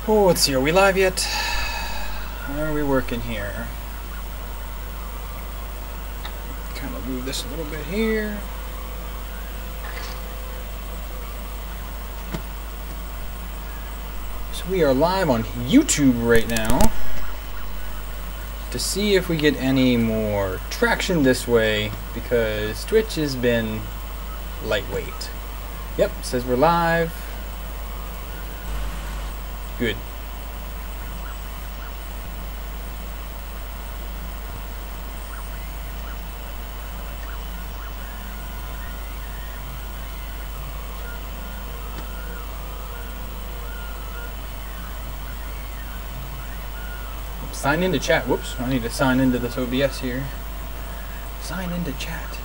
Oh, let's see, are we live yet? How are we working here? Kind of move this a little bit here. So we are live on YouTube right now to see if we get any more traction this way, because Twitch has been lightweight. Yep, says we're live. Good. Sign into chat. Whoops, I need to sign into this OBS here. Sign into chat.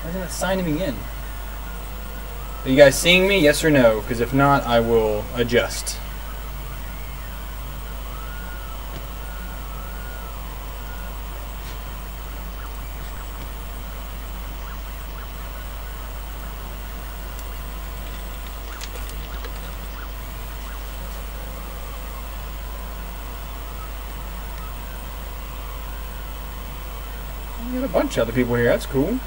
Why isn't it signing me in? Are you guys seeing me? Yes or no? Because if not, I will adjust. We got a bunch of other people here. That's cool.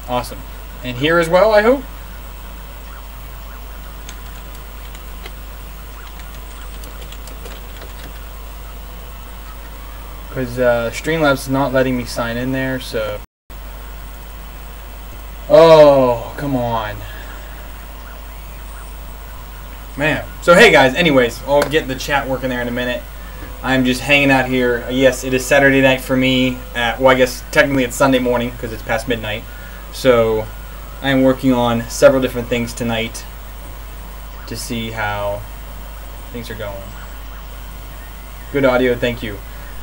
Awesome. And here as well, I hope. Because Streamlabs is not letting me sign in there, so... Oh, come on. Man. So hey guys, anyways, I'll get the chat working there in a minute. I'm just hanging out here. Yes, it is Saturday night for me. Well, I guess technically it's Sunday morning because it's past midnight. So I am working on several different things tonight to see how things are going. Good audio, thank you.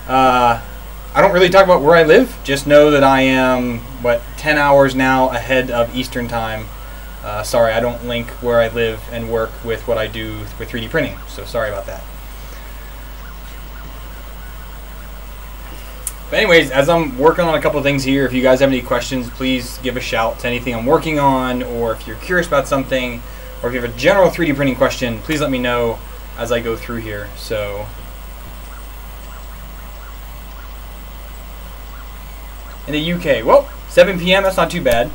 I don't really talk about where I live. Just know that I am, 10 hours now ahead of Eastern time. Sorry, I don't link where I live and work with what I do with 3D printing. So sorry about that. But anyways, as I'm working on a couple of things here, if you guys have any questions, please give a shout to anything I'm working on, or if you're curious about something, or if you have a general 3D printing question, please let me know as I go through here. So, in the UK, well, 7 p.m., that's not too bad.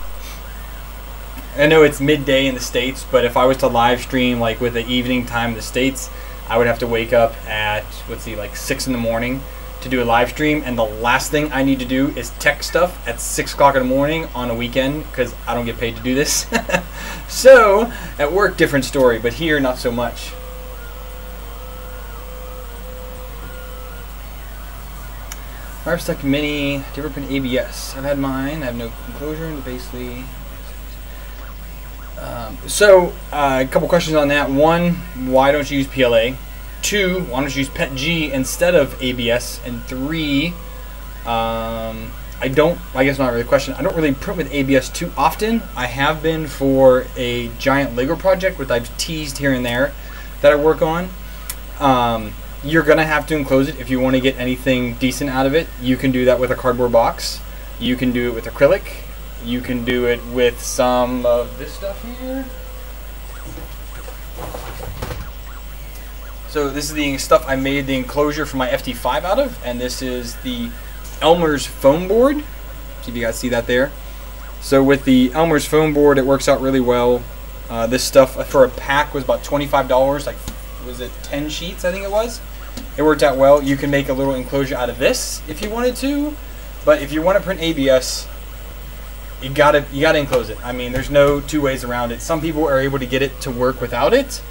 I know it's midday in the States, but if I was to live stream like with the evening time in the States, I would have to wake up at, let's see, like 6 in the morning to do a live stream, and the last thing I need to do is tech stuff at 6 o'clock in the morning on a weekend because I don't get paid to do this. So at work, different story, but here not so much. Aztec Mini, do you ever print ABS? I've had mine. I have no enclosure and basically. A couple questions on that. One, why don't you use PLA? 2, why don't you use PETG instead of ABS? And 3, I guess not really a question, I don't really print with ABS too often. I have been for a giant Lego project, which I've teased here and there, that I work on. You're going to have to enclose it if you want to get anything decent out of it. You can do that with a cardboard box. You can do it with acrylic. You can do it with some of this stuff here. So this is the stuff I made the enclosure for my FT5 out of, and this is the Elmer's foam board. See if you guys see that there. So with the Elmer's foam board, it works out really well. This stuff for a pack was about $25, like, was it 10 sheets, I think it was? It worked out well. You can make a little enclosure out of this if you wanted to, but if you want to print ABS, you gotta enclose it. I mean, there's no two ways around it. Some people are able to get it to work without it.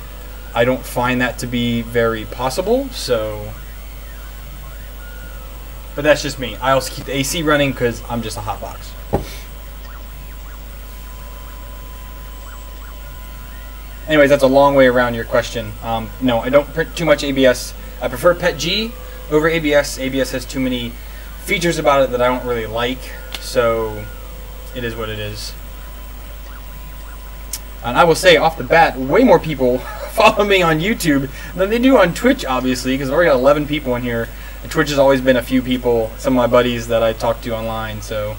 I don't find that to be very possible, so. But that's just me. I also keep the AC running because I'm just a hot box. Anyways, that's a long way around your question. No, I don't print too much ABS. I prefer PETG over ABS. ABS has too many features about it that I don't really like, so it is what it is. And I will say off the bat, way more people follow me on YouTube than they do on Twitch, obviously, because I've already got 11 people in here. And Twitch has always been a few people, some of my buddies that I talk to online, so.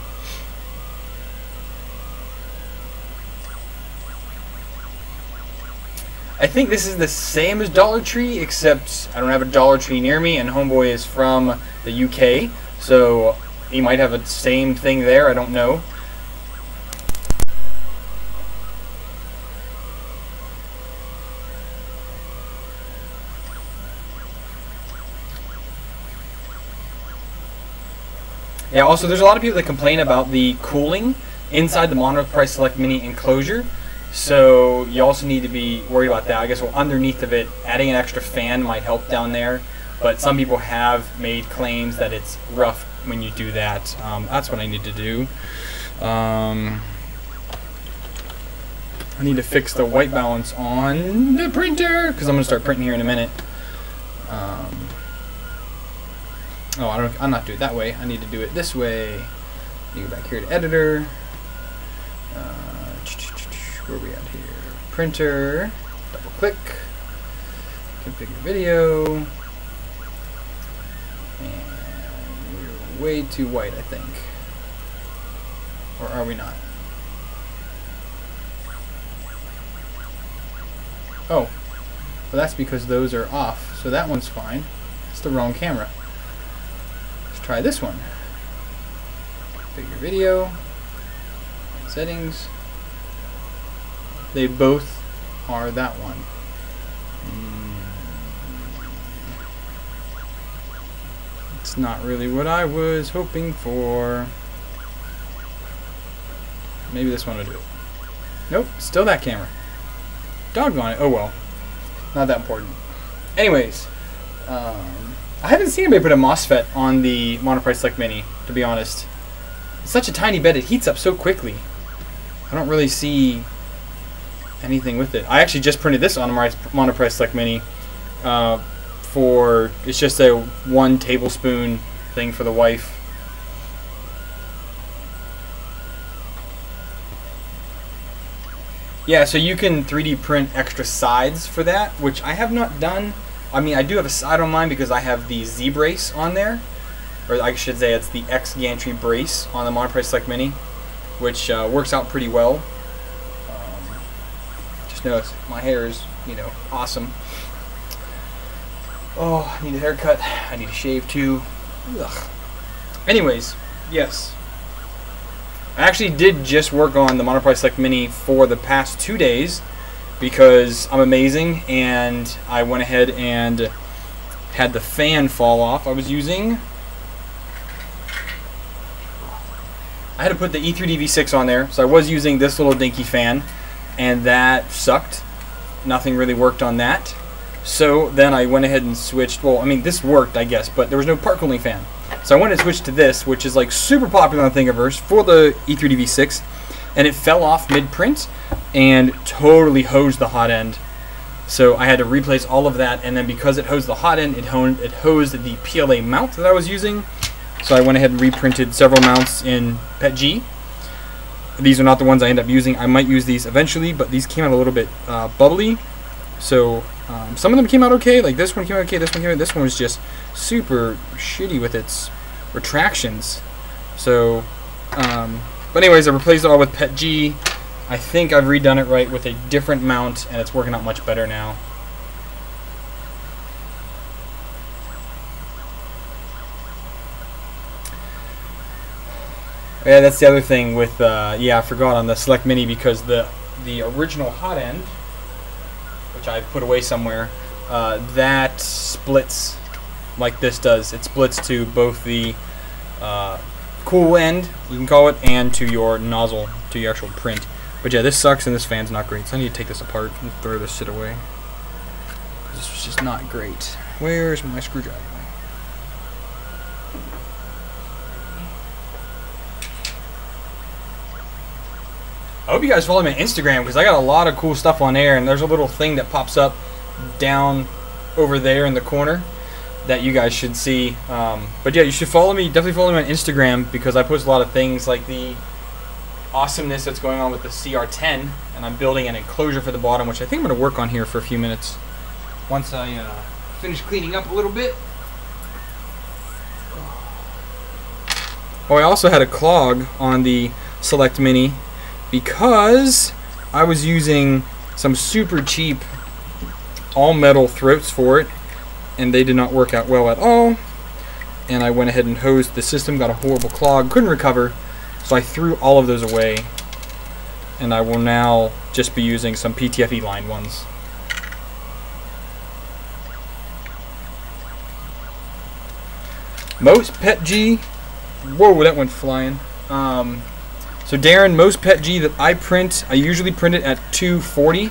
I think this is the same as Dollar Tree, except I don't have a Dollar Tree near me, and Homeboy is from the UK, so he might have the same thing there. I don't know. Yeah, also there's a lot of people that complain about the cooling inside the Monoprice Select Mini enclosure, so you also need to be worried about that. I guess underneath of it, adding an extra fan might help down there, but some people have made claims that it's rough when you do that. That's what I need to do. I need to fix the white balance on the printer, because I'm going to start printing here in a minute. Oh, I'm not doing it that way. I need to do it this way. You go back here to editor. Where are we at here? Printer. Double click. Configure video. And we're way too white, I think. Or are we not? Oh. Well, that's because those are off. So that one's fine. It's the wrong camera. Try this one. Configure video. Settings. They both are that one. It's not really what I was hoping for. Maybe this one will do it. Nope, still that camera. Doggone it. Oh well. Not that important. Anyways, I haven't seen anybody put a MOSFET on the Monoprice Select Mini, to be honest. It's such a tiny bed, it heats up so quickly. I don't really see anything with it. I actually just printed this on a Monoprice Select Mini it's just a 1 tablespoon thing for the wife. Yeah, so you can 3D print extra sides for that, which I have not done. I mean, I do have a side on mine because I have the Z brace on there, or I should say it's the X gantry brace on the Monoprice Select Mini, which works out pretty well. Just notice my hair is, you know, awesome. Oh, I need a haircut. I need a shave too. Ugh. Anyways, yes. I actually did just work on the Monoprice Select Mini for the past 2 days, because I'm amazing, and I went ahead and had the fan fall off. I had to put the E3D V6 on there, so I was using this little dinky fan, and that sucked. Nothing really worked on that. So then I went ahead and switched. Well, I mean, this worked, I guess, but there was no part cooling fan. So I went and switched to this, which is like super popular on Thingiverse for the E3D V6, and it fell off mid-print and totally hosed the hot end. So I had to replace all of that, and then because it hosed the hot end, it hosed the PLA mount that I was using. So I went ahead and reprinted several mounts in PETG. These are not the ones I end up using. I might use these eventually, but these came out a little bit bubbly. So some of them came out okay. Like this one came out okay, this one came out. This one was just super shitty with its retractions. So, but anyways, I replaced it all with PETG. I think I've redone it right with a different mount, and it's working out much better now. Yeah, that's the other thing with, yeah, I forgot on the Select Mini, because the original hot end, which I put away somewhere, that splits like this does. It splits to both the cool end, you can call it, and to your nozzle, to your actual print. But yeah, this sucks, and this fan's not great, so I need to take this apart and throw this shit away. This was just not great. Where's my screwdriver? I hope you guys follow me on Instagram, because I got a lot of cool stuff on there, and there's a little thing that pops up down over there in the corner that you guys should see. But yeah, you should follow me. Definitely follow me on Instagram, because I post a lot of things like the awesomeness that's going on with the CR10, and I'm building an enclosure for the bottom, which I think I'm going to work on here for a few minutes once I finish cleaning up a little bit. Oh, I also had a clog on the Select Mini, because I was using some super cheap all metal throats for it, and they did not work out well at all. And I went ahead and hosed the system, got a horrible clog, couldn't recover, so I threw all of those away. And I will now just be using some PTFE lined ones. Most PETG, whoa, that went flying. So Darren, most PETG that I print, I usually print it at 240,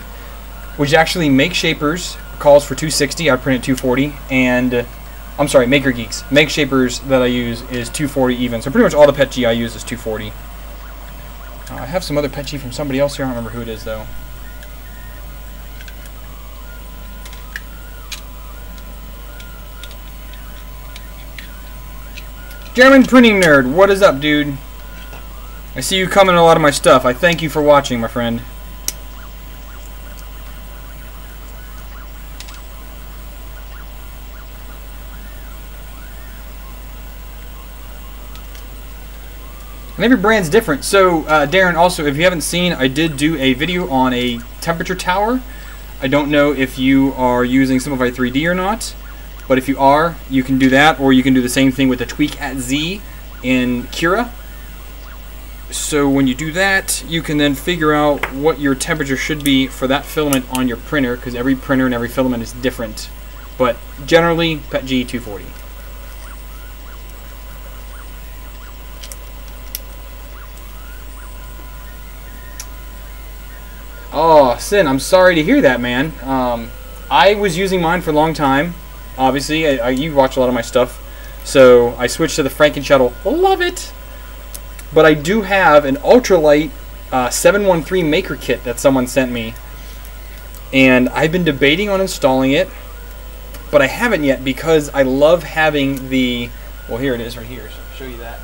which actually Make Shapers calls for 260. I print at 240, and I'm sorry, Maker Geeks. Make Shapers that I use is 240 even. So pretty much all the PETG I use is 240. I have some other PETG from somebody else here. I don't remember who it is though. German Printing Nerd, what is up, dude? I see you comment on a lot of my stuff. I thank you for watching, my friend. And every brand's different. So, Darren, also, if you haven't seen, I did do a video on a temperature tower. I don't know if you are using Simplify 3D or not, but if you are, you can do that, or you can do the same thing with the Tweak at Z in Cura. So when you do that, you can then figure out what your temperature should be for that filament on your printer, because every printer and every filament is different. But generally, PETG 240. Oh, Sin, I'm sorry to hear that, man. I was using mine for a long time. Obviously, you watch a lot of my stuff. So I switched to the Franken shuttle. Love it! But I do have an ultralight 713 maker kit that someone sent me. And I've been debating on installing it. But I haven't yet because I love having the... Well, here it is right here. So I'll show you that.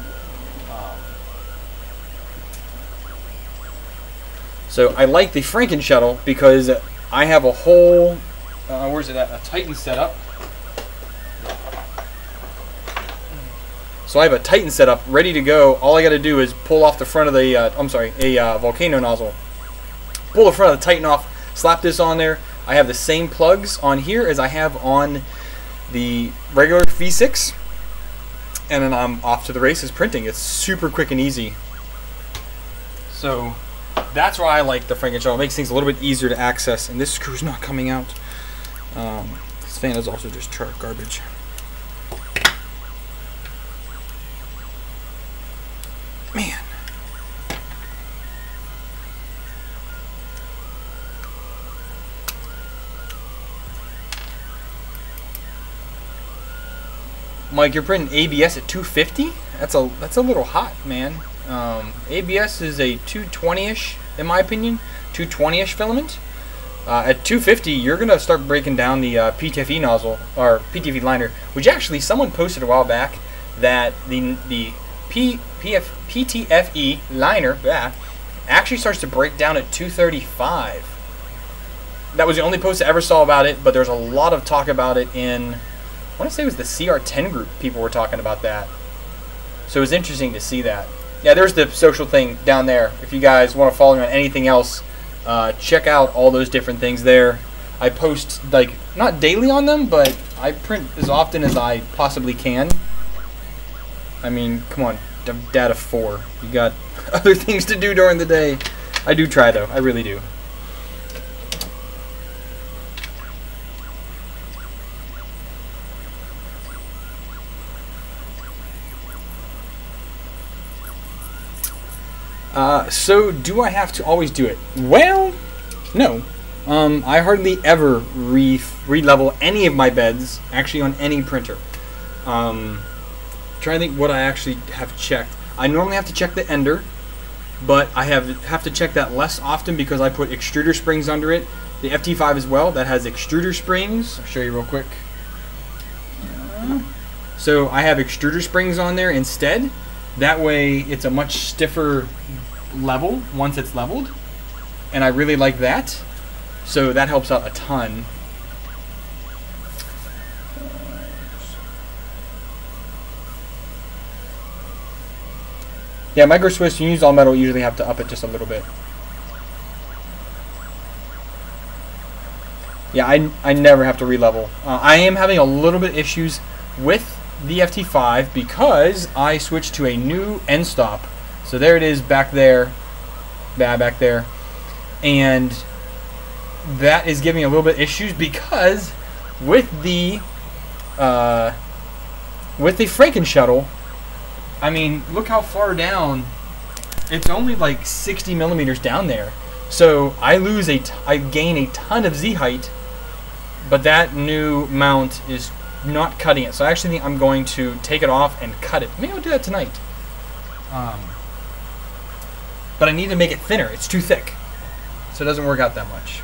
So I like the Franken shuttle because I have a whole... where's it at? A Titan setup. So I have a Titan setup ready to go. All I got to do is pull off the front of the, a volcano nozzle. Pull the front of the Titan off, slap this on there. I have the same plugs on here as I have on the regular V6. And then I'm off to the races printing. It's super quick and easy. So that's why I like the Franken shuttle. It makes things a little bit easier to access. And this screw's not coming out. This fan is also just chart garbage. Man. Mike, you're printing ABS at 250? That's a little hot, man. ABS is a 220-ish, in my opinion, 220-ish filament. At 250, you're gonna start breaking down the PTFE nozzle or PTFE liner, which actually someone posted a while back that the PTFE liner actually starts to break down at 235. That was the only post I ever saw about it, but there's a lot of talk about it in, I want to say it was the CR10 group. People were talking about that. So it was interesting to see that. Yeah, there's the social thing down there. If you guys want to follow me on anything else, check out all those different things there. I post, like, not daily on them, but I print as often as I possibly can. I mean, come on, dad of 4. You got other things to do during the day. I do try, though. I really do. So do I have to always do it? Well, no. I hardly ever re-level any of my beds, actually, on any printer. Trying to think what I actually have checked. I normally have to check the ender, but I have to check that less often because I put extruder springs under it. The FT5 as well, that has extruder springs. I'll show you real quick. So I have extruder springs on there instead. That way it's a much stiffer level once it's leveled, and I really like that. So that helps out a ton. Yeah, Micro Swiss, you use all metal, you usually have to up it just a little bit. Yeah, I never have to re-level. I am having a little bit issues with the FT5 because I switched to a new end stop. So there it is back there. Back there. And that is giving me a little bit issues because with the Franken shuttle, I mean, look how far down. It's only like 60 millimeters down there. So I gain a ton of Z height, but that new mount is not cutting it. So I actually think I'm going to take it off and cut it. Maybe I'll do that tonight. But I need to make it thinner. It's too thick. So it doesn't work out that much.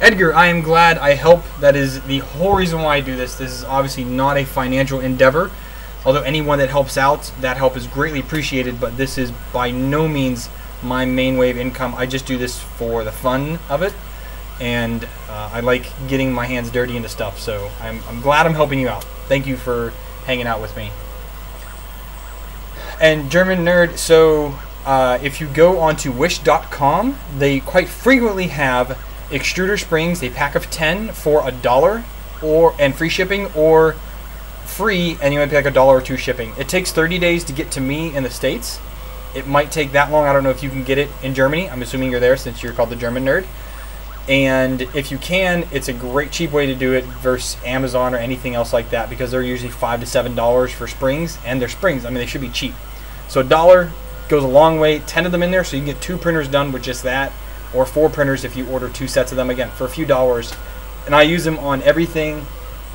Edgar, I am glad I help. That is the whole reason why I do this. This is obviously not a financial endeavor. Although anyone that helps out, that help is greatly appreciated. But this is by no means my main way of income. I just do this for the fun of it. And I like getting my hands dirty into stuff. So I'm glad I'm helping you out. Thank you for hanging out with me. And German Nerd, so if you go onto wish.com, they quite frequently have extruder springs, a pack of 10 for $1 and free shipping, or free and you might pay like $1 or $2 shipping. It takes 30 days to get to me in the States. It might take that long. I don't know if you can get it in Germany. I'm assuming you're there since you're called the German Nerd. And if you can, it's a great cheap way to do it versus Amazon or anything else like that, because they're usually $5 to $7 for springs, and they're springs. I mean, they should be cheap. So $1 goes a long way. 10 of them in there, so you can get 2 printers done with just that, or 4 printers if you order 2 sets of them, again, for a few dollars. And I use them on everything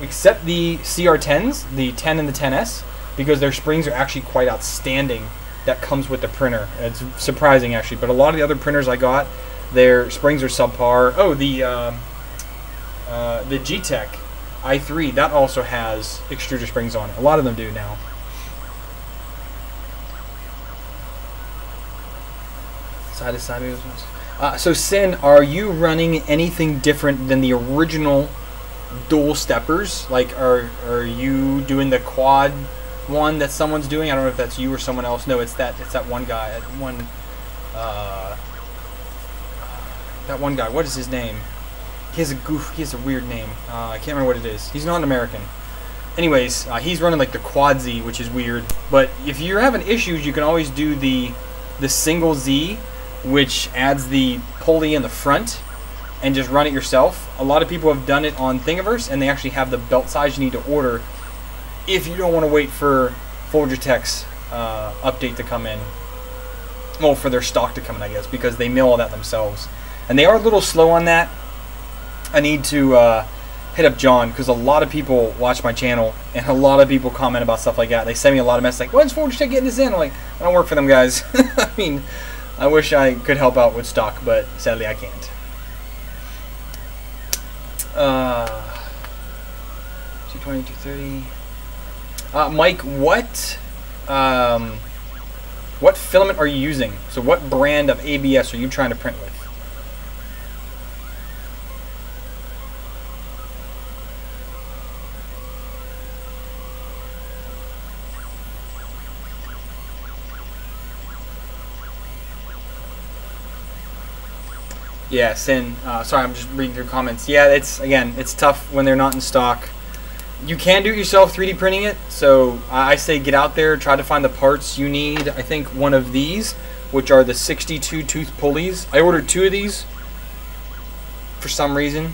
except the CR10s, the 10 and the 10S, because their springs are actually quite outstanding. That comes with the printer. It's surprising, actually. But a lot of the other printers I got, their springs are subpar. Oh, the ZilTech i3, that also has extruder springs on it. A lot of them do now. Side to side movements. So Sin, are you running anything different than the original dual steppers? Like, are you doing the quad one that someone's doing? I don't know if that's you or someone else. No, it's that one guy. That one guy. What is his name? He has a weird name. I can't remember what it is. He's not an American. Anyways, he's running like the Quad Z, which is weird. But if you're having issues, you can always do the single Z, which adds the pulley in the front, and just run it yourself. A lot of people have done it on Thingiverse, and they actually have the belt size you need to order if you don't want to wait for Fugatech's update to come in. Well, for their stock to come in, I guess, because they mill all that themselves. And they are a little slow on that. I need to hit up John, because a lot of people watch my channel, and a lot of people comment about stuff like that. They send me a lot of messages like, when's Fugatech getting this in? I'm like, I don't work for them, guys. I mean, I wish I could help out with stock, but sadly I can't. 220, 230. Mike, what filament are you using? So what brand of ABS are you trying to print with? Yeah, Sin. Sorry, I'm just reading through comments. Yeah, it's tough when they're not in stock. You can do it yourself, 3D printing it. So I say get out there, try to find the parts you need. I think one of these, which are the 62 tooth pulleys. I ordered 2 of these for some reason.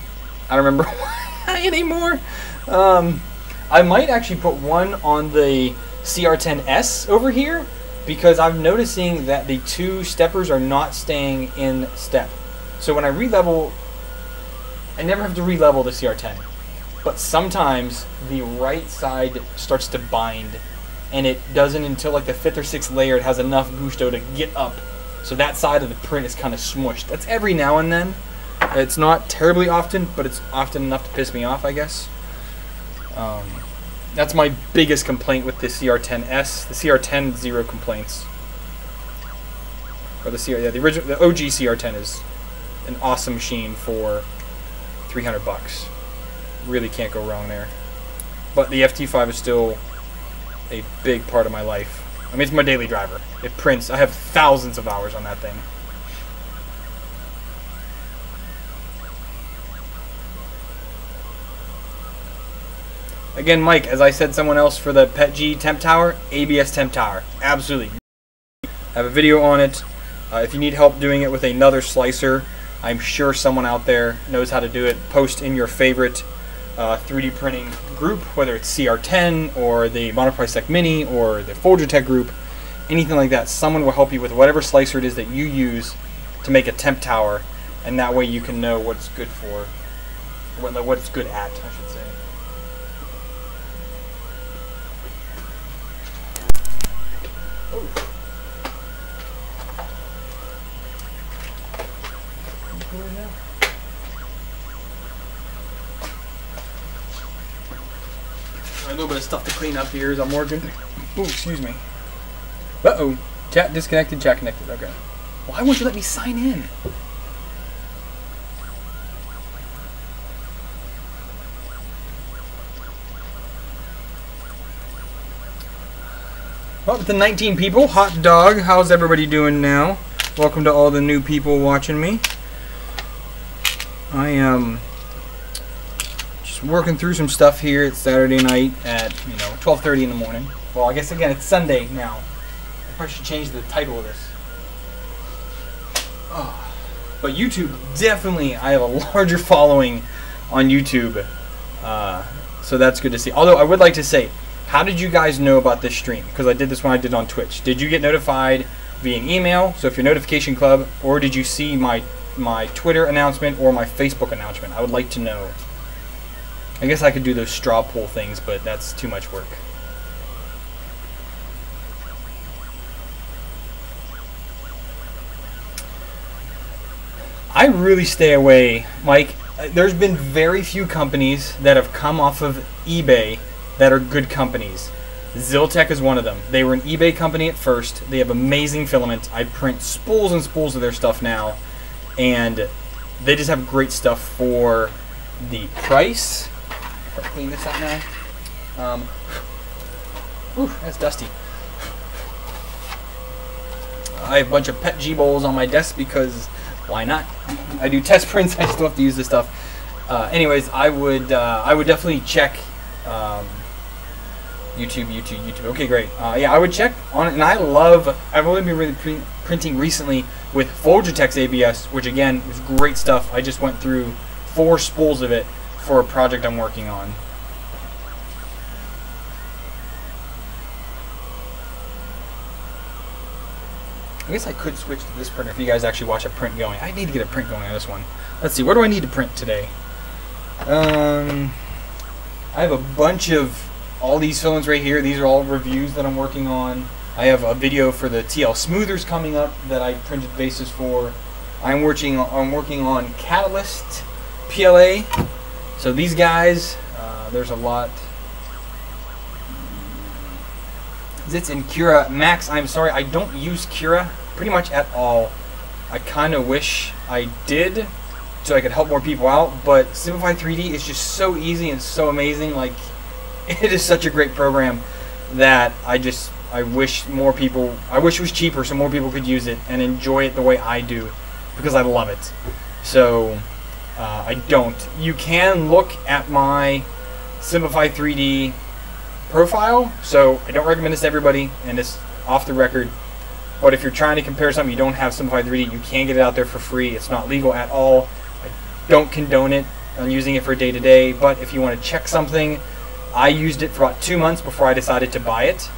I don't remember why anymore. I might actually put one on the CR10S over here, because I'm noticing that the 2 steppers are not staying in step. So when I re-level, I never have to re-level the CR10. But sometimes the right side starts to bind, and it doesn't until like the 5th or 6th layer it has enough gusto to get up. So that side of the print is kind of smushed. That's every now and then. It's not terribly often, but it's often enough to piss me off, I guess. That's my biggest complaint with the CR10S. The CR10, 0 complaints. Or the OG CR10 is an awesome machine for $300. Really can't go wrong there. But the FT5 is still a big part of my life. I mean, it's my daily driver. It prints. I have thousands of hours on that thing. Again, Mike, as I said, someone else for the PETG temp tower, ABS temp tower. Absolutely. I have a video on it. If you need help doing it with another slicer, I'm sure someone out there knows how to do it. Post in your favorite 3D printing group, whether it's CR10 or the Monoprice Mini or the Fugatech group, anything like that. Someone will help you with whatever slicer it is that you use to make a temp tower, and that way you can know what it's good for, what it's good at, I should say. A little bit of stuff to clean up here as I'm working. Ooh, excuse me. Uh-oh. Chat disconnected, chat connected. Okay. Why won't you let me sign in? Well, with the 19 people, hot dog, how's everybody doing now? Welcome to all the new people watching me. I am just working through some stuff here. It's Saturday night at 12:30 in the morning. Well, I guess again it's Sunday now. I probably should change the title of this. Oh. But YouTube, definitely, I have a larger following on YouTube, so that's good to see. Although I would like to say, how did you guys know about this stream? Because I did this when I did on Twitch. Did you get notified via email, so if you're Notification Club, or did you see my Twitter announcement or my Facebook announcement? I would like to know. I guess I could do those straw poll things, but that's too much work. I really stay away, Mike. There's been very few companies that have come off of eBay that are good companies. ZilTech is one of them. They were an eBay company at first. They have amazing filament. I print spools and spools of their stuff now, and they just have great stuff for the price. I'll clean this up now. Whew, that's dusty. I have a bunch of PETG bowls on my desk because why not? I do test prints. I still have to use this stuff. Anyways, I would definitely check. YouTube. Okay, great. Yeah, I would check on it, and I've only been really printing recently with Fugatech's ABS, which again is great stuff. I just went through 4 spools of it for a project I'm working on. I guess I could switch to this printer if you guys actually watch a print going. I need to get a print going on this one. Let's see, what do I need to print today? I have a bunch of all these filaments right here. These are all reviews that I'm working on. I have a video for the TL smoothers coming up that I printed bases for. I'm working on Catalyst PLA. So these guys, there's a lot. Zitz and Cura. Max, I'm sorry, I don't use Cura pretty much at all. I kind of wish I did so I could help more people out, but Simplify 3D is just so easy and so amazing. Like, it is such a great program that I wish more people, I wish it was cheaper so more people could use it and enjoy it the way I do, because I love it. So I don't. You can look at my Simplify 3D profile, so I don't recommend this to everybody, and it's off the record. But if you're trying to compare something, you don't have Simplify 3D, you can get it out there for free. It's not legal at all. I don't condone it on using it for day to day, but if you want to check something, I used it for about 2 months before I decided to buy it.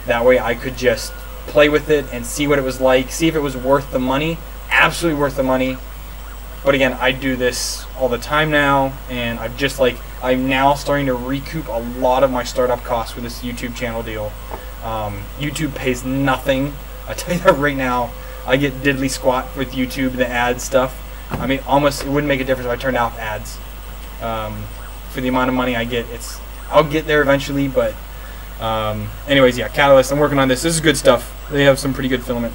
That way I could just play with it and see what it was like, see if it was worth the money. Absolutely worth the money. But again, I do this all the time now, and I'm now starting to recoup a lot of my startup costs with this YouTube channel deal. YouTube pays nothing. I tell you that right now. I get diddly squat with YouTube, the ad stuff. I mean, almost it wouldn't make a difference if I turned off ads. For the amount of money I get, I'll get there eventually. But anyways, yeah, Catalyst. I'm working on this. This is good stuff. They have some pretty good filament.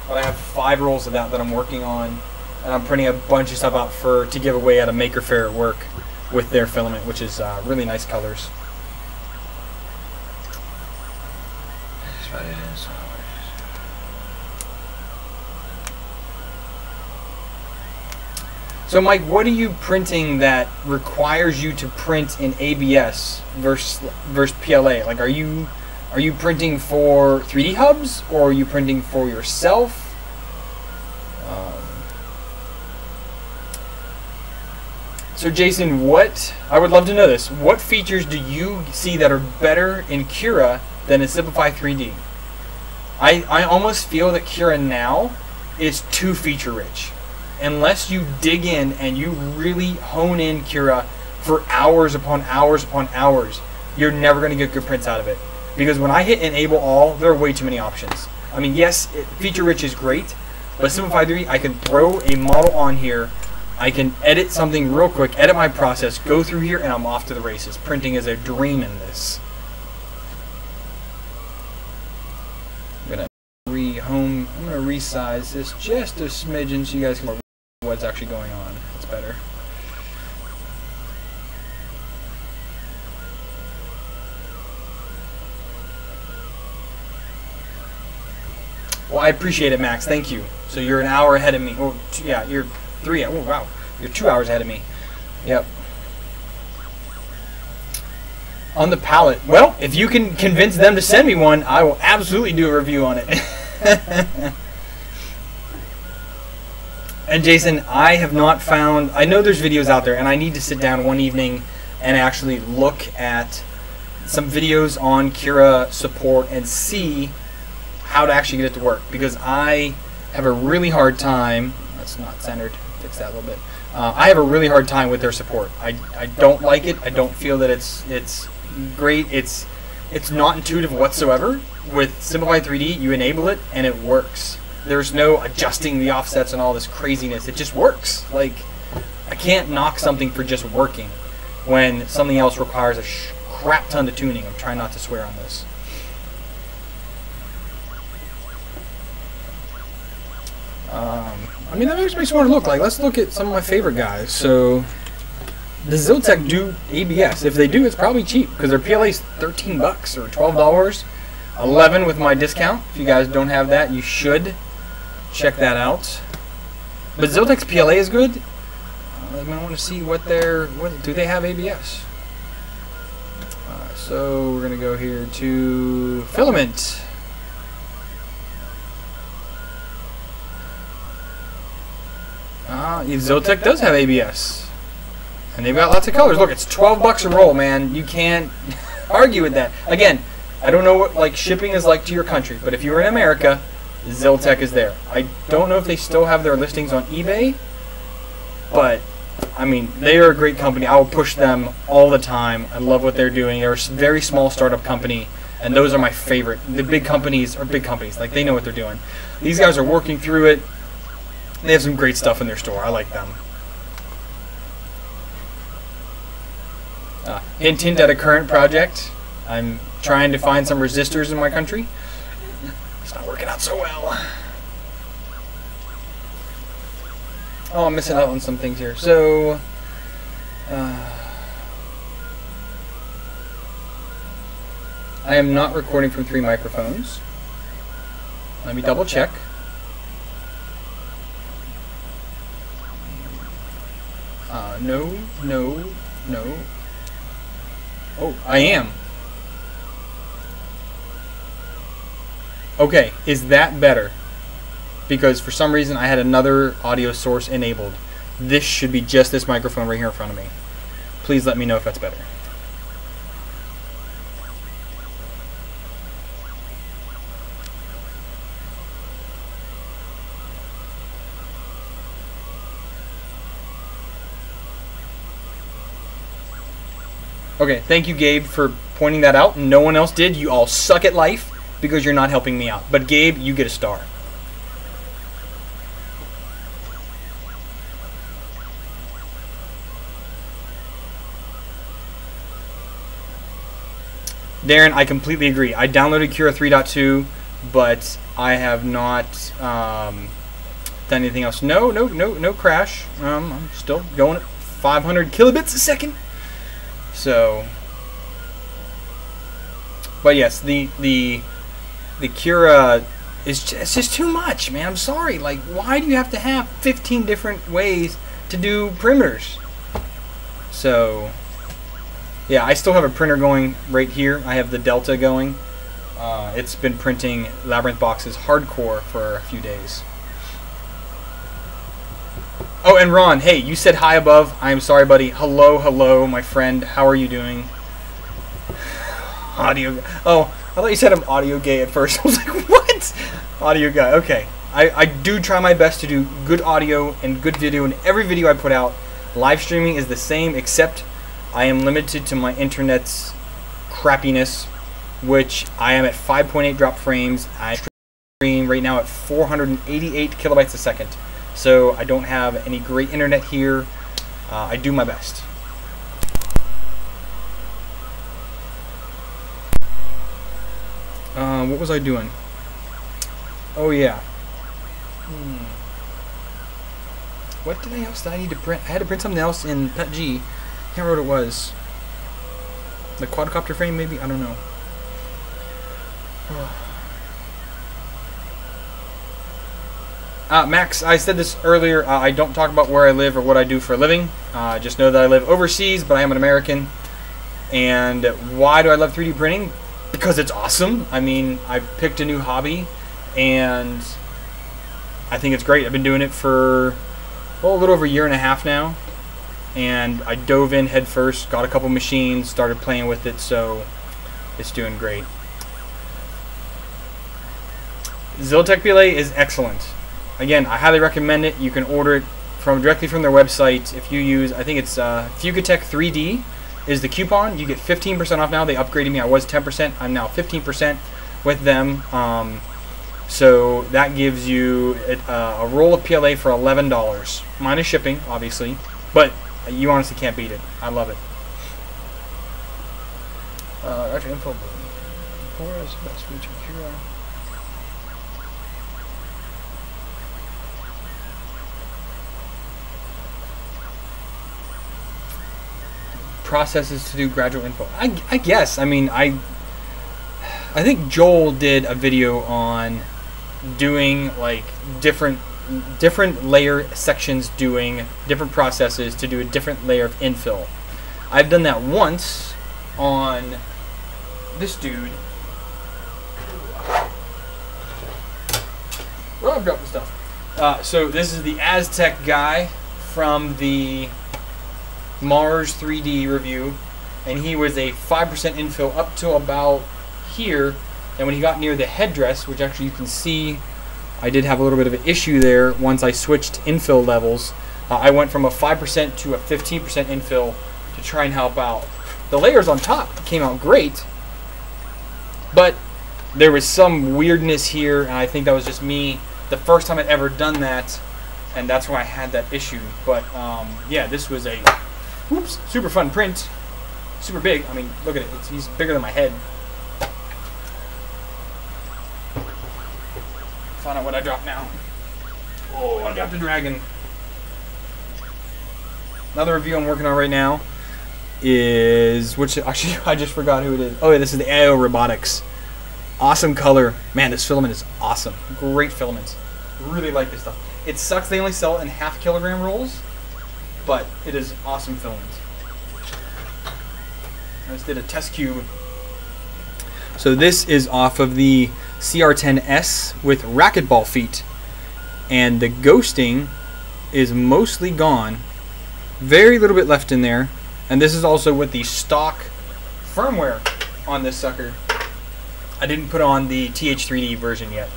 But I have 5 rolls of that I'm working on. And I'm printing a bunch of stuff out to give away at a Maker Faire at work with their filament, which is really nice colors. That's what it is. So Mike, what are you printing that requires you to print in ABS versus PLA? Like, are you printing for 3D hubs, or are you printing for yourself? So Jason, I would love to know this. What features do you see that are better in Cura than in Simplify 3D? I almost feel that Cura now is too feature rich. Unless you dig in and you really hone in Cura for hours upon hours upon hours, you're never going to get good prints out of it. Because when I hit enable all, there are way too many options. I mean, yes, feature rich is great, but Simplify 3D, I can throw a model on here, I can edit something real quick, edit my process, go through here, and I'm off to the races. Printing is a dream in this. I'm gonna resize this just a smidgen so you guys can see what's actually going on. It's better. Well, I appreciate it, Max. Thank you. So you're an hour ahead of me. Oh, yeah, you're 3. Oh, wow. You're 2 hours ahead of me. Yep. On the palette. Well, if you can convince them to send me one, I will absolutely do a review on it. And Jason, I have not found... I know there's videos out there, and I need to sit down one evening and actually look at some videos on Cura support and see how to actually get it to work. Because I have a really hard time... That's not centered. Fix that a little bit. I have a really hard time with their support. I don't like it. I don't feel that it's great. It's not intuitive whatsoever. With Simplify 3D, you enable it and it works. There's no adjusting the offsets and all this craziness. It just works. Like, I can't knock something for just working when something else requires a crap ton of tuning. I'm trying not to swear on this. I mean, that makes me want to look like. Let's look at some of my favorite guys. So, does ZilTech do ABS? If they do, it's probably cheap because their PLA is $13 or $12. 11 with my discount. If you guys don't have that, you should check that out. But ZilTech's PLA is good. I want to see what do they have ABS? So we're gonna go here to filament. ZilTech does have ABS, and they've got lots of colors. Look, it's $12 a roll, man. You can't argue with that. Again, I don't know what shipping is like to your country, but if you're in America, ZilTech is there. I don't know if they still have their listings on eBay, but I mean, they are a great company. I will push them all the time. I love what they're doing. They're a very small startup company, and those are my favorite. The big companies are big companies. Like, they know what they're doing. These guys are working through it. They have some great stuff in their store. I like them. Hint, hint at a current project. I'm trying to find some resistors in my country. It's not working out so well. Oh, I'm missing out on some things here. So, I am not recording from 3 microphones. Let me double check. No. Oh, I am. Okay, is that better? Because for some reason I had another audio source enabled. This should be just this microphone right here in front of me. Please let me know if that's better. Okay, thank you, Gabe, for pointing that out. No one else did. You all suck at life because you're not helping me out. But Gabe, you get a star. Darren, I completely agree. I downloaded Cura 3.2, but I have not done anything else. No crash. I'm still going at 500 kilobits a second. So, but yes, the Cura it's just too much, man. I'm sorry. Like, why do you have to have 15 different ways to do perimeters. So yeah, I still have a printer going right here. I have the Delta going. It's been printing Labyrinth boxes hardcore for a few days. Oh, and Ron, hey, you said hi above. I am sorry, buddy. Hello, hello, my friend. How are you doing? Audio. Oh, I thought you said I'm audio gay at first. I was like, what? Audio guy. Okay. I do try my best to do good audio and good video in every video I put out. Live streaming is the same, except I am limited to my internet's crappiness, which I am at 5.8 drop frames. I stream right now at 488 kilobytes a second. So I don't have any great internet here. I do my best. What was I doing? Oh yeah. What else did I need to print? I had to print something else in PETG. Can't remember what it was. The quadcopter frame, maybe? I don't know. Max, I said this earlier. I don't talk about where I live or what I do for a living. Just know that I live overseas, but I am an American. And why do I love 3D printing? Because it's awesome. I mean, I picked a new hobby, and I think it's great. I've been doing it for, well, a little over a year and a half now. And I dove in head first, got a couple machines, started playing with it, so it's doing great. ZilTech PLA is excellent. Again, I highly recommend it. You can order it directly from their website. If you use, I think it's Fugatech 3D is the coupon. You get 15% off now. They upgraded me. I was 10%. I'm now 15% with them. So that gives you a roll of PLA for $11, minus shipping, obviously. But you honestly can't beat it. I love it. Actually, info. Where is the best feature here? Processes to do gradual info. I guess. I mean, I think Joel did a video on doing like different layer sections, doing different processes to do a different layer of infill. I've done that once on this dude. Oh, I'm dropping stuff. So this is the Aztec guy from the Mars 3D review, and he was a 5% infill up to about here, and when he got near the headdress, which actually you can see I did have a little bit of an issue there once I switched infill levels. I went from a 5% to a 15% infill to try and help out. The layers on top came out great, but there was some weirdness here, and I think that was just me the first time I'd ever done that, and that's why I had that issue. But yeah, this was a super fun print, super big. I mean, look at it, he's bigger than my head. Find out what I dropped now. Oh, I dropped a dragon. Another review I'm working on right now is, which actually I just forgot who it is. Oh yeah, this is the AO Robotics. Awesome color. Man, this filament is awesome. Great filament. Really like this stuff. It sucks they only sell it in half kilogram rolls, but it is awesome filament. I just did a test cube. So this is off of the CR10S with racquetball feet, and the ghosting is mostly gone. Very little bit left in there, and this is also with the stock firmware on this sucker. I didn't put on the TH3D version yet.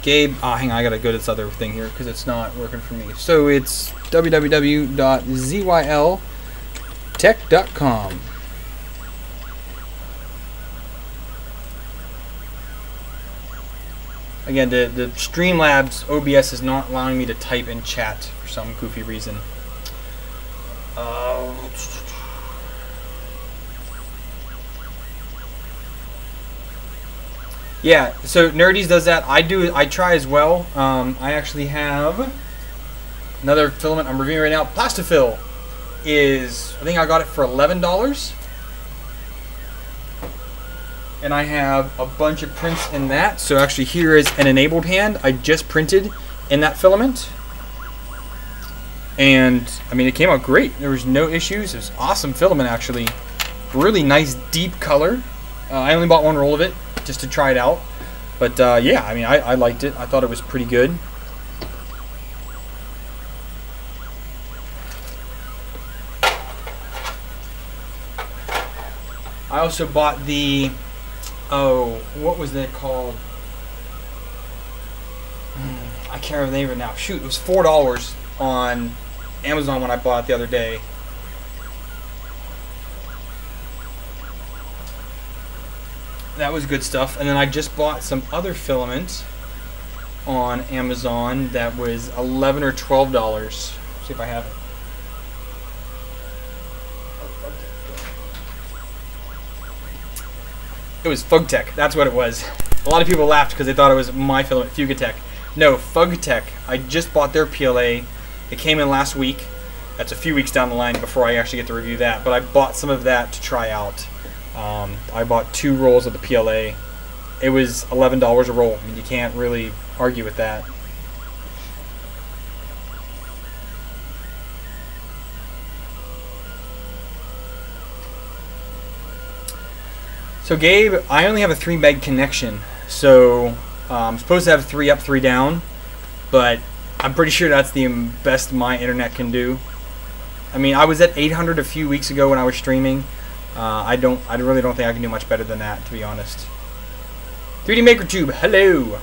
Gabe, hang on, I gotta go to this other thing here because it's not working for me. So it's www.zyltech.com. Again, the Streamlabs OBS is not allowing me to type in chat for some goofy reason. Yeah, so Nerdies does that. I try as well. I actually have another filament I'm reviewing right now. Plastifil is, I think I got it for $11. and I have a bunch of prints in that. So actually here is an enabled hand I just printed in that filament. And I mean, it came out great. There was no issues. It was awesome filament, actually. Really nice deep color. I only bought one roll of it just to try it out. But yeah, I mean, I liked it. I thought it was pretty good. I also bought the, oh, what was that called? I can't remember the name of it now. Shoot, it was $4 on Amazon when I bought it the other day. That was good stuff. And then I just bought some other filament on Amazon that was $11 or $12. See if I have it. It was Fugatech. That's what it was. A lot of people laughed because they thought it was my filament, Fugatech. No, Fugatech. I just bought their PLA. It came in last week. That's a few weeks down the line before I actually get to review that. But I bought some of that to try out. I bought 2 rolls of the PLA. It was $11 a roll. I mean, you can't really argue with that. So Gabe, I only have a 3 meg connection, so I'm supposed to have 3 up, 3 down, but I'm pretty sure that's the best my internet can do. I mean, I was at 800 a few weeks ago when I was streaming. I really don't think I can do much better than that, to be honest. 3D Maker Tube, hello.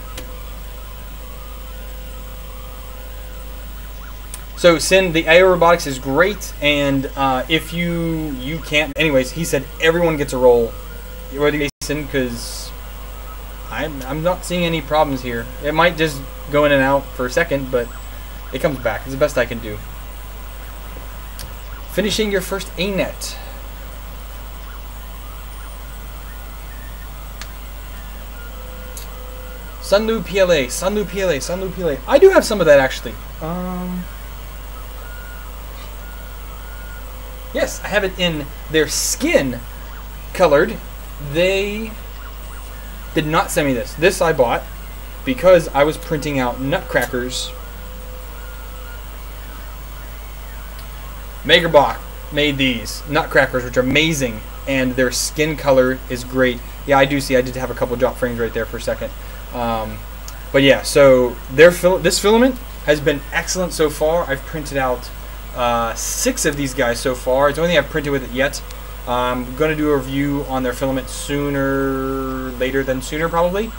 So Sin, the AO robotics is great, and if you can't, anyways, he said everyone gets a roll. Jason, because I'm not seeing any problems here. It might just go in and out for a second, but it comes back. It's the best I can do. Finishing your first A-net. Sunlu PLA, Sunlu PLA, Sunlu PLA. I do have some of that actually. Yes, I have it in their skin colored. They did not send me this. This I bought because I was printing out nutcrackers. Makerbach made these nutcrackers, which are amazing, and their skin color is great. Yeah, I do see. I did have a couple drop frames right there for a second. But yeah, so this filament has been excellent so far. I've printed out 6 of these guys so far. It's the only thing I've printed with it yet. I'm going to do a review on their filament later than sooner probably,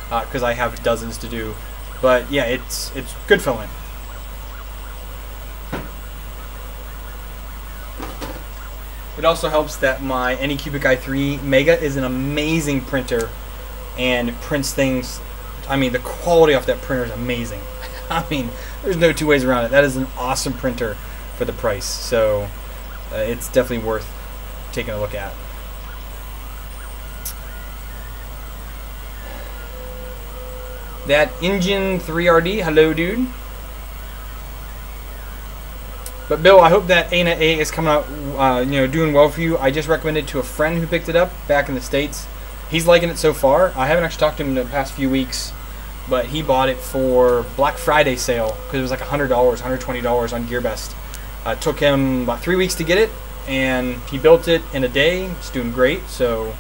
because I have dozens to do. But yeah, it's good filament. It also helps that my Anycubic i3 Mega is an amazing printer and prints things. I mean, the quality off that printer is amazing. I mean, there's no two ways around it. That is an awesome printer for the price. So it's definitely worth taking a look at. That Engine 3RD, hello dude. But Bill, I hope that A-Net A is coming out, doing well for you. I just recommended it to a friend who picked it up back in the States. He's liking it so far. I haven't actually talked to him in the past few weeks, but he bought it for Black Friday sale because it was like $100, $120 on GearBest. It took him about 3 weeks to get it, and he built it in a day. It's doing great, so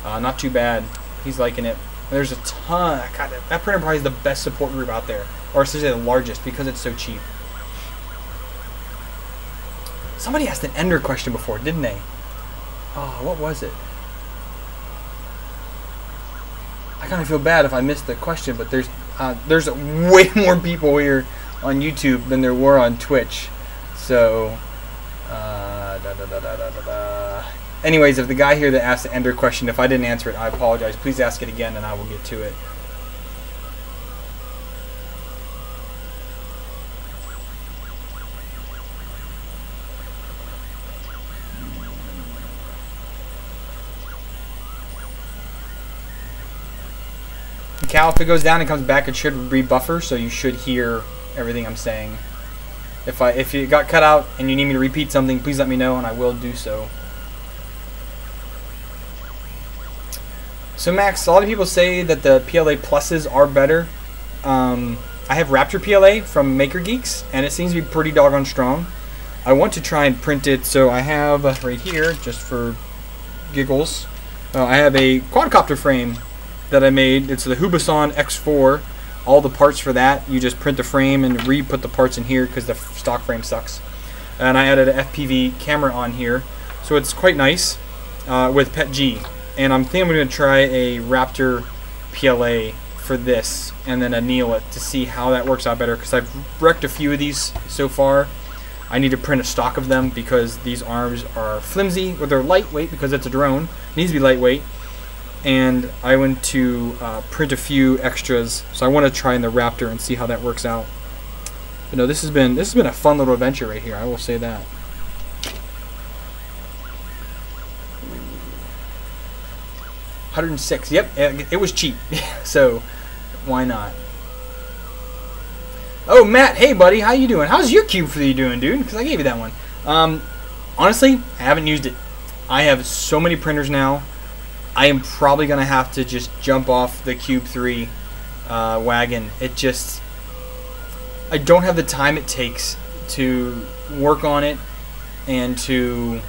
not too bad. He's liking it. There's a ton. God, that printer probably is the best support group out there, or essentially the largest because it's so cheap. Somebody asked an Ender question before, didn't they? Oh, what was it? I kind of feel bad if I missed the question, but there's way more people here on YouTube than there were on Twitch. So, anyways, if the guy here that asked the Ender question, if I didn't answer it, I apologize. Please ask it again, and I will get to it. Cal, if it goes down and comes back, it should rebuffer, so you should hear everything I'm saying. If you got cut out and you need me to repeat something, please let me know, and I will do so. So Max, a lot of people say that the PLA pluses are better. I have Raptor PLA from Maker Geeks, and it seems to be pretty doggone strong. I want to try and print it, so I have right here, just for giggles, I have a quadcopter frame that I made. It's the Hubasan X4. All the parts for that, you just print the frame and re-put the parts in here because the stock frame sucks. And I added an FPV camera on here, so it's quite nice with PET-G. And I'm thinking I'm going to try a Raptor PLA for this and then anneal it to see how that works out better, because I've wrecked a few of these so far. I need to print a stock of them because these arms are flimsy, or they're lightweight because it's a drone. It needs to be lightweight. And I went to print a few extras, so I want to try in the Raptor and see how that works out. But no, this has been a fun little adventure right here. I will say that. $106. Yep, it was cheap, so why not? Oh, Matt, hey buddy, how you doing? How's your cube for you doing, dude? Because I gave you that one. Honestly, I haven't used it. I have so many printers now. I am probably gonna have to just jump off the Cube 3 wagon. I don't have the time it takes to work on it and to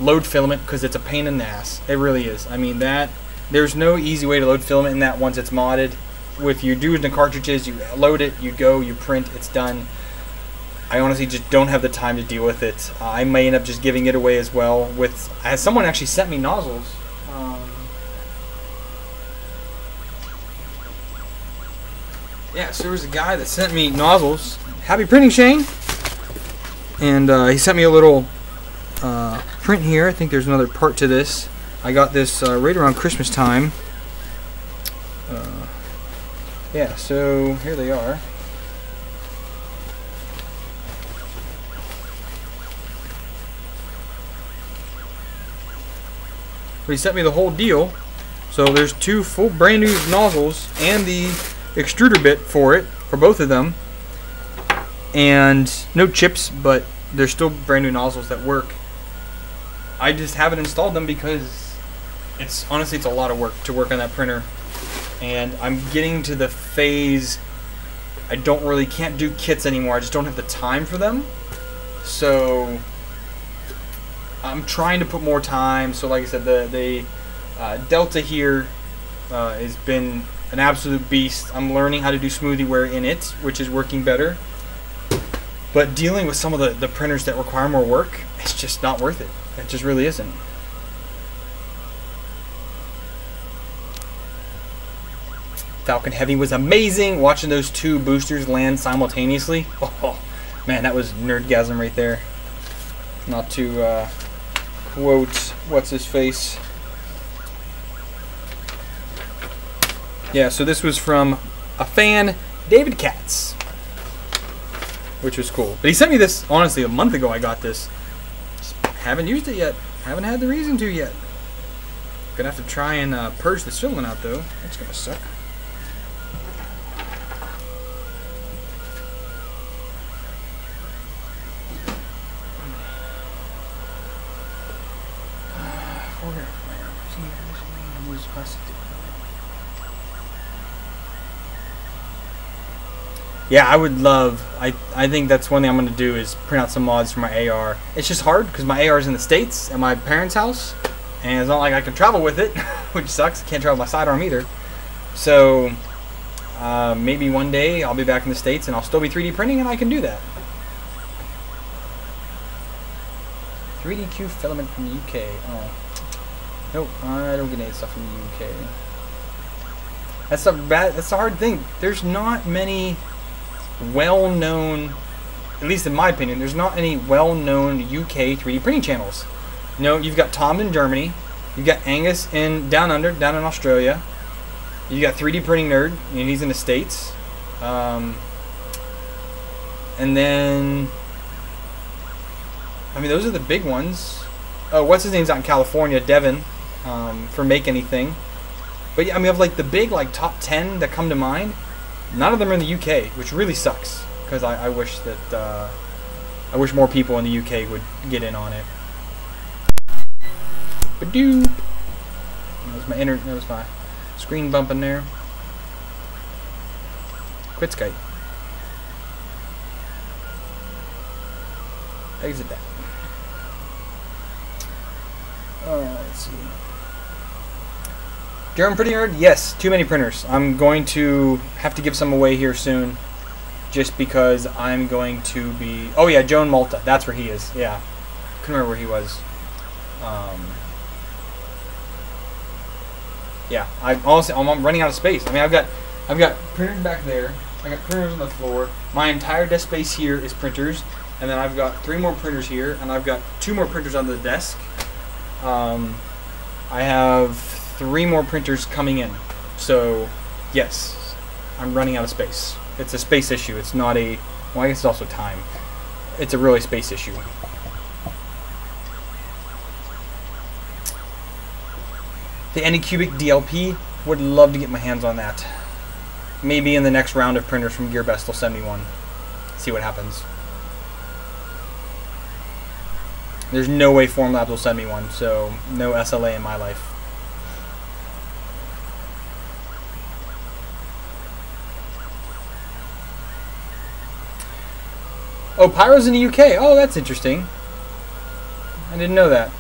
load filament, because it's a pain in the ass. It really is. I mean, there's no easy way to load filament in that once it's modded. If you do it in the cartridges, you load it, you go, you print, it's done. I honestly just don't have the time to deal with it. I may end up just giving it away as well. As someone actually sent me Nozzles. Yeah, so there was a guy that sent me Nozzles. Happy printing, Shane! And he sent me a little print here. I think there's another part to this. I got this right around Christmas time. Yeah, so here they are. But he sent me the whole deal. So there's two full brand new nozzles and the extruder bit for it, for both of them. And no chips, but they're still brand new nozzles that work. I just haven't installed them because honestly it's a lot of work to work on that printer. And I'm getting to the phase I can't do kits anymore. I just don't have the time for them. So I'm trying to put more time. So like I said, the Delta here has been an absolute beast. I'm learning how to do smoothie wear in it, which is working better. But dealing with some of the printers that require more work, it's just not worth it. It just really isn't. Falcon Heavy was amazing. Watching those two boosters land simultaneously. Oh, man, that was nerdgasm right there. Not to quote what's his face. Yeah, so this was from a fan, David Katz, which was cool. But he sent me this, honestly, a month ago I got this. Just haven't used it yet. Haven't had the reason to yet. Gonna have to try and purge this filament out, though. That's gonna suck. Yeah, I would love, I think that's one thing I'm going to do is print out some mods for my AR. It's just hard because my AR is in the States at my parents' house, and it's not like I can travel with it, which sucks. I can't travel with my sidearm either. So maybe one day I'll be back in the States and I'll still be 3D printing and I can do that. 3DQ filament from the UK. Oh. Nope, I don't get any stuff from the UK. That's a hard thing. There's not many well-known, at least in my opinion, there's not any well-known UK 3D printing channels. You know, you've got Tom in Germany, you've got Angus down in Australia, you got 3D Printing Nerd, and he's in the States, and then, I mean, those are the big ones. Oh, what's his name's out in California, Devin, for Make Anything. But yeah, I mean, of like the big like top 10 that come to mind, none of them are in the UK, which really sucks because I wish that I wish more people in the UK would get in on it. Badoop. That was my screen bumping there. Quit Skype. Exit that. Let's see. German printing yard? Yes, too many printers. I'm going to have to give some away here soon, just because I'm going to be. Oh yeah, Joan Malta. That's where he is. Yeah, couldn't remember where he was. Yeah, I'm running out of space. I mean, I've got printers back there. I got printers on the floor. My entire desk space here is printers, and then I've got 3 more printers here, and I've got 2 more printers on the desk. I have 3 more printers coming in. So, yes, I'm running out of space. It's a space issue. It's not a. Well, I guess it's also time. It's a really space issue. The Anycubic DLP, would love to get my hands on that. Maybe in the next round of printers from GearBest they'll send me one. See what happens. There's no way Formlabs will send me one, so no SLA in my life. Oh, Pyros in the UK. Oh, that's interesting. I didn't know that.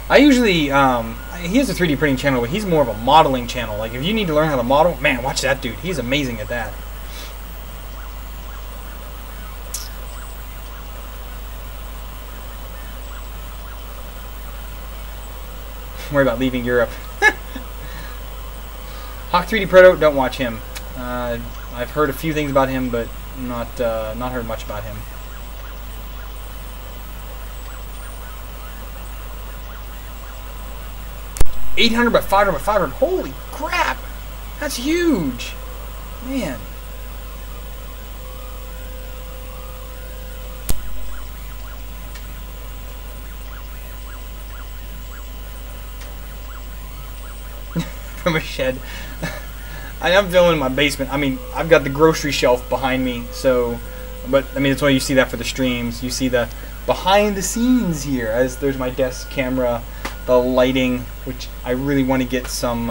I usually, he has a 3D printing channel, but he's more of a modeling channel. Like, if you need to learn how to model, man, watch that dude. He's amazing at that. Worry about leaving Europe. Hawk 3D Proto, don't watch him. I've heard a few things about him, but not heard much about him. $800 by $500 by $500. Holy crap! That's huge, man. From a shed. I'm filming in my basement. I mean, I've got the grocery shelf behind me, so. But I mean, that's why you see that for the streams. You see the behind the scenes here, as there's my desk camera. The lighting, which I really want to get some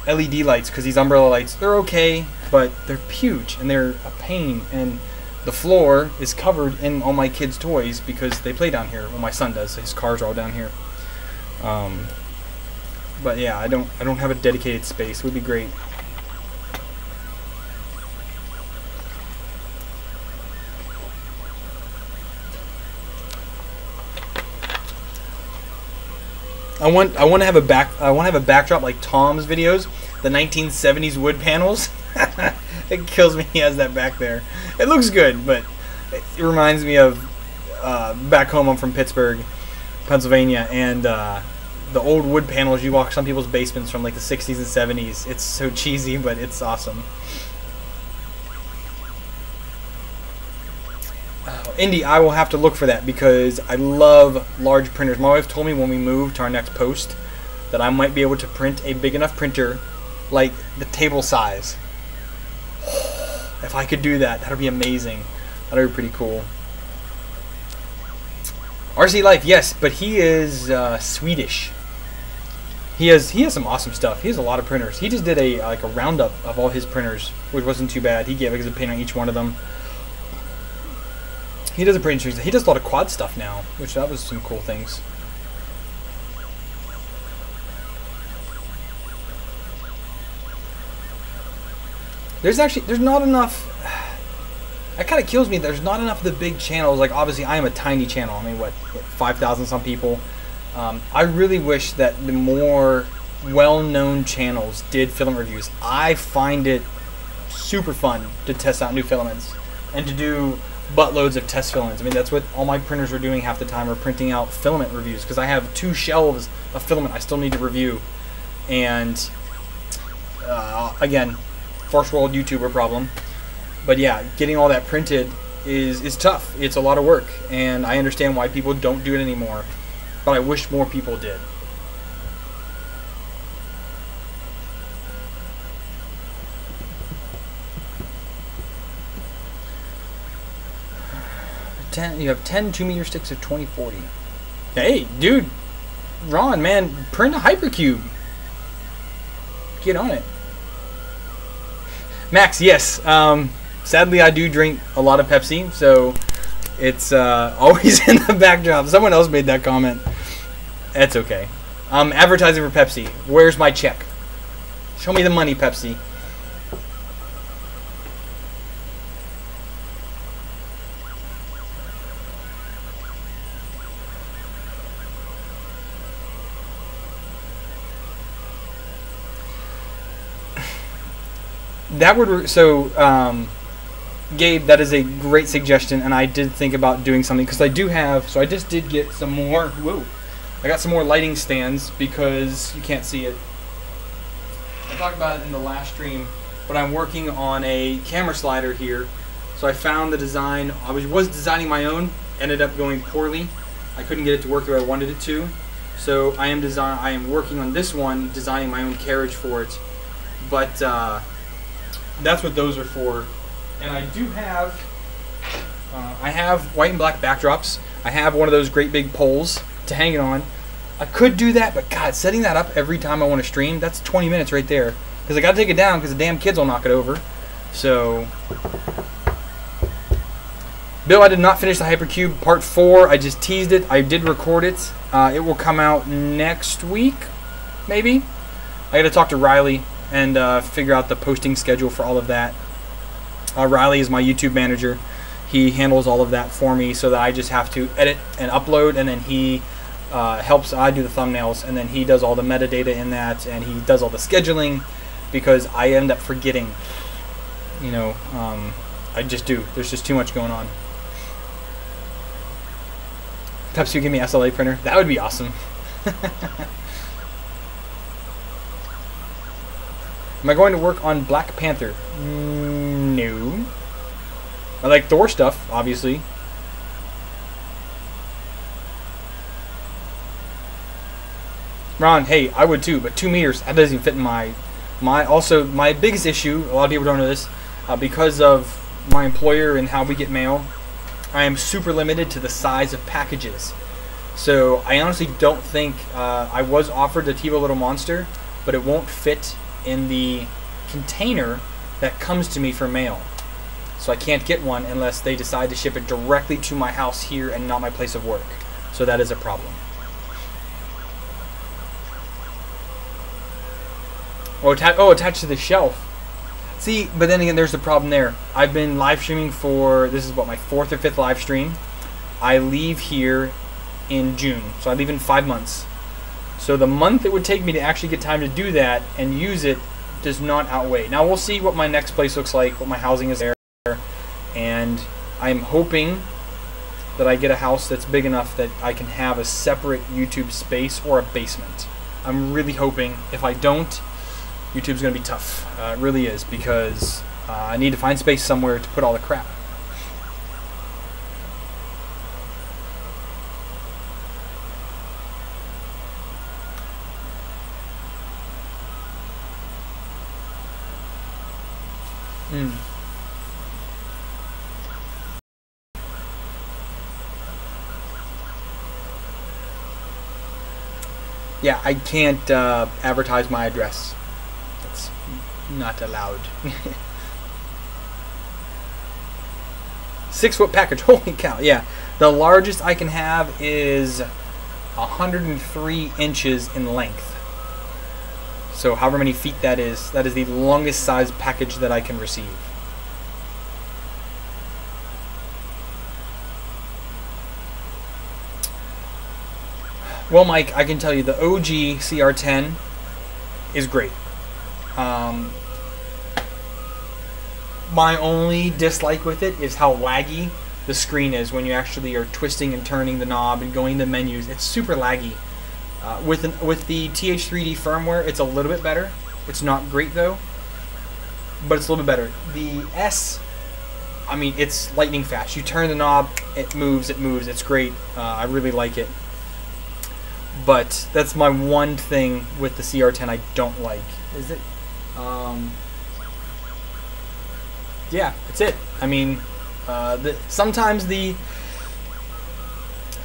LED lights, because these umbrella lights, they're okay, but they're huge and they're a pain, and the floor is covered in all my kids' toys because they play down here. Well, my son does. His cars are all down here. But yeah, I don't have a dedicated space. It would be great. I want to have a backdrop like Tom's videos, the 1970s wood panels. It kills me he has that back there. It looks good, but it reminds me of back home. I'm from Pittsburgh, Pennsylvania, and the old wood panels you walk some people's basements from like the 60s and 70s. It's so cheesy, but it's awesome. Indy, I will have to look for that because I love large printers. My wife told me when we move to our next post that I might be able to print a big enough printer like the table size. If I could do that, that would be amazing. That would be pretty cool. RC Life, yes, but he is Swedish. He has some awesome stuff. He has a lot of printers. He just did a roundup of all his printers, which wasn't too bad. He gave us a pin on each one of them. He does a pretty interesting. He does a lot of quad stuff now, which that was some cool things. There's not enough. That kind of kills me. There's not enough of the big channels. Like obviously, I am a tiny channel. I mean, what 5,000 some people. I really wish that the more well-known channels did filament reviews. I find it super fun to test out new filaments and to do buttloads of test filaments. I mean, that's what all my printers are doing half the time, are printing out filament reviews, because I have 2 shelves of filament I still need to review. And again, first world YouTuber problem. But yeah, getting all that printed is tough. It's a lot of work, and I understand why people don't do it anymore. But I wish more people did. You have 10 2-meter sticks of 2040. Hey, dude, Ron, man, print a hypercube. Get on it. Max, yes. Sadly, I do drink a lot of Pepsi, so it's always in the backdrop. Someone else made that comment. That's okay. I'm advertising for Pepsi. Where's my check? Show me the money, Pepsi. That would Gabe, that is a great suggestion, and I did think about doing something because I do have. So I just did get some more. Whoa! I got some more lighting stands because you can't see it. I talked about it in the last stream, but I'm working on a camera slider here. So I found the design. I was designing my own, ended up going poorly. I couldn't get it to work the way I wanted it to. So I am working on this one, designing my own carriage for it. But that's what those are for. And I do have, I have white and black backdrops. I have one of those great big poles to hang it on. I could do that, but God, setting that up every time I want to stream, that's 20 minutes right there. Because I got to take it down because the damn kids will knock it over. So, Bill, I did not finish the Hypercube Part 4. I just teased it. I did record it. It will come out next week, maybe. I got to talk to Riley and figure out the posting schedule for all of that. Riley is my YouTube manager. He handles all of that for me so that I just have to edit and upload, and then he helps. I do the thumbnails, and then he does all the metadata in that, and he does all the scheduling because I end up forgetting. You know, I just do. There's just too much going on. Pepsi, give me SLA printer. That would be awesome. Am I going to work on Black Panther? No. I like Thor stuff, obviously. Ron, hey, I would too, but 2 meters, that doesn't even fit in my biggest issue, a lot of people don't know this, because of my employer and how we get mail, I am super limited to the size of packages. So I honestly don't think, I was offered the TiVo Little Monster, but it won't fit in the container that comes to me for mail. So I can't get one unless they decide to ship it directly to my house here and not my place of work. So that is a problem. Attached to the shelf. See, but then again, there's the problem there. I've been live streaming for, this is what, my 4th or 5th live stream. I leave here in June, so I leave in 5 months. So the month it would take me to actually get time to do that and use it does not outweigh. Now we'll see what my next place looks like, what my housing is there, and I'm hoping that I get a house that's big enough that I can have a separate YouTube space or a basement. I'm really hoping. If I don't, YouTube's going to be tough. It really is, because I need to find space somewhere to put all the crap. Yeah, I can't advertise my address. That's not allowed. 6-foot package. Holy cow! Yeah, the largest I can have is 103 inches in length. So however many feet that is the longest size package that I can receive. Well, Mike, I can tell you the OG CR10 is great. My only dislike with it is how laggy the screen is when you actually are twisting and turning the knob and going to menus. It's super laggy. With the TH3D firmware, it's a little bit better. It's not great though, but it's a little bit better. The S, I mean, it's lightning fast. You turn the knob, it moves, it's great. I really like it. But that's my one thing with the CR10 I don't like. Is it? Yeah, that's it. I mean, sometimes the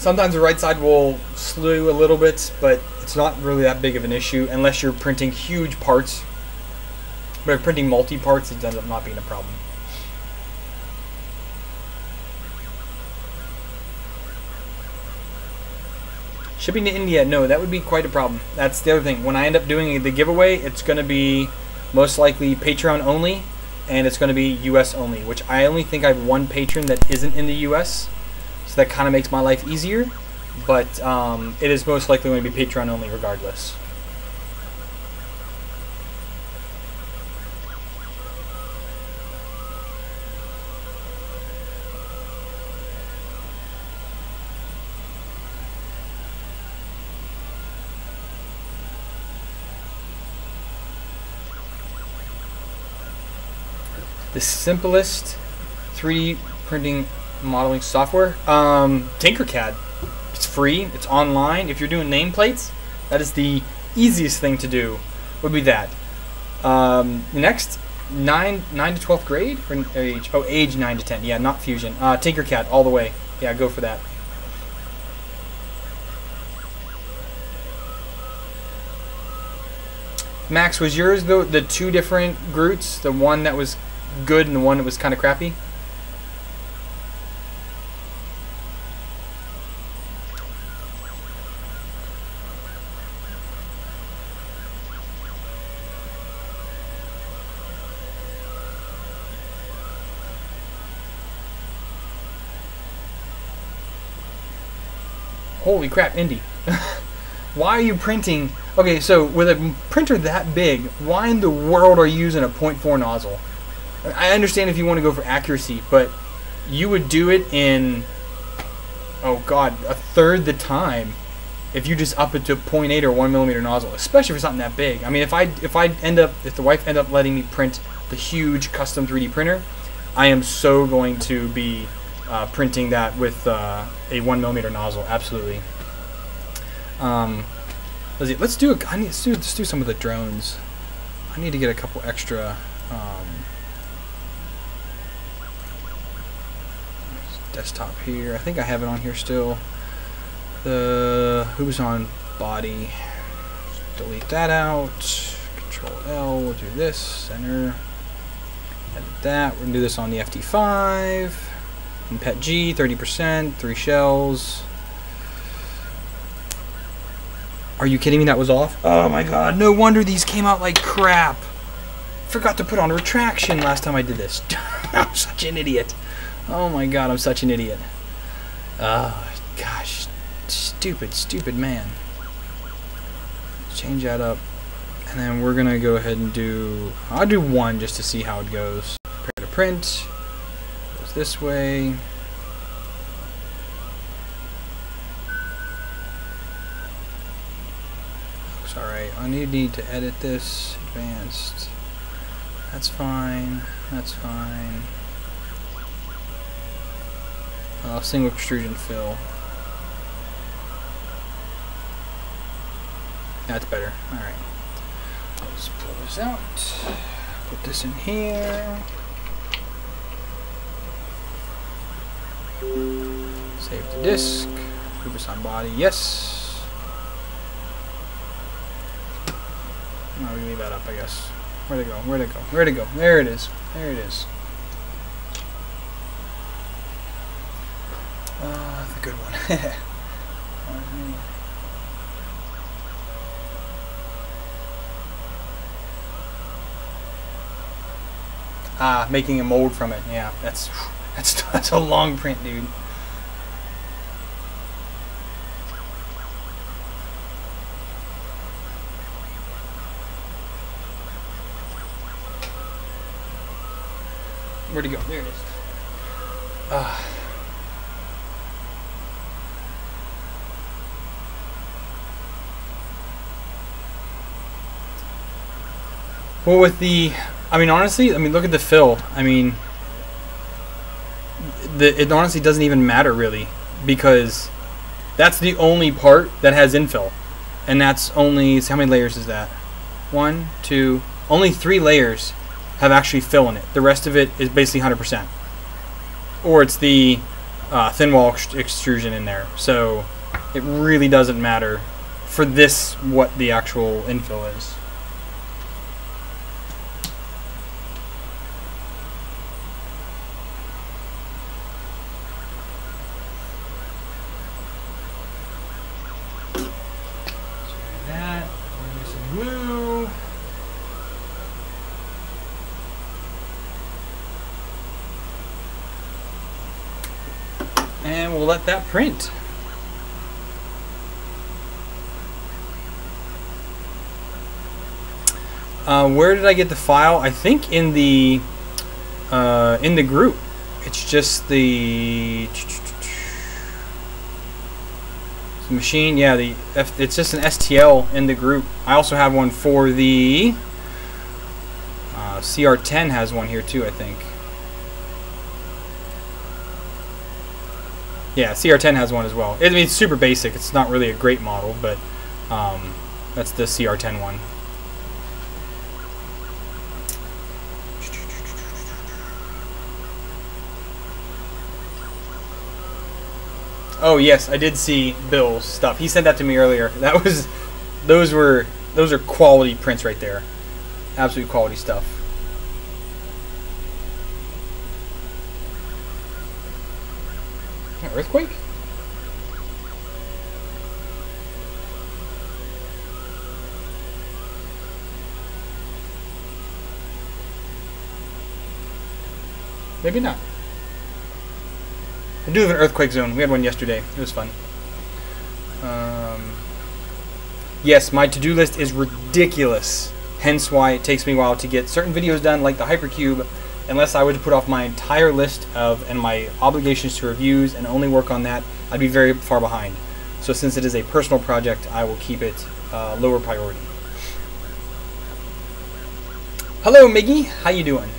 right side will slew a little bit, but it's not really that big of an issue unless you're printing huge parts. But if printing multi-parts, it ends up not being a problem. Shipping to India, no, that would be quite a problem. That's the other thing. When I end up doing the giveaway, it's going to be most likely Patreon only, and it's going to be US only, which I only think I have one patron that isn't in the US, so that kind of makes my life easier. But it is most likely going to be Patreon only regardless. The simplest 3D printing modeling software? Tinkercad. It's free. It's online. If you're doing nameplates, that is the easiest thing to do. Would be that. Next, 9 to 12th grade? Or age? Oh, age 9 to 10. Yeah, not Fusion. Tinkercad all the way. Yeah, go for that. Max, was yours the two different Groots? The one that was good and the one that was kind of crappy? Holy crap, Indy. Why are you printing? Okay, so with a printer that big, why in the world are you using a 0.4 nozzle? I understand if you want to go for accuracy, but you would do it in, oh god, a third the time if you just up it to 0.8 or 1mm nozzle, especially for something that big. I mean, if the wife end up letting me print the huge custom 3D printer, I am so going to be printing that with a 1mm nozzle, absolutely. Let's do some of the drones. I need to get a couple extra. Desktop here. I think I have it on here still. Who's on body? Just delete that out. Control L. We'll do this. Center. Edit that. We're gonna do this on the FT5. And Pet G. 30%. 3 shells. Are you kidding me? That was off. Oh my god! No wonder these came out like crap. Forgot to put on retraction last time I did this. I'm such an idiot. Oh my god, I'm such an idiot. Gosh. Stupid man. Let's change that up. And then we're gonna go ahead and I'll do one just to see how it goes. Prepare to print. Goes this way. Looks alright. I need to edit this. Advanced. That's fine. Single extrusion fill. That's better. Alright. Let's pull this out. Put this in here. Save the disk. Move this on body. Yes. No, we leave that up, I guess. Where'd it go? There it is. The good one. Making a mold from it. Yeah, that's a long print, dude. Where'd it go? There it is. Well, with the, honestly, look at the fill. It honestly doesn't even matter really, because that's the only part that has infill, and that's only, so how many layers is that? 1, 2, only 3 layers have actually fill in it. The rest of it is basically 100%, or it's the thin wall extrusion in there. So it really doesn't matter for this what the actual infill is. And we'll let that print. Where did I get the file? I think in the group. It's just the machine. Yeah, it's just an STL in the group. I also have one for the CR10 has one here too, I think. Yeah, CR10 has one as well. I mean, it's super basic. It's not really a great model, but that's the CR10 one. Oh yes, I did see Bill's stuff. He sent that to me earlier. Those are quality prints right there. Absolute quality stuff. Earthquake? Maybe not. I do have an earthquake zone. We had one yesterday. It was fun. Yes, my to-do list is ridiculous. Hence why it takes me a while to get certain videos done, like the Hypercube. Unless I were to put off my entire list and my obligations to reviews and only work on that, I'd be very far behind. So since it is a personal project, I will keep it lower priority. Hello, Miggy. How you doing?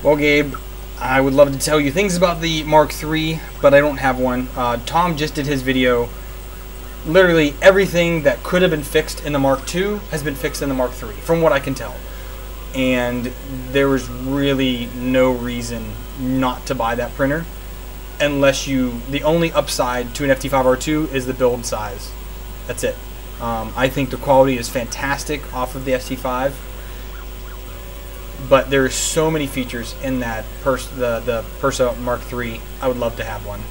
Well, Gabe, I would love to tell you things about the Mark III, but I don't have one. Tom just did his video. Literally everything that could have been fixed in the Mark II has been fixed in the Mark III, from what I can tell. And there was really no reason not to buy that printer, unless the only upside to an FT5R2 is the build size. That's it. I think the quality is fantastic off of the ST5, but there's so many features in that the Persa Mark III. I would love to have one.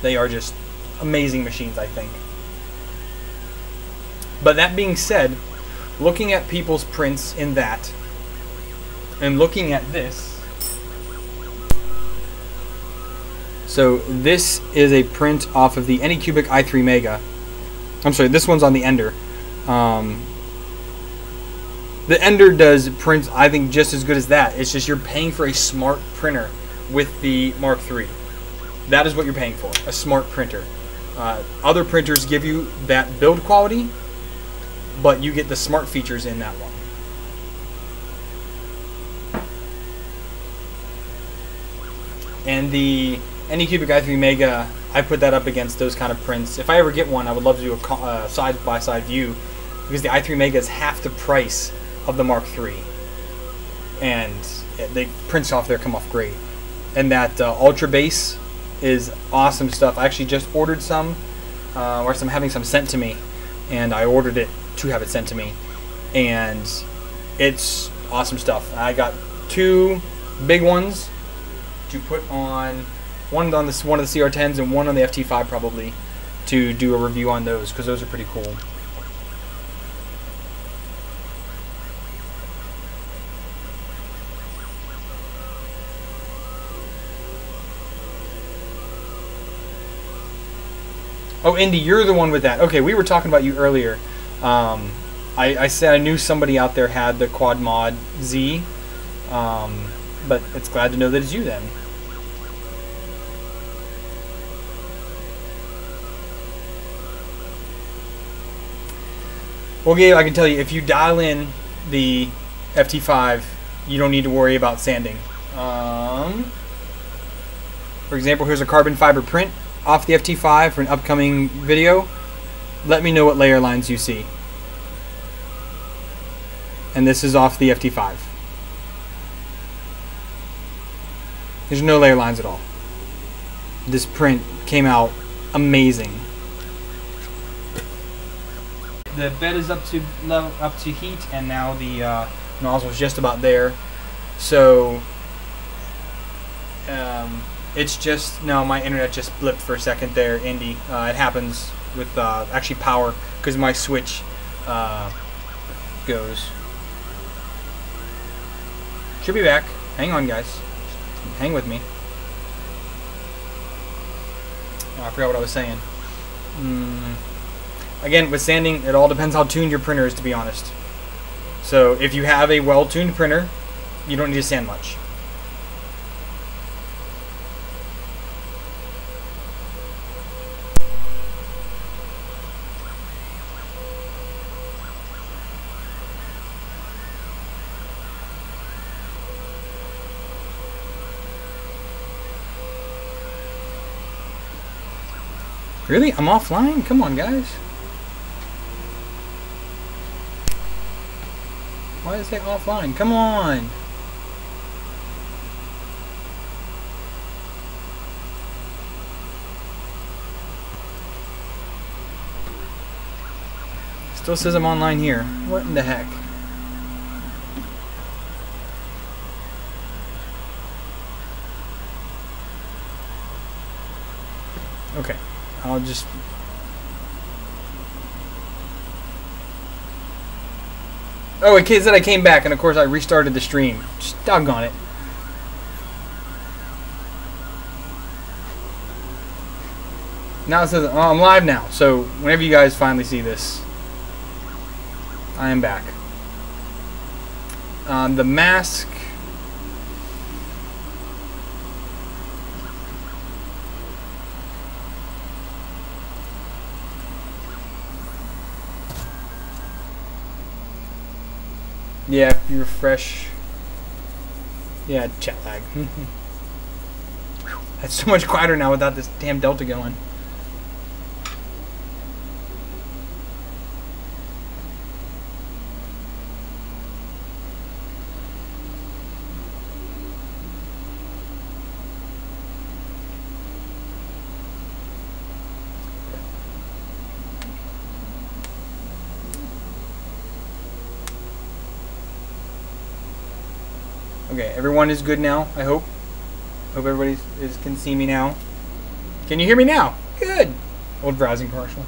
They are just amazing machines, I think. But that being said, looking at people's prints in that, and looking at this, so this is a print off of the Anycubic i3 Mega. I'm sorry, this one's on the Ender. The Ender does prints, I think, just as good as that. It's just you're paying for a smart printer with the Mark III. That is what you're paying for, a smart printer. Other printers give you that build quality, but you get the smart features in that one. And the Anycubic i3 Mega, I put that up against those kind of prints. If I ever get one, I would love to do a side-by-side view, because the i3 Mega is half the price of the Mark III. And the prints off there come off great. And that Ultra Base is awesome stuff. I actually just ordered some, or I'm having some sent to me, and I ordered it to have it sent to me, and it's awesome stuff. I got 2 big ones to put on, one on one of the CR10s and one on the FT5 probably, to do a review on those, because those are pretty cool. Oh, Indy, you're the one with that. Okay, we were talking about you earlier. I said I knew somebody out there had the Quad Mod Z, but it's glad to know that it's you then. Well, Gabe, I can tell you, if you dial in the FT5, you don't need to worry about sanding. For example, here's a carbon fiber print off the FT5 for an upcoming video. Let me know what layer lines you see. And this is off the FT5. There's no layer lines at all. This print came out amazing. The bed is up to heat, and now the nozzle is just about there. So it's just, no, my internet just blipped for a second there, Indy. It happens with actually power, because my switch goes. Should be back. Hang on, guys. Hang with me. Oh, I forgot what I was saying. Again, with sanding, it all depends how tuned your printer is, to be honest. So if you have a well-tuned printer, you don't need to sand much. Really? I'm offline? Come on, guys. Why does it say offline? Come on. Still says I'm online here. What in the heck? Okay. I'll just... Oh, it said I came back, and of course I restarted the stream. Just doggone it. Now it says, oh, I'm live now. So whenever you guys finally see this, I am back. The mask... Yeah, if you refresh. Yeah, chat lag. That's so much quieter now without this damn Delta going. Okay, everyone is good now, I hope. Hope everybody can see me now. Can you hear me now? Good. Old browsing commercial.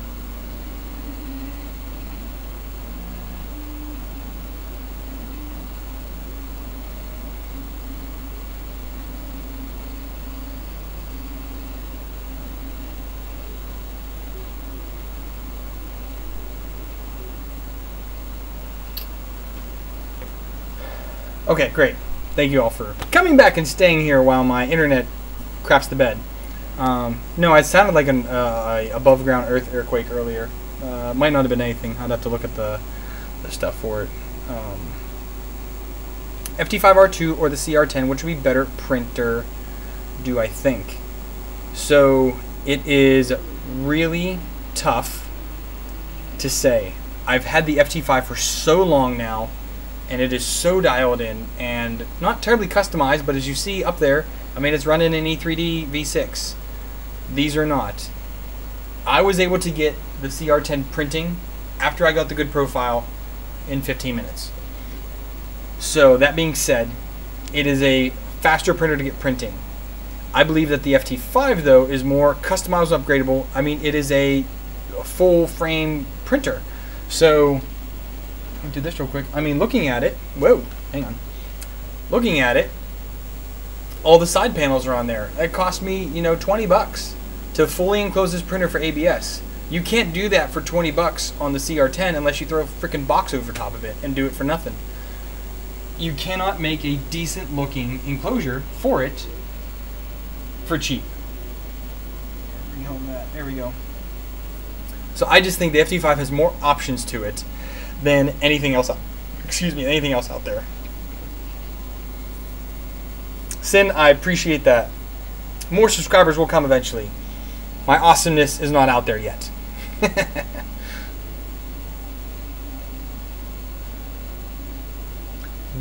Okay, great. Thank you all for coming back and staying here while my internet craps the bed. No, it sounded like an above ground earth earthquake earlier. Might not have been anything. I'd have to look at the stuff for it. FT5R2 or the CR10, which would be better printer, do I think? So it is really tough to say. I've had the FT5 for so long now, and it is so dialed in and not terribly customized, but as you see up there, I mean, it's running an E3D V6. These are not. I was able to get the CR10 printing after I got the good profile in 15 minutes. So that being said, it is a faster printer to get printing. I believe that the FT5 though is more customizable, upgradable. I mean, it is a full frame printer. So let me do this real quick. I mean, looking at it, whoa, hang on. Looking at it, all the side panels are on there. It cost me, you know, 20 bucks to fully enclose this printer for ABS. You can't do that for 20 bucks on the CR10 unless you throw a freaking box over top of it and do it for nothing. You cannot make a decent looking enclosure for it for cheap. Bring home that. There we go. So I just think the FT5 has more options to it than anything else. Anything else out there. Sin, I appreciate that. More subscribers will come eventually. My awesomeness is not out there yet.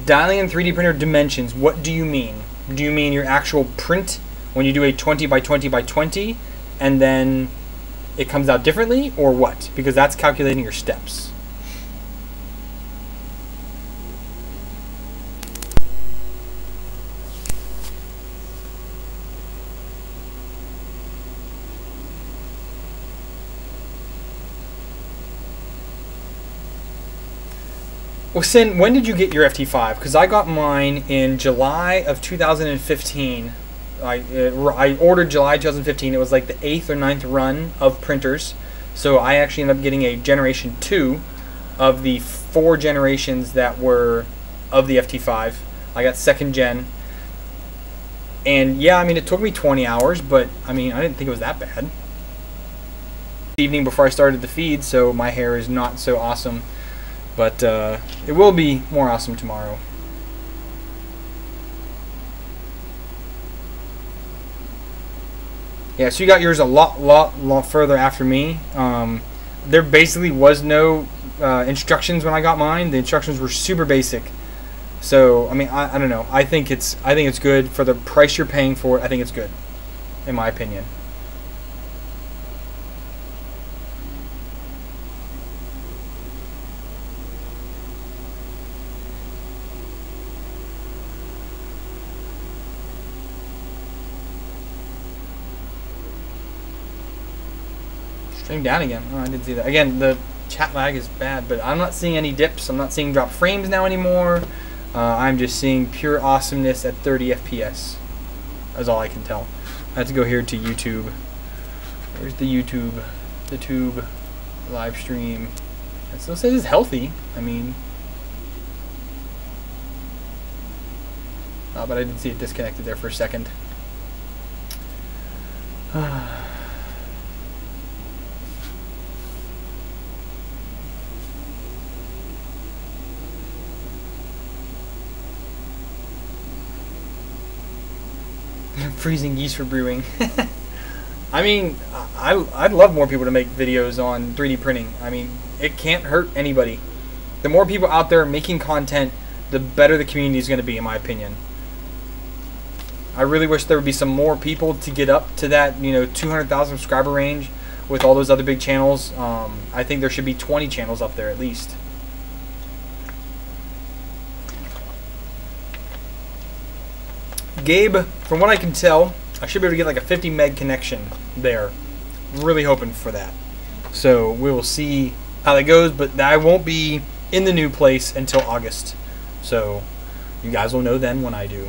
Dialing in 3D printer dimensions. What do you mean? Do you mean your actual print when you do a 20 by 20 by 20 and then it comes out differently, or what? Because that's calculating your steps. Well, Sin, when did you get your FT5? Because I got mine in July of 2015. I ordered July 2015. It was like the 8th or 9th run of printers. So I actually ended up getting a generation 2 of the 4 generations that were of the FT5. I got 2nd gen. And yeah, I mean, it took me 20 hours, but I mean, I didn't think it was that bad. Evening before I started the feed, so my hair is not so awesome. But it will be more awesome tomorrow. Yeah, so you got yours a lot further after me. There basically was no instructions when I got mine. The instructions were super basic. So I mean, I don't know. I think it's good for the price you're paying for it. I think it's good, in my opinion. Stream down again. Oh, I didn't see that. Again, the chat lag is bad, but I'm not seeing any dips. I'm not seeing drop frames now anymore. I'm just seeing pure awesomeness at 30 FPS. That's all I can tell. I have to go here to YouTube. Where's the YouTube? The tube live stream. It still says it's healthy. I mean, but I did see it disconnected there for a second. Freezing yeast for brewing. I mean, I'd love more people to make videos on 3D printing. I mean, it can't hurt anybody. The more people out there making content, the better the community is going to be, in my opinion. I really wish there would be some more people to get up to that, 200,000 subscriber range with all those other big channels. I think there should be 20 channels up there at least. Gabe, from what I can tell, I should be able to get like a 50 meg connection there. Really hoping for that. So we will see how that goes, but I won't be in the new place until August. So you guys will know then when I do.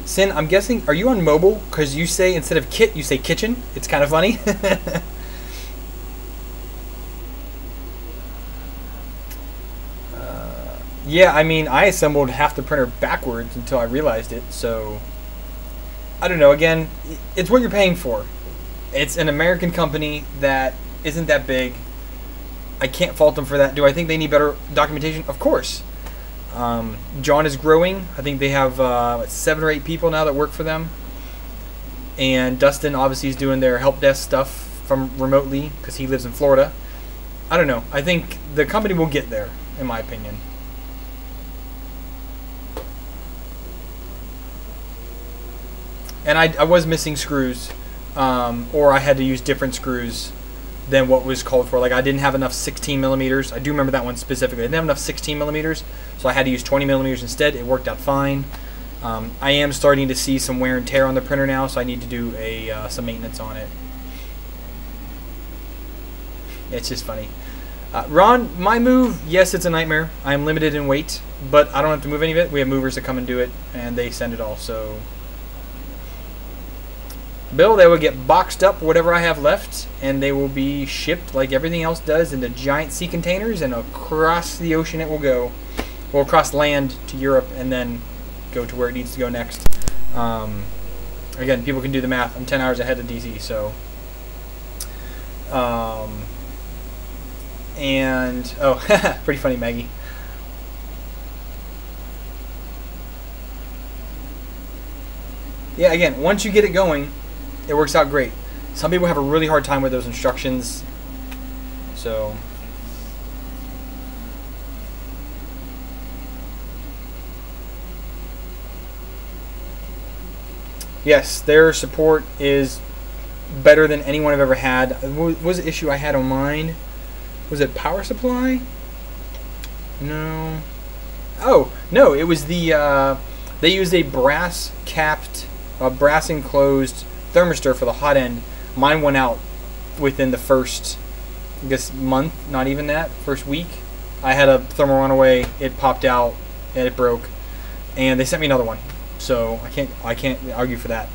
Sin, I'm guessing, are you on mobile? Because you say, instead of kit, you say kitchen. It's kind of funny. Yeah, I mean, I assembled half the printer backwards until I realized it, so I don't know. Again, it's what you're paying for. It's an American company that isn't that big. I can't fault them for that. Do I think they need better documentation? Of course. John is growing. I think they have 7 or 8 people now that work for them. And Dustin obviously is doing their help desk stuff from remotely because he lives in Florida. I don't know. I think the company will get there, in my opinion. And I was missing screws, or I had to use different screws than what was called for. Like I didn't have enough 16 millimeters. I do remember that one specifically. I didn't have enough 16 millimeters, so I had to use 20 millimeters instead. It worked out fine. I am starting to see some wear and tear on the printer now, so I need to do some maintenance on it. It's just funny. Ron, my move, yes, it's a nightmare. I'm limited in weight, but I don't have to move any of it. We have movers that come and do it, and they send it all, so... Bill, they will get boxed up, whatever I have left, and they will be shipped like everything else does into giant sea containers, and across the ocean it will go. Well, across land to Europe, and then go to where it needs to go next. Again, people can do the math. I'm 10 hours ahead of DC, so... and... Oh, pretty funny, Maggie. Yeah, again, once you get it going, it works out great. Some people have a really hard time with those instructions. So, Yes, their support is better than anyone I've ever had. What was the issue I had on mine? Was it power supply? No. Oh, no, it was the, they used a brass capped, brass enclosed thermistor for the hot end. Mine went out within the first, I guess, month, not even that, first week. I had a thermal runaway, it popped out, and it broke. And they sent me another one. So I can't argue for that.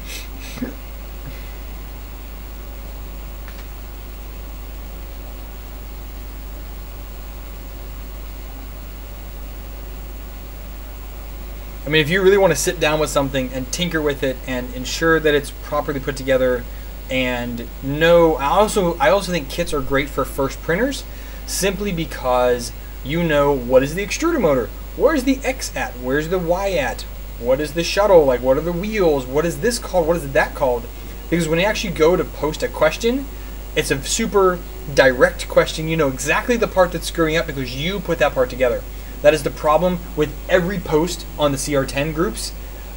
I mean, if you really want to sit down with something and tinker with it and ensure that it's properly put together, and no, I also think kits are great for first printers, simply because you know what is the extruder motor, where's the X at, where's the Y at, what is the shuttle, like what are the wheels, what is this called, what is that called? Because when you actually go to post a question, it's a super direct question. You know exactly the part that's screwing up because you put that part together. That is the problem with every post on the CR10 groups.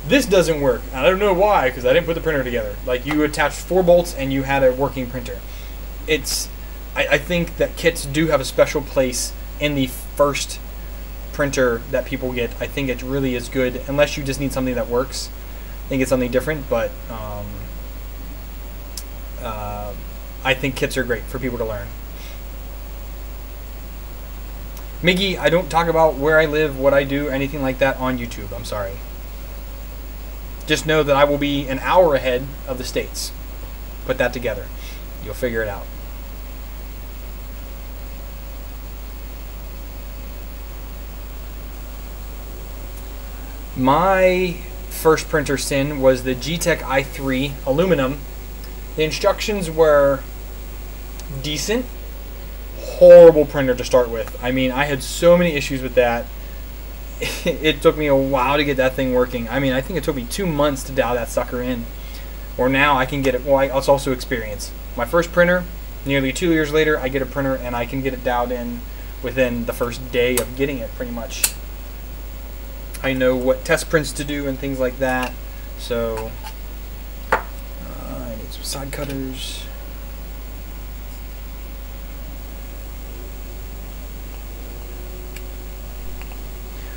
This doesn't work. I don't know why, because I didn't put the printer together. Like, you attached 4 bolts and you had a working printer. I think that kits do have a special place in the first printer that people get. I think it really is good, unless you just need something that works. I think it's something different, but I think kits are great for people to learn. Miggy, I don't talk about where I live, what I do, anything like that on YouTube. I'm sorry. Just know that I will be an hour ahead of the States. Put that together. You'll figure it out. My first printer sin was the ZilTech i3 aluminum. The instructions were decent. Horrible printer to start with. I mean, I had so many issues with that. It took me a while to get that thing working. I mean, I think it took me 2 months to dial that sucker in. Or now I can get it. Well, it's also experience. My first printer, nearly 2 years later, I get a printer and I can get it dialed in within the first day of getting it, pretty much. I know what test prints to do and things like that. So, I need some side cutters.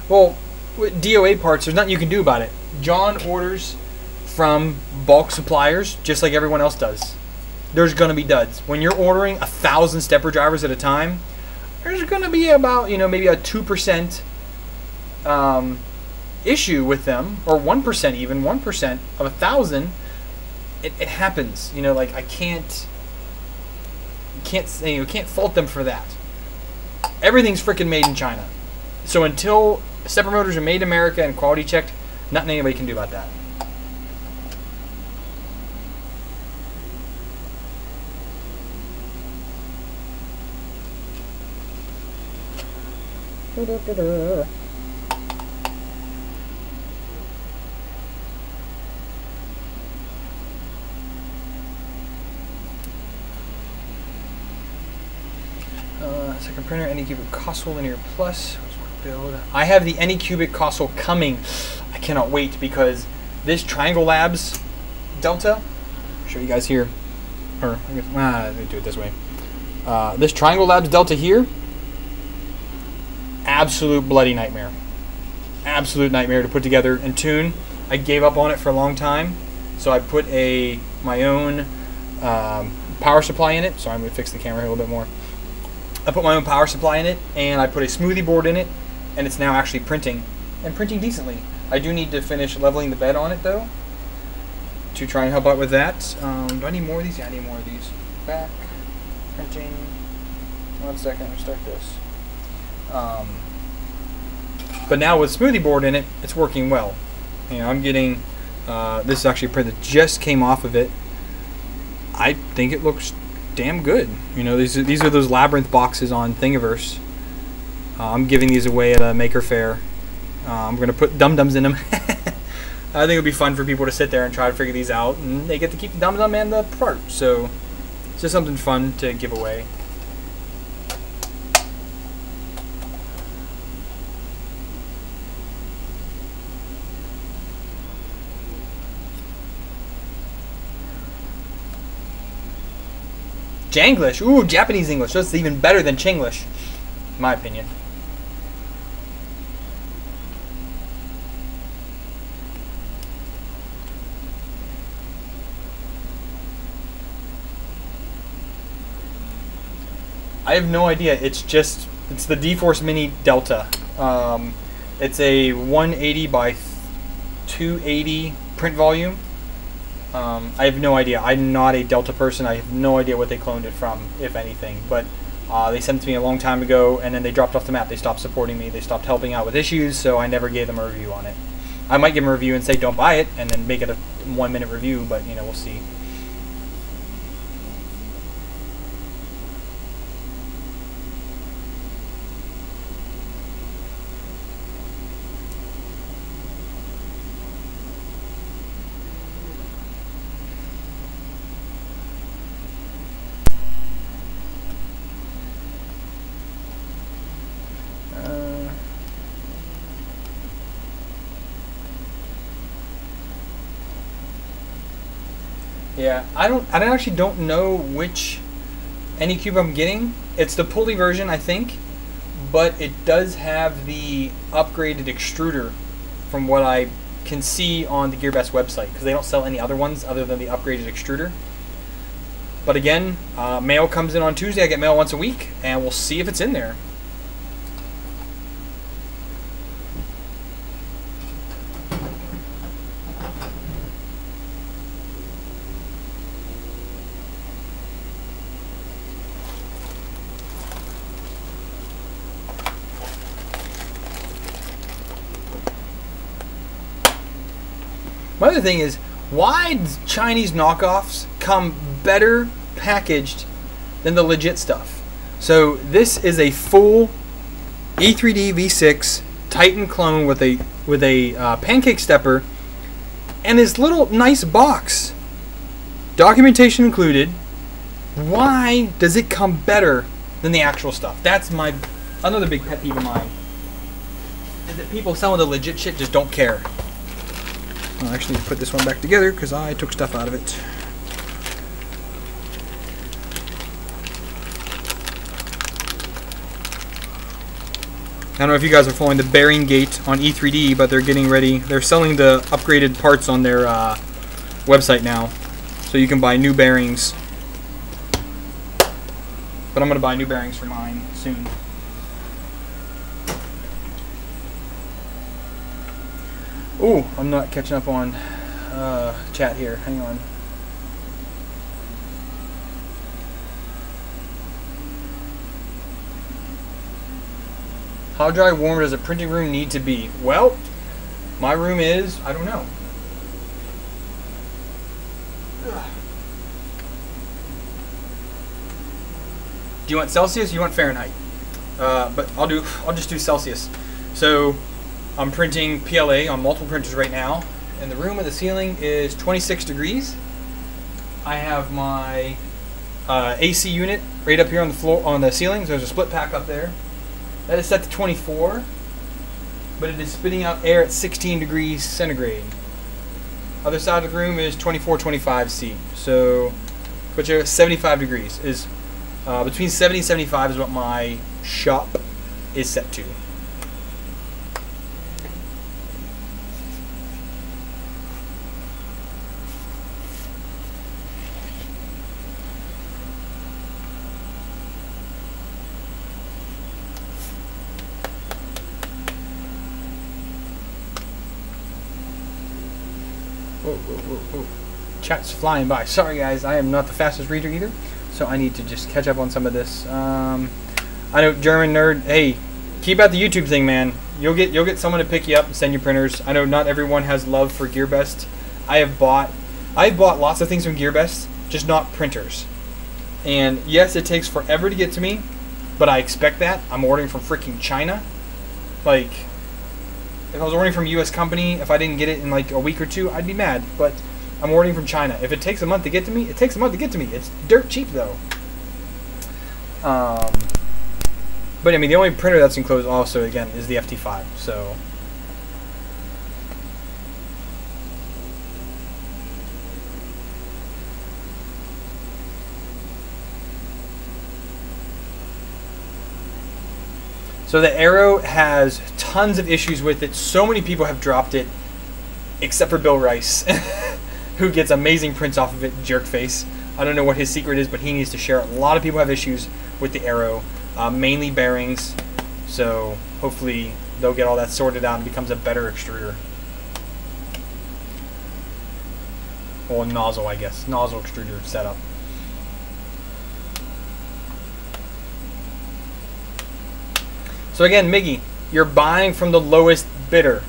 Well, with DOA parts, there's nothing you can do about it. John orders from bulk suppliers, just like everyone else does. There's going to be duds. When you're ordering 1,000 stepper drivers at a time, there's going to be about, maybe a 2% issue with them, or 1% even, 1% of 1,000. It happens. Like I can't fault them for that. Everything's freaking made in China. So until stepper motors are made in America and quality checked, nothing anybody can do about that. Second printer, Anycubic Costal Linear Plus. Build. I have the Anycubic Costal coming. I cannot wait because this Triangle Labs Delta, I'll show you guys here, or I guess let me do it this way. This Triangle Labs Delta here, absolute bloody nightmare. Absolute nightmare to put together and tune. I gave up on it for a long time, so I put my own power supply in it. Sorry, I'm going to fix the camera here a little bit more. I put my own power supply in it, and I put a smoothie board in it, and it's now actually printing, and printing decently. I do need to finish leveling the bed on it, though, to try and help out with that. Do I need more of these? Yeah, I need more of these. Back, printing. 1 second, let me start this. But now with smoothie board in it, it's working well. I'm getting, this is actually a print that just came off of it. I think it looks damn good. These are those labyrinth boxes on Thingiverse. I'm giving these away at a maker fair. I'm going to put dum-dums in them. I think it would be fun for people to sit there and try to figure these out, and they get to keep the dum-dum and the part. So it's just something fun to give away. Janglish. Ooh, Japanese English. That's even better than Chinglish, in my opinion. I have no idea. It's the D-Force Mini Delta. It's a 180 by 280 print volume. I have no idea. I'm not a Delta person. I have no idea what they cloned it from, if anything. But they sent it to me a long time ago, and then they dropped off the map. They stopped supporting me. They stopped helping out with issues, so I never gave them a review on it. I might give them a review and say don't buy it, and then make it a 1-minute review, but you know, we'll see. Yeah, I actually don't know which Anycube I'm getting. It's the pulley version, I think, but it does have the upgraded extruder from what I can see on the GearBest website, because they don't sell any other ones other than the upgraded extruder. But again, mail comes in on Tuesday. I get mail once a week, and we'll see if it's in there. My other thing is, why do Chinese knockoffs come better packaged than the legit stuff? So this is a full E3D V6 Titan clone with a pancake stepper and this little nice box. Documentation included. Why does it come better than the actual stuff? That's another big pet peeve of mine. Is that people selling the legit shit just don't care. I'll actually put this one back together because I took stuff out of it. I don't know if you guys are following the bearing gate on E3D, but they're getting ready. They're selling the upgraded parts on their website now, so you can buy new bearings. But I'm going to buy new bearings for mine soon. Ooh, I'm not catching up on chat here. Hang on. How dry warm does a printing room need to be? Well, my room is, I don't know. Do you want Celsius or you want Fahrenheit? But I'll just do Celsius. So I'm printing PLA on multiple printers right now, and the room with the ceiling is 26 degrees. I have my AC unit right up here on the floor, on the ceiling. So there's a split pack up there. That is set to 24, but it is spitting out air at 16 degrees centigrade. Other side of the room is 24, 25 C. So, which is 75 degrees. Is between 70 and 75 is what my shop is set to. Whoa. Chat's flying by. Sorry guys, I am not the fastest reader either, so I need to just catch up on some of this. I know German nerd. Hey, keep at the YouTube thing, man. You'll get someone to pick you up and send you printers. I know not everyone has love for GearBest. I've bought lots of things from GearBest, just not printers. And yes, it takes forever to get to me, but I expect that. I'm ordering from freaking China. Like, if I was ordering from a U.S. company, if I didn't get it in like a week or two, I'd be mad. But I'm ordering from China. If it takes a month to get to me, it takes a month to get to me. It's dirt cheap though. But I mean, the only printer that's enclosed also, again, is the FT5. So. So the Arrow has tons of issues with it. So many people have dropped it, except for Bill Rice, who gets amazing prints off of it, jerkface. I don't know what his secret is, but he needs to share it. A lot of people have issues with the Arrow, mainly bearings. So hopefully they'll get all that sorted out and becomes a better extruder. Well, nozzle, I guess. Nozzle extruder setup. So again, Miggy, you're buying from the lowest bidder.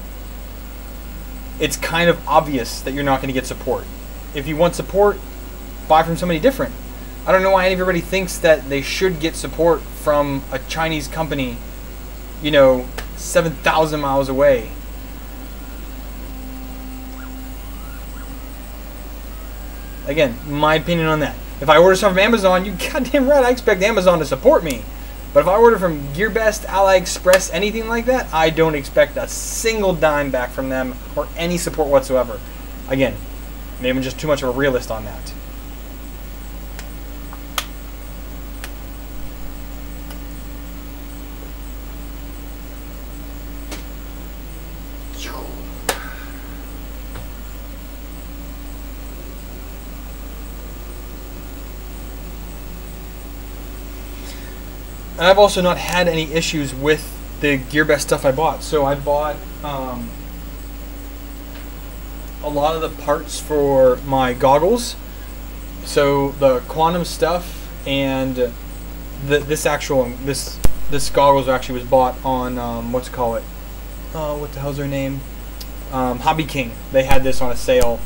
It's kind of obvious that you're not going to get support. If you want support, buy from somebody different. I don't know why everybody thinks that they should get support from a Chinese company, you know, 7,000 miles away. Again, my opinion on that. If I order something from Amazon, you goddamn right I expect Amazon to support me. But if I order from GearBest, AliExpress, anything like that, I don't expect a single dime back from them or any support whatsoever. Again, maybe I'm just too much of a realist on that. And I've also not had any issues with the GearBest stuff I bought. So I bought a lot of the parts for my goggles. So the quantum stuff and this goggles actually was bought on what the hell's their name? Hobby King. They had this on a sale,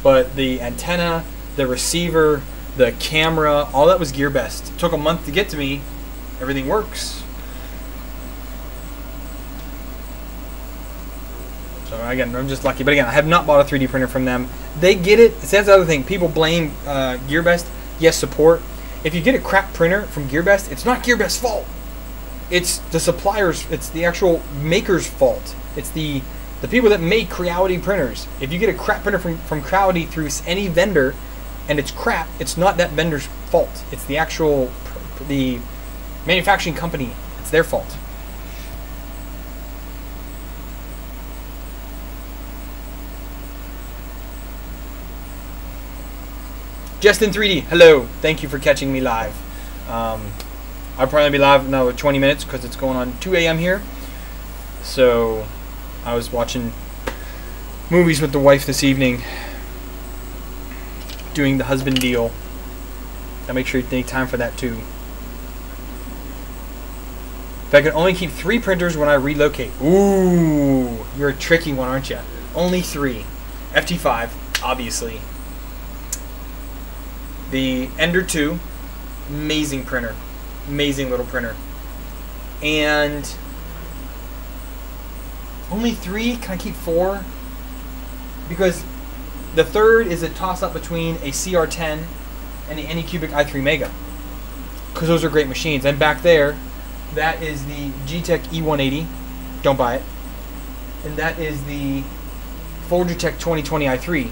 but the antenna, the receiver, the camera, all that was GearBest. It took a month to get to me. Everything works. So again, I'm just lucky. But again, I have not bought a 3D printer from them. They get it. See, that's the other thing. People blame GearBest. Yes, support. If you get a crap printer from GearBest, it's not GearBest's fault. It's the supplier's. It's the actual maker's fault. It's the people that make Creality printers. If you get a crap printer from Creality through any vendor, and it's crap, it's not that vendor's fault. It's the actual the manufacturing company. It's their fault. Just in 3D, hello. Thank you for catching me live. I'll probably be live now with 20 minutes because it's going on 2 a.m. here. So I was watching movies with the wife this evening, doing the husband deal. I'll make sure you take time for that too. If I can only keep 3 printers when I relocate. Ooh, you're a tricky one, aren't you? Only 3. FT5, obviously. The Ender 2, amazing printer. Amazing little printer. And only 3? Can I keep 4? Because the third is a toss-up between a CR10 and the Anycubic i3 Mega. Because those are great machines. And back there, that is the ZilTech E180. Don't buy it. And that is the Fugatech 2020 i3.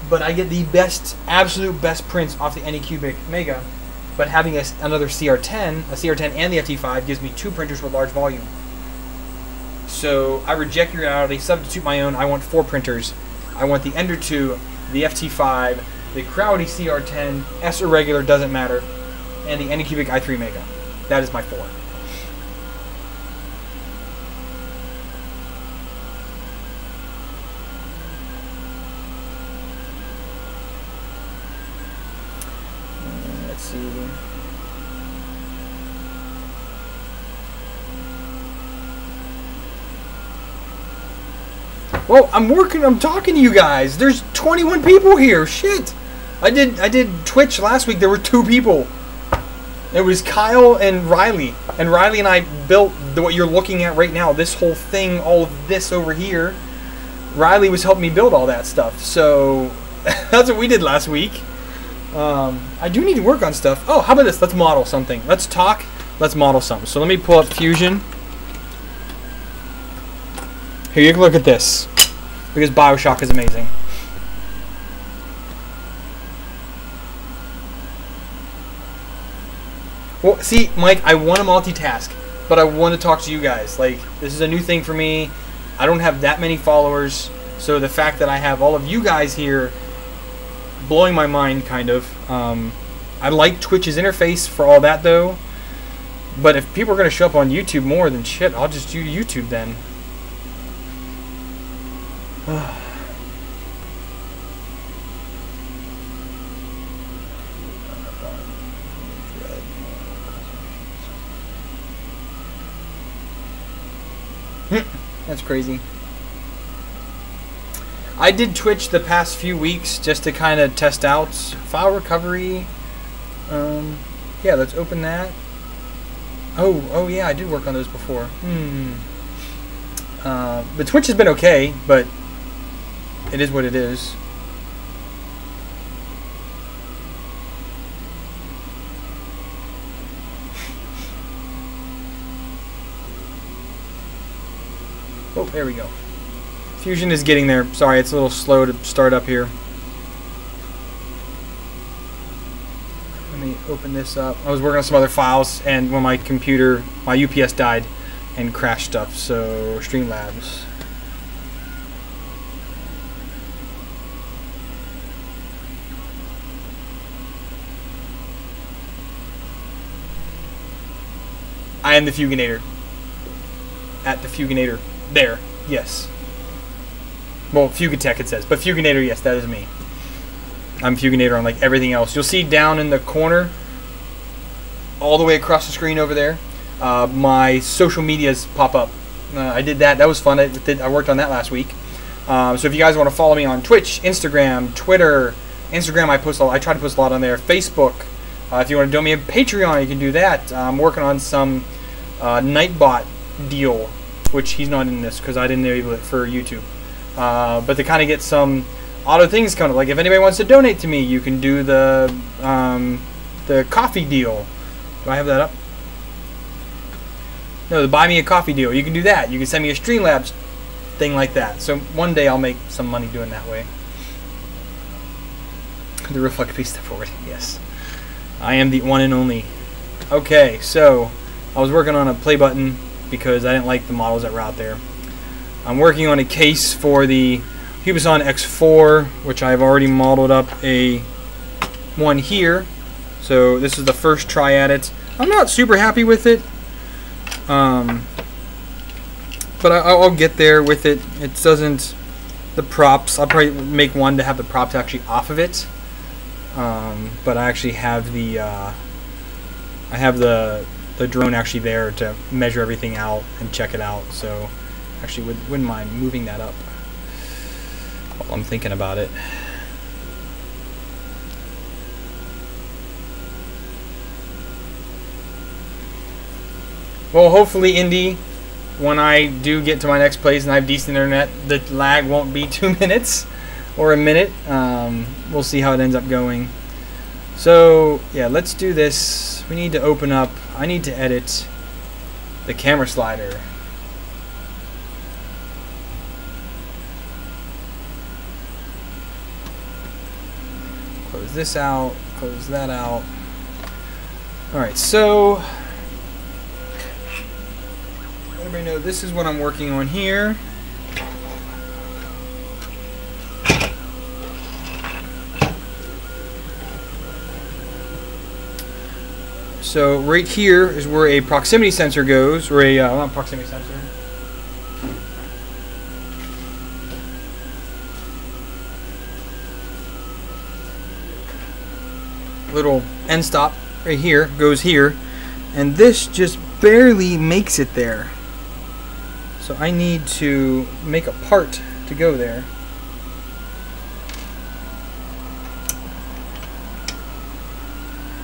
But I get the best, absolute best prints off the Anycubic Mega. But having another CR10, a CR10 and the FT5 gives me 2 printers with large volume. So I reject your reality, substitute my own. I want 4 printers. I want the Ender 2, the FT5, the Creality CR10, S or regular, doesn't matter, and the Anycubic i3 Mega. That is my 4. Let's see. Well, I'm talking to you guys. There's 21 people here. Shit. I did Twitch last week. There were 2 people. It was Kyle and Riley. And Riley and I built what you're looking at right now. This whole thing, all of this over here. Riley was helping me build all that stuff. So that's what we did last week. I do need to work on stuff. Oh, how about this? Let's model something. Let's talk. Let's model something. So let me pull up Fusion. Here, you can look at this. Because Bioshock is amazing. Well, see, Mike, I want to multitask, but I want to talk to you guys. Like, this is a new thing for me. I don't have that many followers, so the fact that I have all of you guys here blowing my mind, kind of. I like Twitch's interface for all that, though. But if people are going to show up on YouTube more, then shit, I'll just do YouTube then. That's crazy. I did Twitch the past few weeks just to kind of test out file recovery. Yeah, let's open that. Oh yeah, I did work on those before. The Twitch has been okay, but it is what it is. Oh, there we go. Fusion is getting there. Sorry, it's a little slow to start up here. Let me open this up. I was working on some other files, and when my computer, my UPS died and crashed stuff, so Streamlabs. I am the Fuginator. At the Fuginator. There. Yes. Well, Fugatech it says, but Fuginator, yes, that is me. I'm Fuginator on like everything else. You'll see down in the corner, all the way across the screen over there, my social medias pop up. I did that. That was fun. I worked on that last week. So if you guys want to follow me on Twitch, Instagram, Twitter, Instagram, I try to post a lot on there. Facebook. If you want to donate me a Patreon, you can do that. I'm working on some Nightbot deal, which he's not in this because I didn't enable it for YouTube. But to kind of get some auto things coming up. Like if anybody wants to donate to me, you can do the coffee deal. Do I have that up? No, the buy me a coffee deal. You can do that. You can send me a Streamlabs thing like that. So one day I'll make some money doing that way. The reflect piece step forward. Yes. I am the one and only. Okay, so I was working on a play button because I didn't like the models that were out there. I'm working on a case for the Hubason X4, which I've already modeled up one here. So this is the first try at it. I'm not super happy with it, but I'll get there with it. It doesn't, the props, I'll probably make one to have the props actually off of it. But I actually have the drone actually there to measure everything out and check it out. So actually wouldn't mind moving that up while I'm thinking about it. Well, hopefully, Indy, when I do get to my next place and I have decent internet, the lag won't be 2 minutes or a minute. We'll see how it ends up going. So, yeah, let's do this. We need to open up, I need to edit the camera slider. Close this out, close that out. Alright, so let everybody know this is what I'm working on here. So right here is where a proximity sensor goes, or a not proximity sensor. Little end stop right here goes here, and this just barely makes it there. So I need to make a part to go there.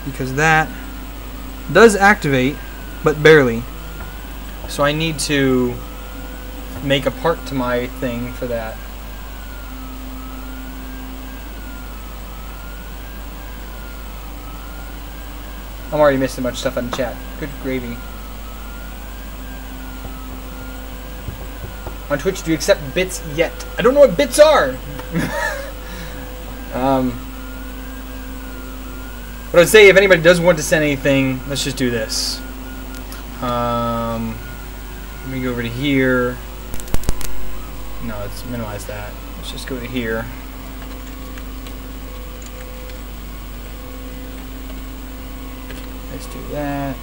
Because that does activate, but barely. So I need to make a part to my thing for that. I'm already missing a bunch of stuff in the chat. Good gravy. On Twitch, do you accept bits yet? I don't know what bits are! But I'd say if anybody does want to send anything, let's just do this. Let me go over to here. No, let's minimize that. Let's just go to here. Let's do that.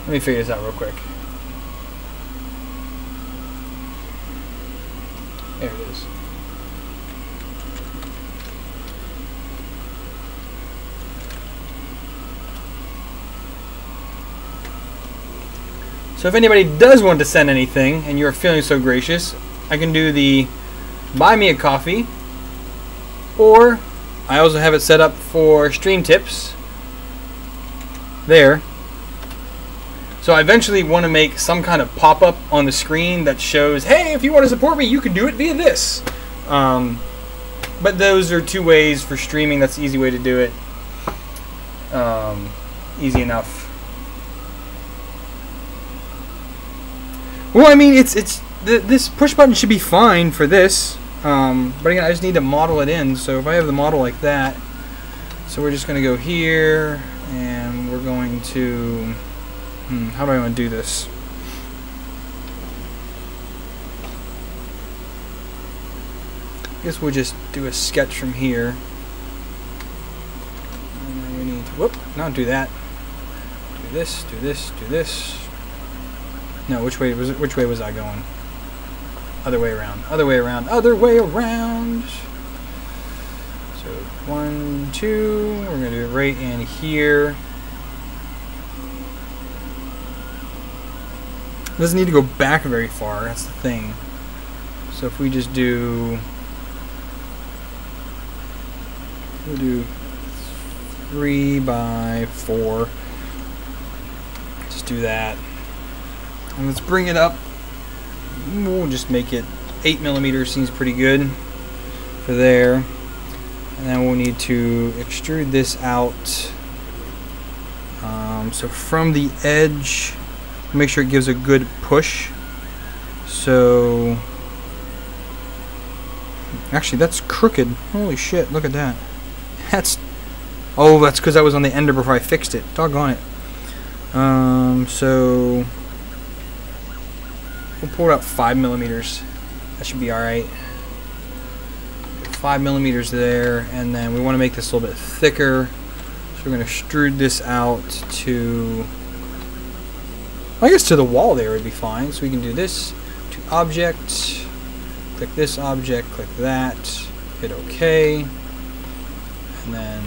Let me figure this out real quick. There it is. So if anybody does want to send anything and you're feeling so gracious, I can do the buy me a coffee, or I also have it set up for stream tips there. So I eventually want to make some kind of pop-up on the screen that shows, hey, if you want to support me, you can do it via this. But those are two ways for streaming. That's the easy way to do it. Easy enough. Well, I mean, this push button should be fine for this. But again, I just need to model it in. So if I have the model like that, so we're just going to go here, and we're going to... how do I want to do this? I guess we'll just do a sketch from here. And we need to, whoop, not do that. Do this, do this, do this. No, which way was it? Which way was I going? Other way around. Other way around. Other way around. So 1, 2. We're gonna do it right in here. Doesn't need to go back very far. That's the thing. So if we just do, we'll do 3 by 4. Just do that. And let's bring it up. We'll just make it 8 millimeters. Seems pretty good for there. And then we'll need to extrude this out. So from the edge, make sure it gives a good push. So actually, that's crooked. Holy shit! Look at that. That's because I was on the ender before I fixed it. Doggone it. So we'll pull it up 5 millimeters. That should be all right. 5 millimeters there, and then we want to make this a little bit thicker. So we're going to extrude this out to, I guess to the wall there would be fine. So we can do this to object, click this object, click that, hit OK, and then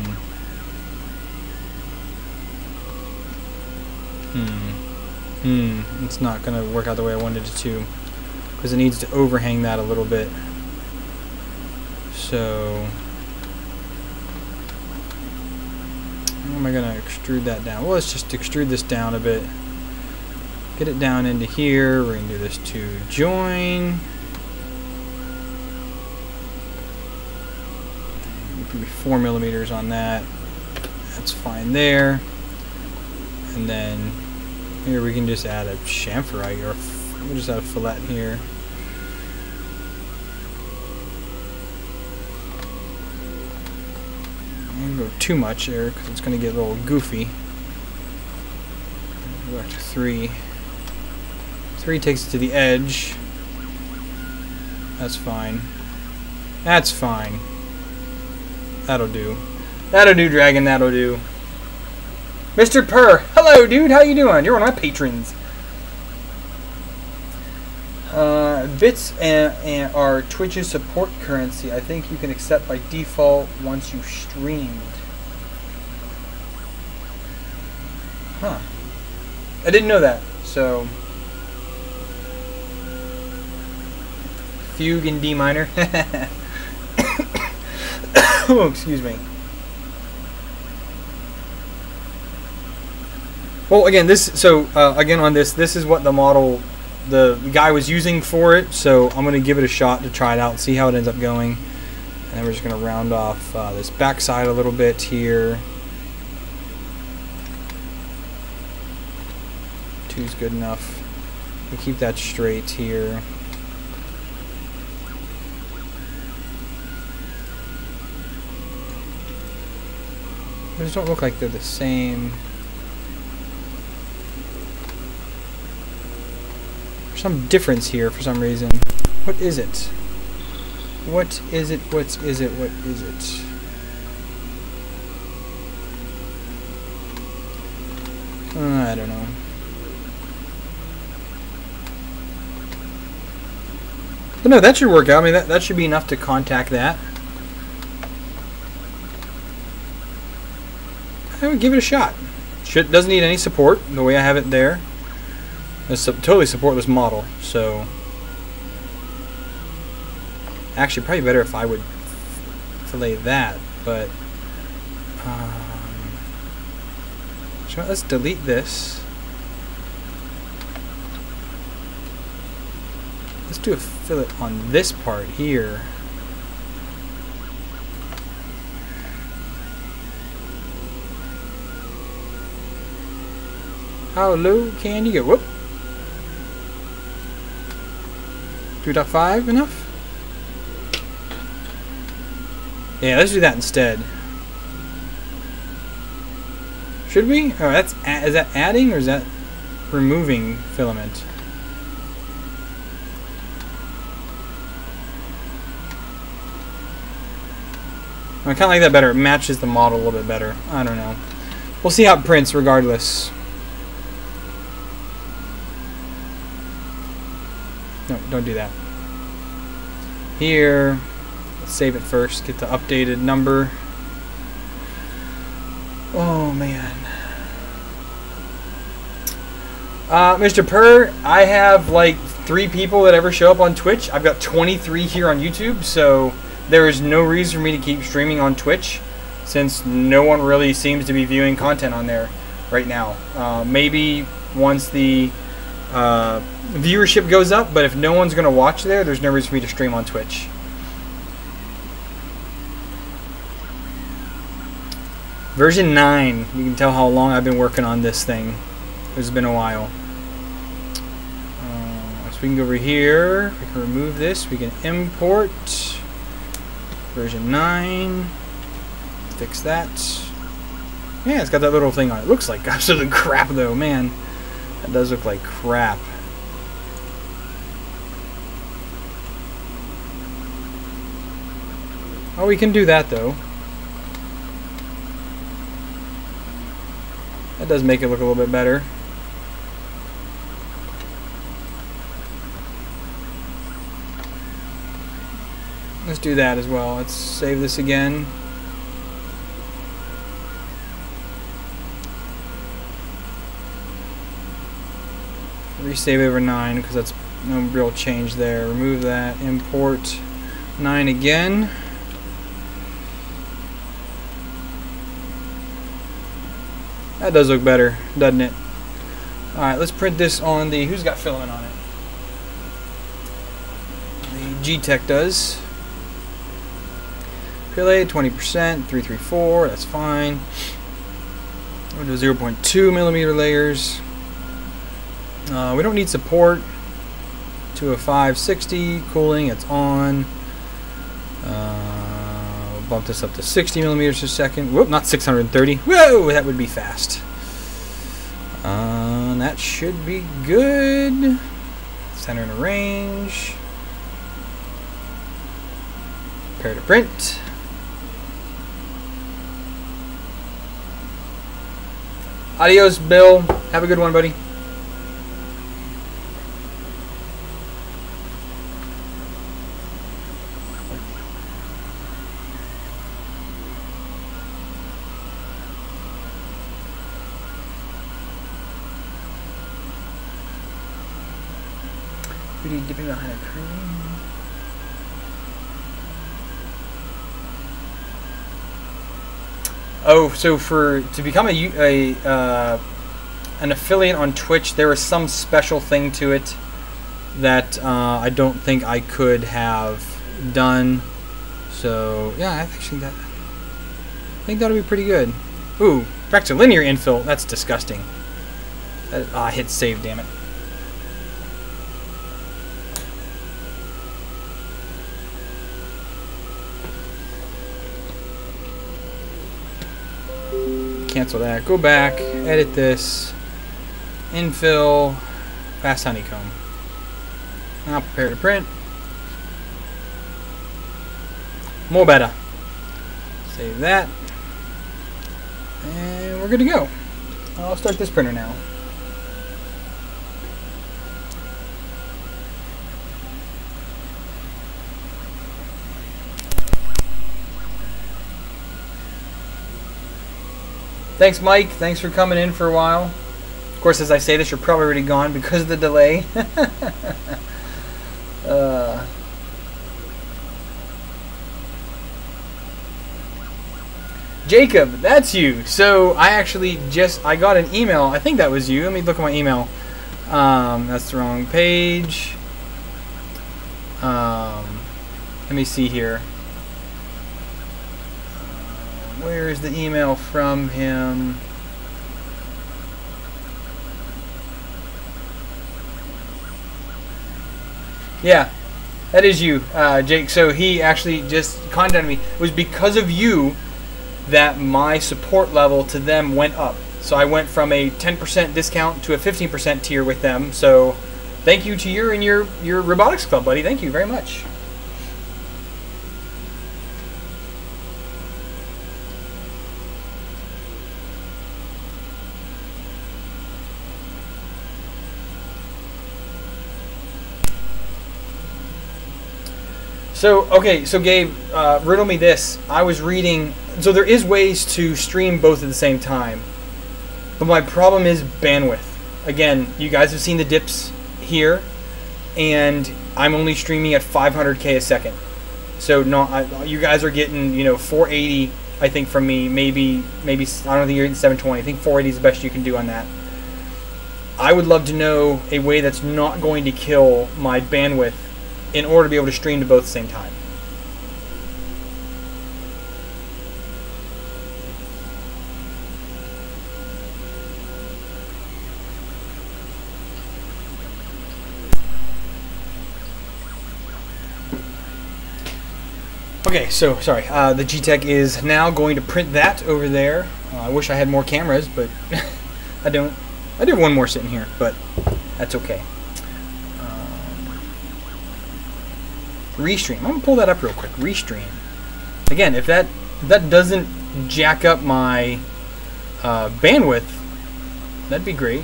it's not going to work out the way I wanted it to, because it needs to overhang that a little bit. So how am I going to extrude that down? Well, let's just extrude this down a bit. Get it down into here. We're going to do this to join. Maybe 4 millimeters on that. That's fine there. And then here we can just add a chamferite, or we'll just add a fillet here. Don't go too much there because it's going to get a little goofy. Go back to 3. 3 takes it to the edge. That's fine. That's fine. That'll do. That'll do, Dragon. That'll do. Mr. Purr, hello, dude. How you doing? You're one of my patrons. Bits are Twitch's support currency. I think you can accept by default once you streamed. Huh. I didn't know that. So, fugue in D minor. Oh, excuse me. Well, again, again on this is what the model, the guy was using for it, so I'm going to give it a shot to try it out and see how it ends up going. And then we're just going to round off this backside a little bit here 2 is good enough. We'll keep that straight here. Those don't look like they're the same. There's some difference here for some reason. What is it? What is it? What is it? What is it? I don't know. But no, that should work out. I mean, that should be enough to contact that. I would give it a shot. Doesn't need any support the way I have it there. It's a totally supportless model, so actually probably better if I would fillet that, but so let's delete this. Let's do a fillet on this part here. How low can you go? Whoop. 2.5 enough? Yeah, let's do that instead. Should we? Oh, is that adding or is that removing filament? I kind of like that better. It matches the model a little bit better. I don't know. We'll see how it prints regardless. No, don't do that. Here, let's save it first. Get the updated number. Oh man. Mr. Purr, I have like 3 people that ever show up on Twitch. I've got 23 here on YouTube, so there is no reason for me to keep streaming on Twitch since no one really seems to be viewing content on there right now. Maybe once the viewership goes up, but if no one's going to watch there's no reason for me to stream on Twitch. Version 9. You can tell how long I've been working on this thing. It's been a while. So we can go over here. We can remove this. We can import version 9. Fix that. Yeah, it's got that little thing on it. Looks like absolute crap though, man. That does look like crap. Oh, we can do that though. That does make it look a little bit better. Let's do that as well. Let's save this again. Resave over 9 because that's no real change there. Remove that. Import 9 again. That does look better, doesn't it? Alright, let's print this on the... Who's got filament on it? The ZilTech does. Fillet, 20%, 334, that's fine. We'll do 0.2 millimeter layers. We don't need support. 205/60, cooling, it's on. We'll bump this up to 60 millimeters per second. Whoop, not 630. Whoa, that would be fast. That should be good. Center and arrange. Prepare to print. Adios, Bill. Have a good one, buddy. Dipping behind a cream. Oh, so to become an affiliate on Twitch, there was some special thing to it that I don't think I could have done. So yeah, I think that'll be pretty good. Ooh, back to linear infill. That's disgusting. Hit save, damn it. Cancel that. Go back. Edit this. Infill. Fast honeycomb. Now prepare to print. More better. Save that. And we're good to go. I'll start this printer now. Thanks, Mike. Thanks for coming in for a while. Of course, as I say this, you're probably already gone because of the delay. Jacob, that's you. So I actually I got an email. I think that was you. Let me look at my email. That's the wrong page. Let me see here. Where is the email from him? Yeah, that is you, Jake. So he actually just contacted me. It was because of you that my support level to them went up. So I went from a 10% discount to a 15% tier with them. So thank you to you and your robotics club, buddy. Thank you very much. So, okay, so Gabe, riddle me this. I was reading, so there is ways to stream both at the same time, but my problem is bandwidth. Again, you guys have seen the dips here, and I'm only streaming at 500K a second. So you guys are getting, 480, I think, from me. Maybe I don't think you're getting 720. I think 480 is the best you can do on that. I would love to know a way that's not going to kill my bandwidth in order to be able to stream to both at the same time. Okay, so sorry, the ZilTech is now going to print that over there. I wish I had more cameras, but I don't. I do have one more sitting here, but that's okay. Restream. I'm gonna pull that up real quick. Restream. Again, if that doesn't jack up my bandwidth, that'd be great.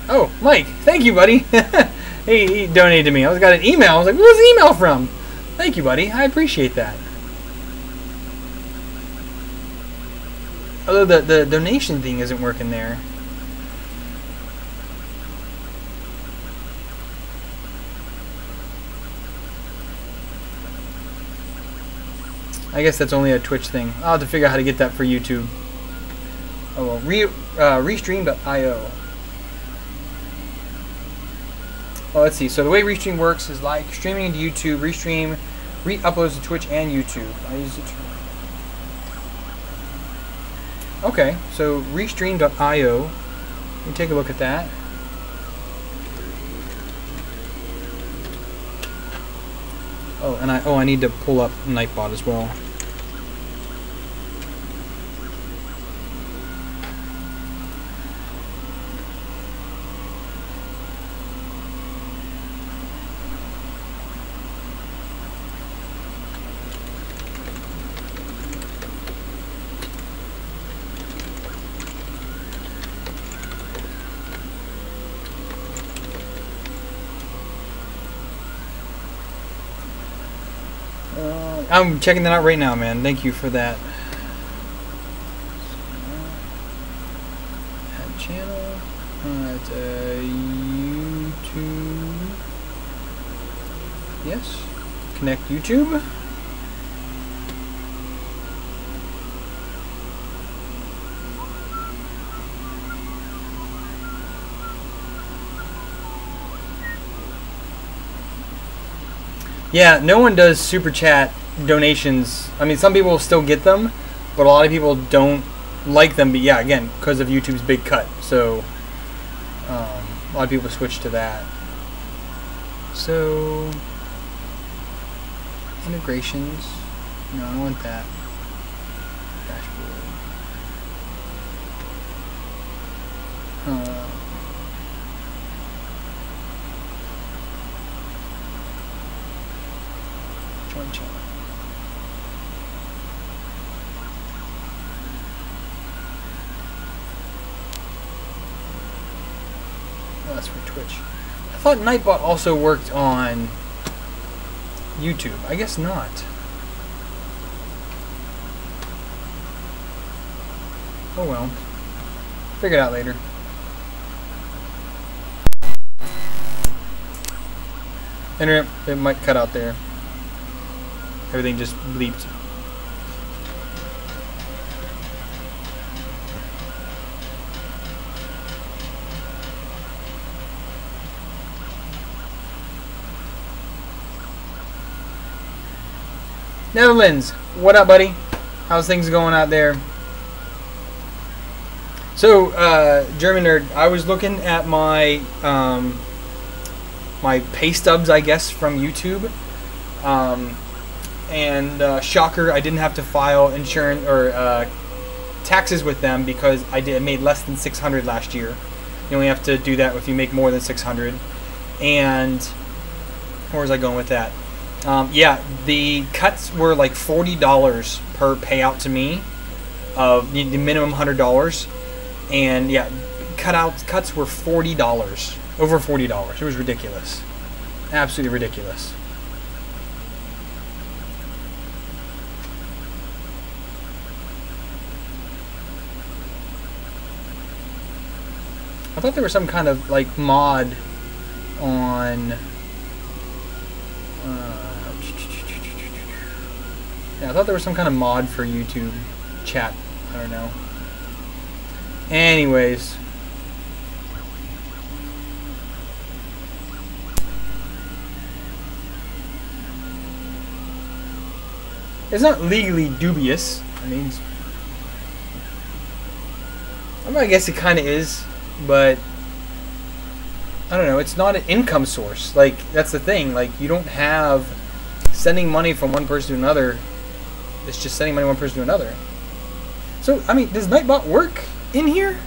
Oh, Mike, thank you, buddy. he donated to me. I got an email. I was like, where's the email from? Thank you, buddy. I appreciate that. Although the donation thing isn't working there. I guess that's only a Twitch thing. I'll have to figure out how to get that for YouTube. Oh well, restream.io. Oh, let's see. So the way Restream works is like streaming into YouTube. Restream re-uploads to Twitch and YouTube. I use it. Okay, so restream.io. Let me take a look at that. Oh, and I need to pull up Nightbot as well. I'm checking that out right now, man. Thank you for that. Add channel. It's YouTube. Yes. Connect YouTube. Yeah, no one does super chat donations. I mean, some people will still get them, but a lot of people don't like them. But yeah, again, because of YouTube's big cut. So a lot of people switch to that. So integrations. No, I don't want that. Dashboard. Join channel. Oh, that's for Twitch. I thought Nightbot also worked on YouTube. I guess not. Oh well. Figure it out later. Internet, it might cut out there. Everything just bleeped. Netherlands, what up, buddy? How's things going out there? So, German Nerd, I was looking at my my pay stubs, I guess, from YouTube, and shocker, I didn't have to file insurance or taxes with them because I made less than 600 last year. You only have to do that if you make more than 600. And where was I going with that? Yeah, the cuts were like $40 per payout to me, of the minimum $100. And yeah, cuts were $40, over $40. It was ridiculous, absolutely ridiculous. I thought there was some kind of like mod on. Yeah, I thought there was some kind of mod for YouTube chat. I don't know. Anyways. It's not legally dubious. I guess it kind of is, but I don't know. It's not an income source. Like, that's the thing. Like, you don't have sending money from one person to another. It's just sending money from one person to another. So, I mean, does Nightbot work in here?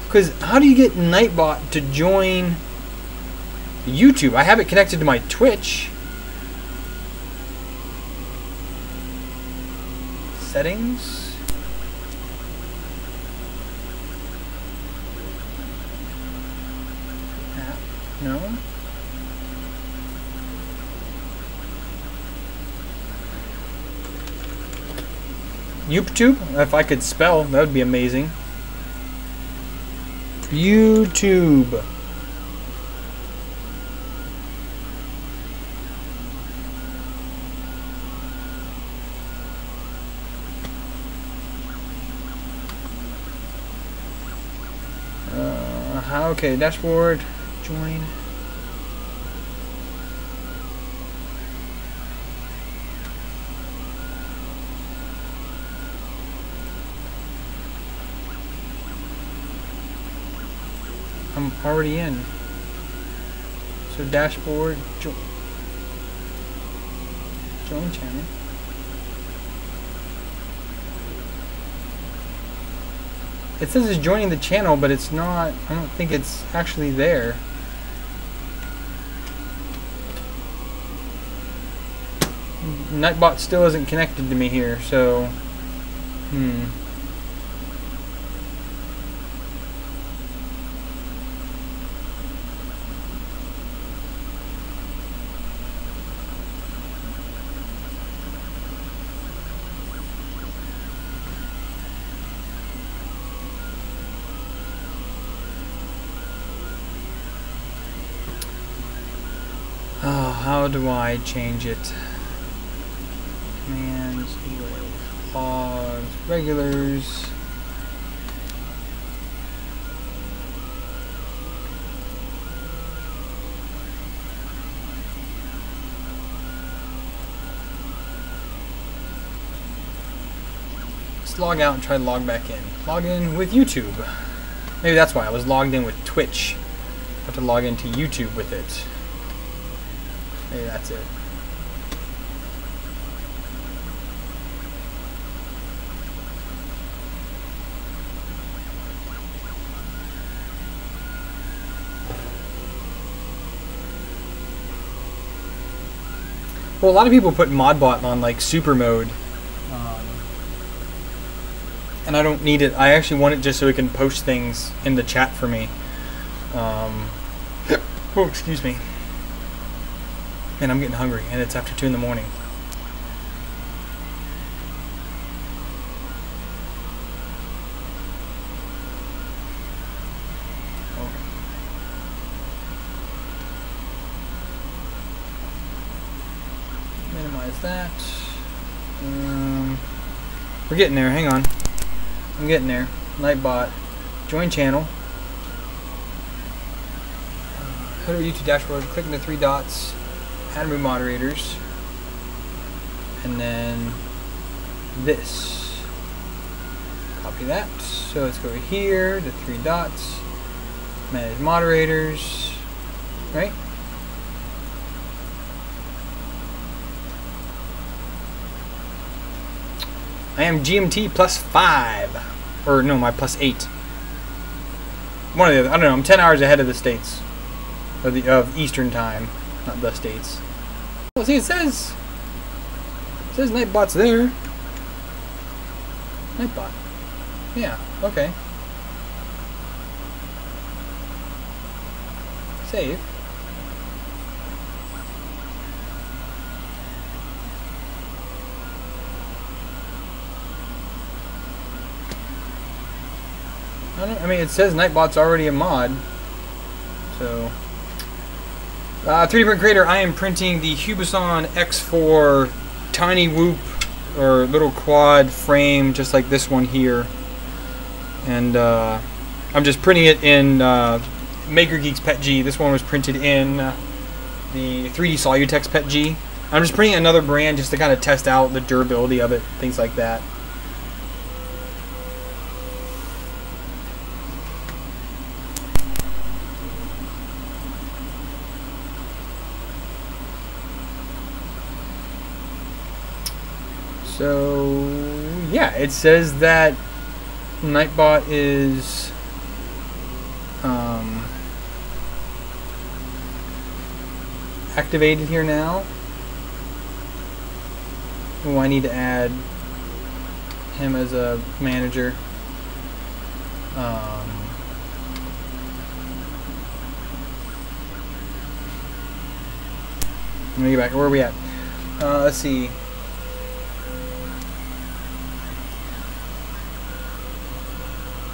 Because how do you get Nightbot to join YouTube? I have it connected to my Twitch. Settings. No. YouTube? If I could spell, that would be amazing. YouTube. Okay, dashboard. Join. I'm already in. So dashboard, join channel. It says it's joining the channel, but it's not. I don't think it's actually there. Nightbot still isn't connected to me here, so how do I change it? Commands, logs, regulars. Let's log out and try to log back in. Log in with YouTube. Maybe that's why I was logged in with Twitch. I have to log into YouTube with it. Maybe that's it. Well, a lot of people put Modbot on like super mode, and I don't need it. I actually want it just so it can post things in the chat for me. Oh, excuse me. Man, I'm getting hungry, and it's after 2 in the morning. Minimize that. We're getting there. Hang on. I'm getting there. Nightbot. Join channel. Go to YouTube dashboard. Click on the 3 dots. Add and remove moderators. And then this. Copy that. So let's go here. The 3 dots. Manage moderators. Right? I am GMT +5, or no, my +8. One of the other. I don't know. I'm 10 hours ahead of the states, of Eastern time, not the states. Well, see, it says Nightbot's there. Nightbot. Yeah. Okay. Save. I mean, it says Nightbot's already a mod. So, 3D print creator, I am printing the Hubason X4 tiny whoop or little quad frame, just like this one here. And I'm just printing it in Maker Geek's Pet G. This one was printed in the 3D ZilTech's Pet G. I'm just printing another brand just to kind of test out the durability of it, things like that. So, yeah, it says that Nightbot is activated here now. Oh, I need to add him as a manager. Let me get back. Where are we at? Let's see.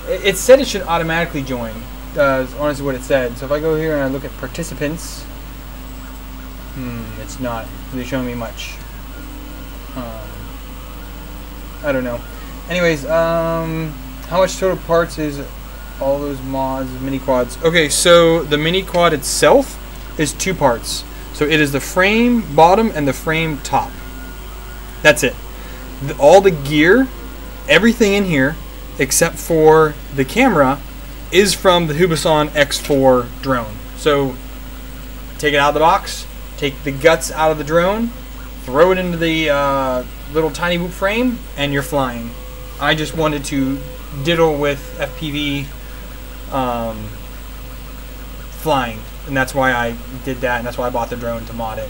It said it should automatically join. Honestly, what it said. So if I go here and I look at participants, it's not really showing me much. I don't know. Anyways, how much total parts is all those mods, mini quads? Okay, so the mini quad itself is 2 parts. So it is the frame bottom and the frame top. That's it. All the gear, everything in here, except for the camera, is from the Hubason X4 drone. So take it out of the box, take the guts out of the drone, throw it into the little tiny whoop frame, and you're flying. I just wanted to diddle with FPV flying, and that's why I did that, and that's why I bought the drone to mod it.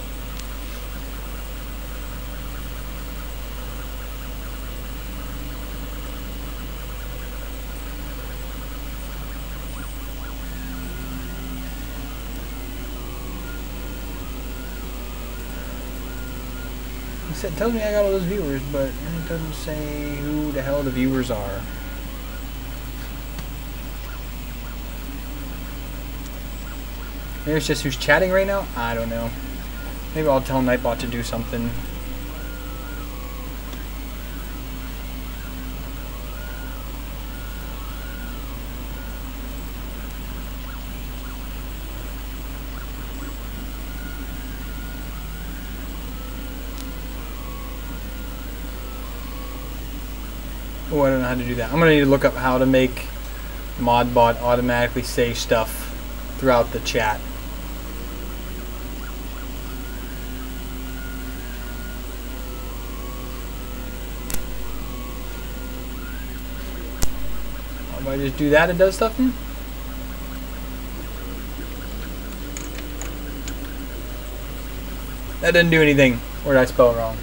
It tells me I got all those viewers, but it doesn't say who the hell the viewers are. Maybe it's just who's chatting right now? I don't know. Maybe I'll tell Nightbot to do something. Oh, I don't know how to do that. I'm gonna need to look up how to make Modbot automatically say stuff throughout the chat. If I just do that, it does stuff? That didn't do anything. Or did I spell it wrong?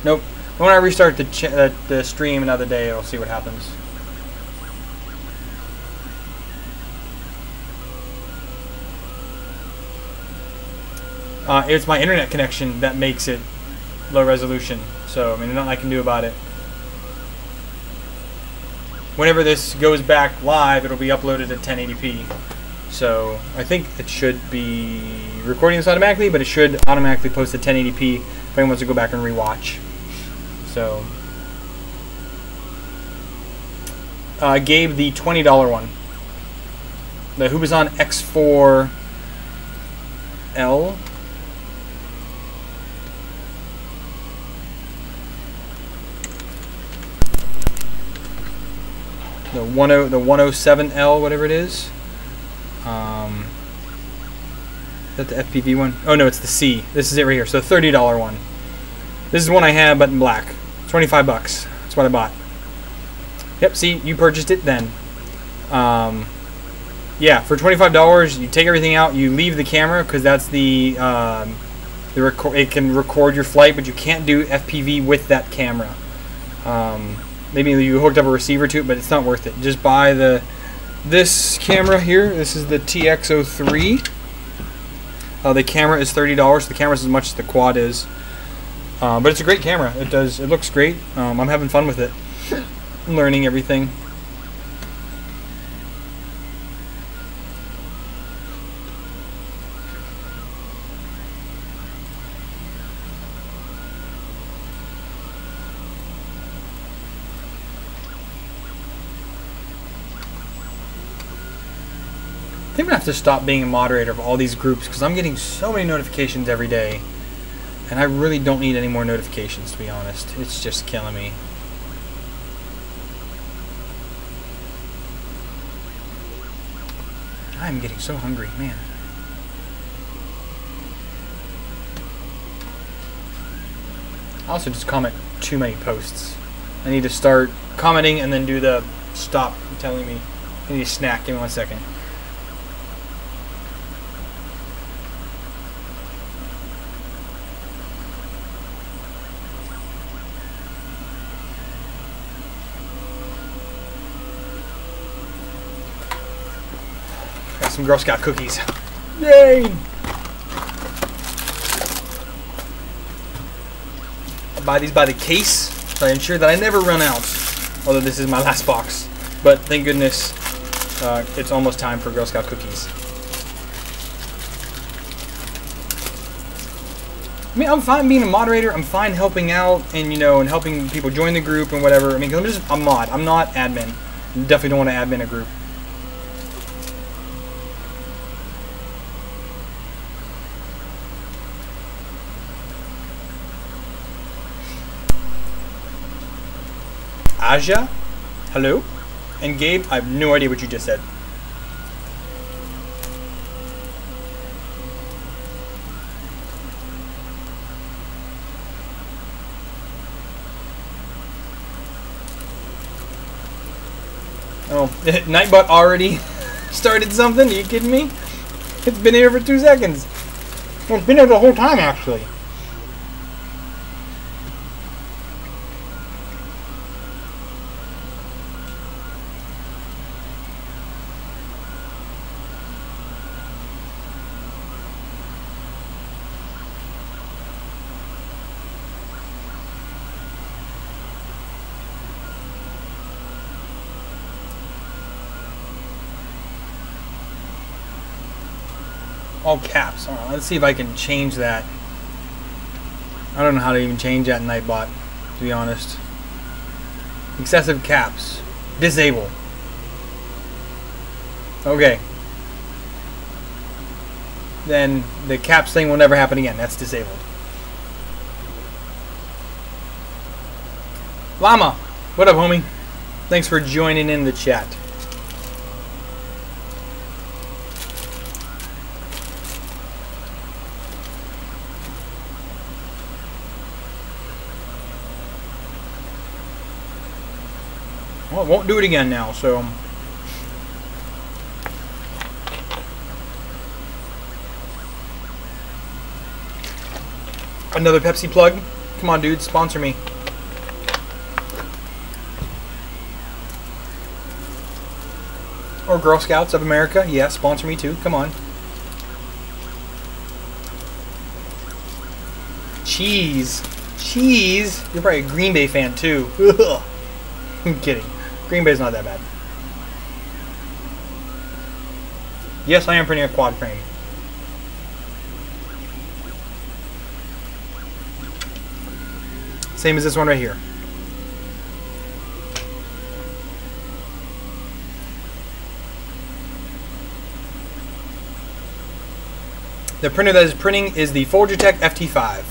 Nope. When I restart the stream another day, I'll see what happens. It's my internet connection that makes it low resolution. So, I mean, there's nothing I can do about it. Whenever this goes back live, it'll be uploaded at 1080p. So, I think it should be recording this automatically, but it should automatically post at 1080p if anyone wants to go back and rewatch. So, Gabe, the $20 one. The Hubazon X4L. The 107L, whatever it is. Is that the FPV one? Oh no, it's the C. This is it right here. So $30 one. This is the one I have, but in black. 25 bucks. That's what I bought. Yep. See, you purchased it then. Yeah, for $25, you take everything out. You leave the camera because that's it can record your flight, but you can't do FPV with that camera. Maybe you hooked up a receiver to it, but it's not worth it. Just buy this camera here. This is the TX03. The camera is $30. So the camera's as much as the quad is, but it's a great camera. It looks great. I'm having fun with it. I'm learning everything. I think I'm gonna have to stop being a moderator of all these groups because I'm getting so many notifications every day, and I really don't need any more notifications, to be honest. It's just killing me. I'm getting so hungry, man. I also just comment too many posts. I need to start commenting and then do the stop telling me I need a snack. Give me 1 second. Got some Girl Scout cookies. Yay! I buy these by the case, so I ensure that I never run out. Although this is my last box. But thank goodness it's almost time for Girl Scout cookies. I mean, I'm fine being a moderator. I'm fine helping out and, you know, and helping people join the group and whatever. I mean, 'cause I'm just a mod. I'm not admin. I definitely don't want to admin a group. Aja? Hello? And Gabe, I have no idea what you just said. Oh, Nightbot already started something? Are you kidding me? It's been here for 2 seconds. Well, it's been here the whole time, actually. All caps. All right, let's see if I can change that. I don't know how to even change that in Nightbot, to be honest. Excessive caps. Disable. Okay. Then the caps thing will never happen again. That's disabled. Llama, what up, homie? Thanks for joining in the chat. Well, it won't do it again now, so... Another Pepsi plug? Come on, dude, sponsor me. Or Girl Scouts of America, yeah, sponsor me too, come on. Cheese. Cheese? You're probably a Green Bay fan too. Ugh. I'm kidding. Green Bay's not that bad. Yes, I am printing a quad frame. Same as this one right here. The printer that is printing is the ZilTech FT5,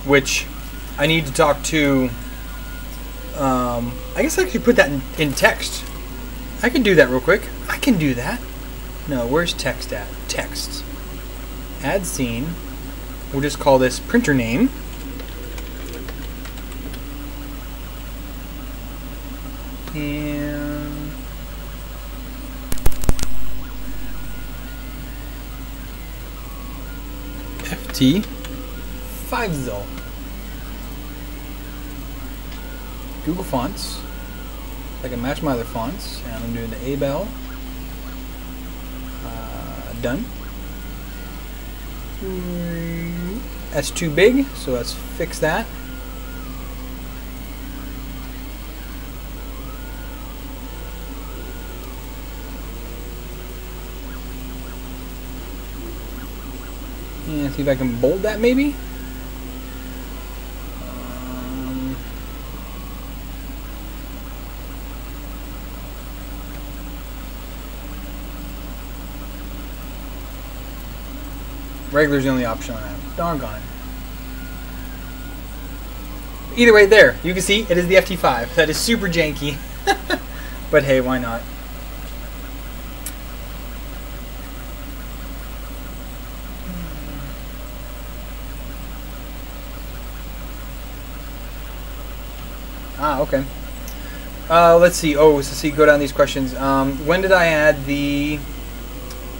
which I need to talk to. I guess I could put that in text. I can do that real quick. I can do that. No, where's text at? Text. Add scene. We'll just call this printer name. And FT5Zil. Google Fonts. I can match my other fonts, and I'm doing the Abel. Done. That's too big, so let's fix that. And see if I can bold that maybe. Regular's the only option on that. Doggone it. Either way, there. You can see it is the FT5. That is super janky. But hey, why not? Ah, okay. Let's see. Oh, let's see. Go down these questions. When did I add the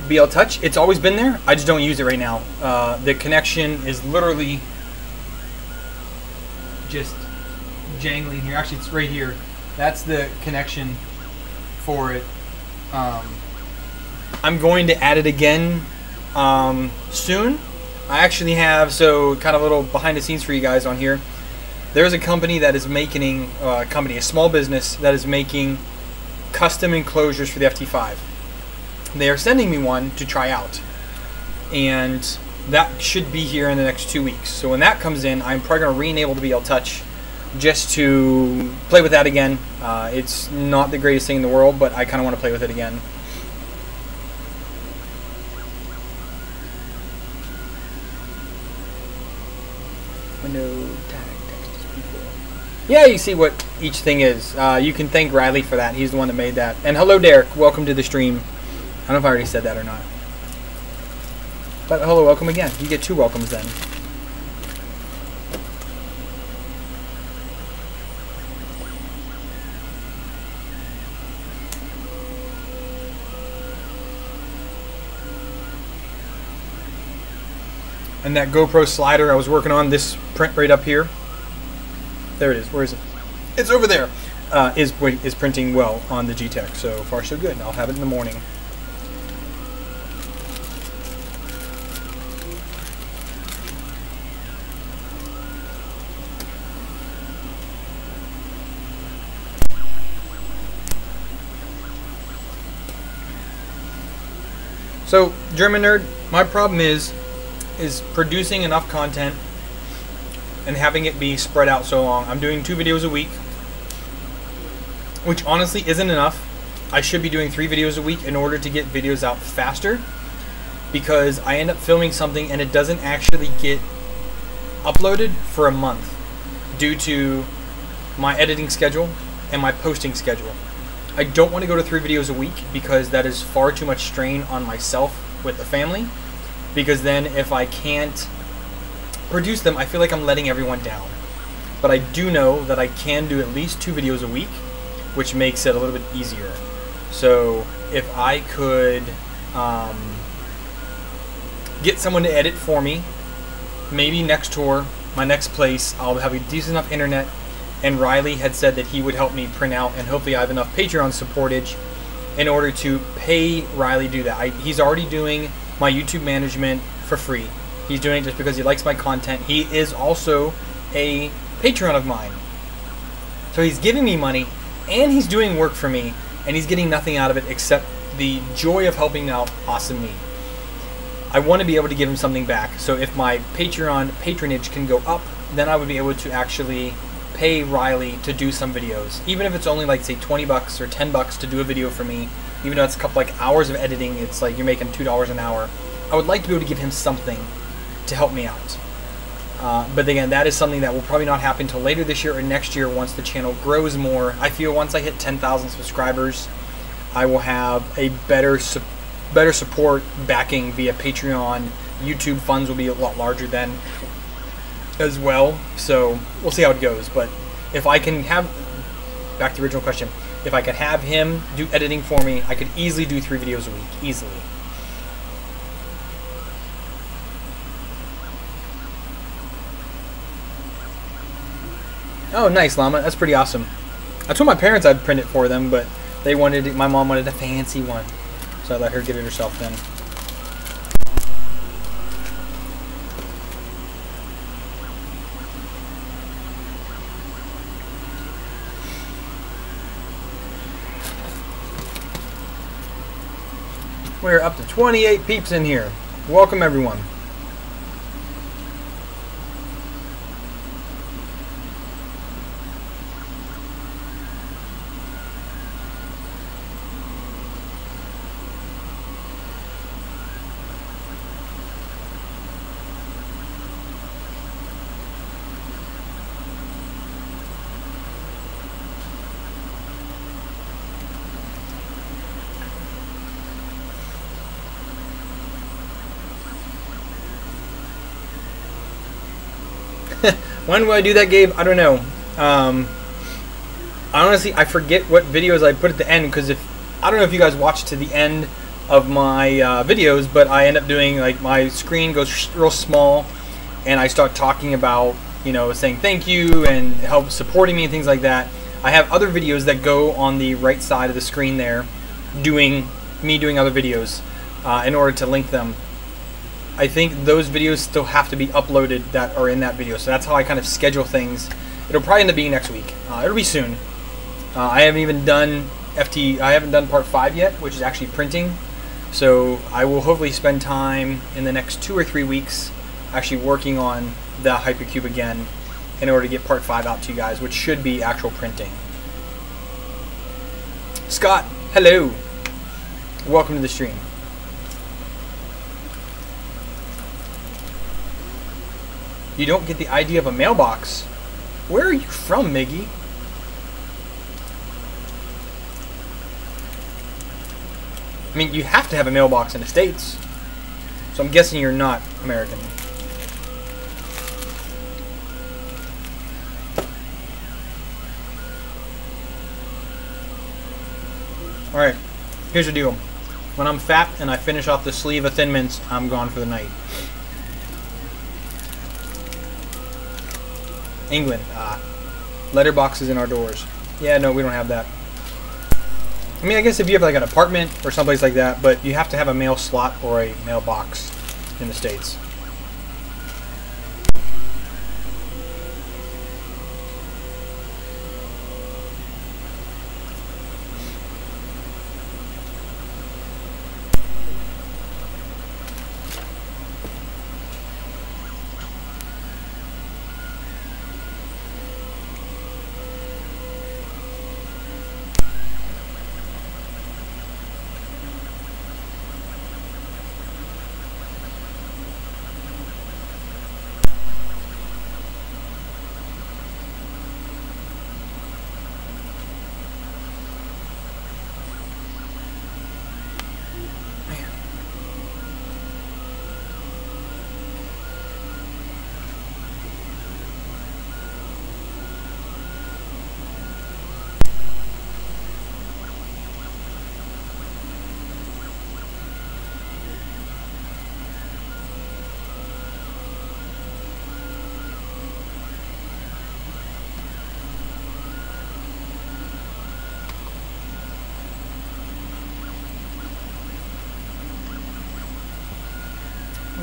BL Touch? It's always been there. I just don't use it right now. The connection is literally just jangling here. Actually, it's right here. That's the connection for it. I'm going to add it again soon. I actually have, so kind of a little behind the scenes for you guys on here. There's a company that is making, a small business that is making custom enclosures for the FT5. They are sending me one to try out, and that should be here in the next 2 weeks. So when that comes in, I'm probably going to re-enable the BL Touch just to play with that again. It's not the greatest thing in the world, but I kind of want to play with it again. Window tag text is pretty cool. Yeah, you see what each thing is. You can thank Riley for that. He's the one that made that. And hello, Derek. Welcome to the stream. I don't know if I already said that or not. But hello, welcome again. You get 2 welcomes then. And that GoPro slider I was working on, this print right up here. There it is. Where is it? It's over there. Is printing well on the ZilTech. So far, so good. I'll have it in the morning. So, German Nerd, my problem is producing enough content and having it be spread out so long. I'm doing 2 videos a week, which honestly isn't enough. I should be doing 3 videos a week in order to get videos out faster, because I end up filming something and it doesn't actually get uploaded for a month due to my editing schedule and my posting schedule. I don't want to go to 3 videos a week because that is far too much strain on myself with the family, because then if I can't produce them, I feel like I'm letting everyone down. But I do know that I can do at least 2 videos a week, which makes it a little bit easier. So if I could get someone to edit for me, maybe next tour, my next place, I'll have a decent enough internet, and Riley had said that he would help me print out, and hopefully I have enough Patreon supportage in order to pay Riley to do that. He's already doing my YouTube management for free. He's doing it just because he likes my content. He is also a Patreon of mine. So he's giving me money, and he's doing work for me, and he's getting nothing out of it except the joy of helping out awesome me. I want to be able to give him something back. So if my Patreon patronage can go up, then I would be able to actually pay Riley to do some videos. Even if it's only like, say, 20 bucks or 10 bucks to do a video for me, even though it's a couple like hours of editing, it's like you're making $2 an hour. I would like to be able to give him something to help me out. But again, that is something that will probably not happen until later this year or next year once the channel grows more. I feel once I hit 10,000 subscribers, I will have a better support backing via Patreon. YouTube funds will be a lot larger then as well. So we'll see how it goes. But if I can have, back to the original question, if I could have him do editing for me, I could easily do 3 videos a week, easily. Oh, nice, Llama. That's pretty awesome. I told my parents I'd print it for them, but they wanted it, my mom wanted a fancy one, so I let her get it herself then. We're up to 28 peeps in here. Welcome, everyone. When will I do that, Gabe? I don't know. Honestly, I forget what videos I put at the end, because I don't know if you guys watch to the end of my videos, but I end up doing, like, my screen goes real small, and I start talking about, you know, saying thank you and help supporting me and things like that. I have other videos that go on the right side of the screen there, doing other videos in order to link them. I think those videos still have to be uploaded that are in that video, so that's how I kind of schedule things. It'll probably end up being next week. It'll be soon. I haven't even done I haven't done part 5 yet, which is actually printing. So I will hopefully spend time in the next 2 or 3 weeks actually working on the Hypercube again in order to get part 5 out to you guys, which should be actual printing. Scott, hello. Welcome to the stream. You don't get the idea of a mailbox. Where are you from, Miggy? I mean, you have to have a mailbox in the States. So I'm guessing you're not American. Alright, here's the deal. When I'm fat and I finish off the sleeve of Thin Mints, I'm gone for the night. England. Letterboxes in our doors. Yeah, no, we don't have that. I mean, I guess if you have like an apartment or someplace like that, but you have to have a mail slot or a mailbox in the States.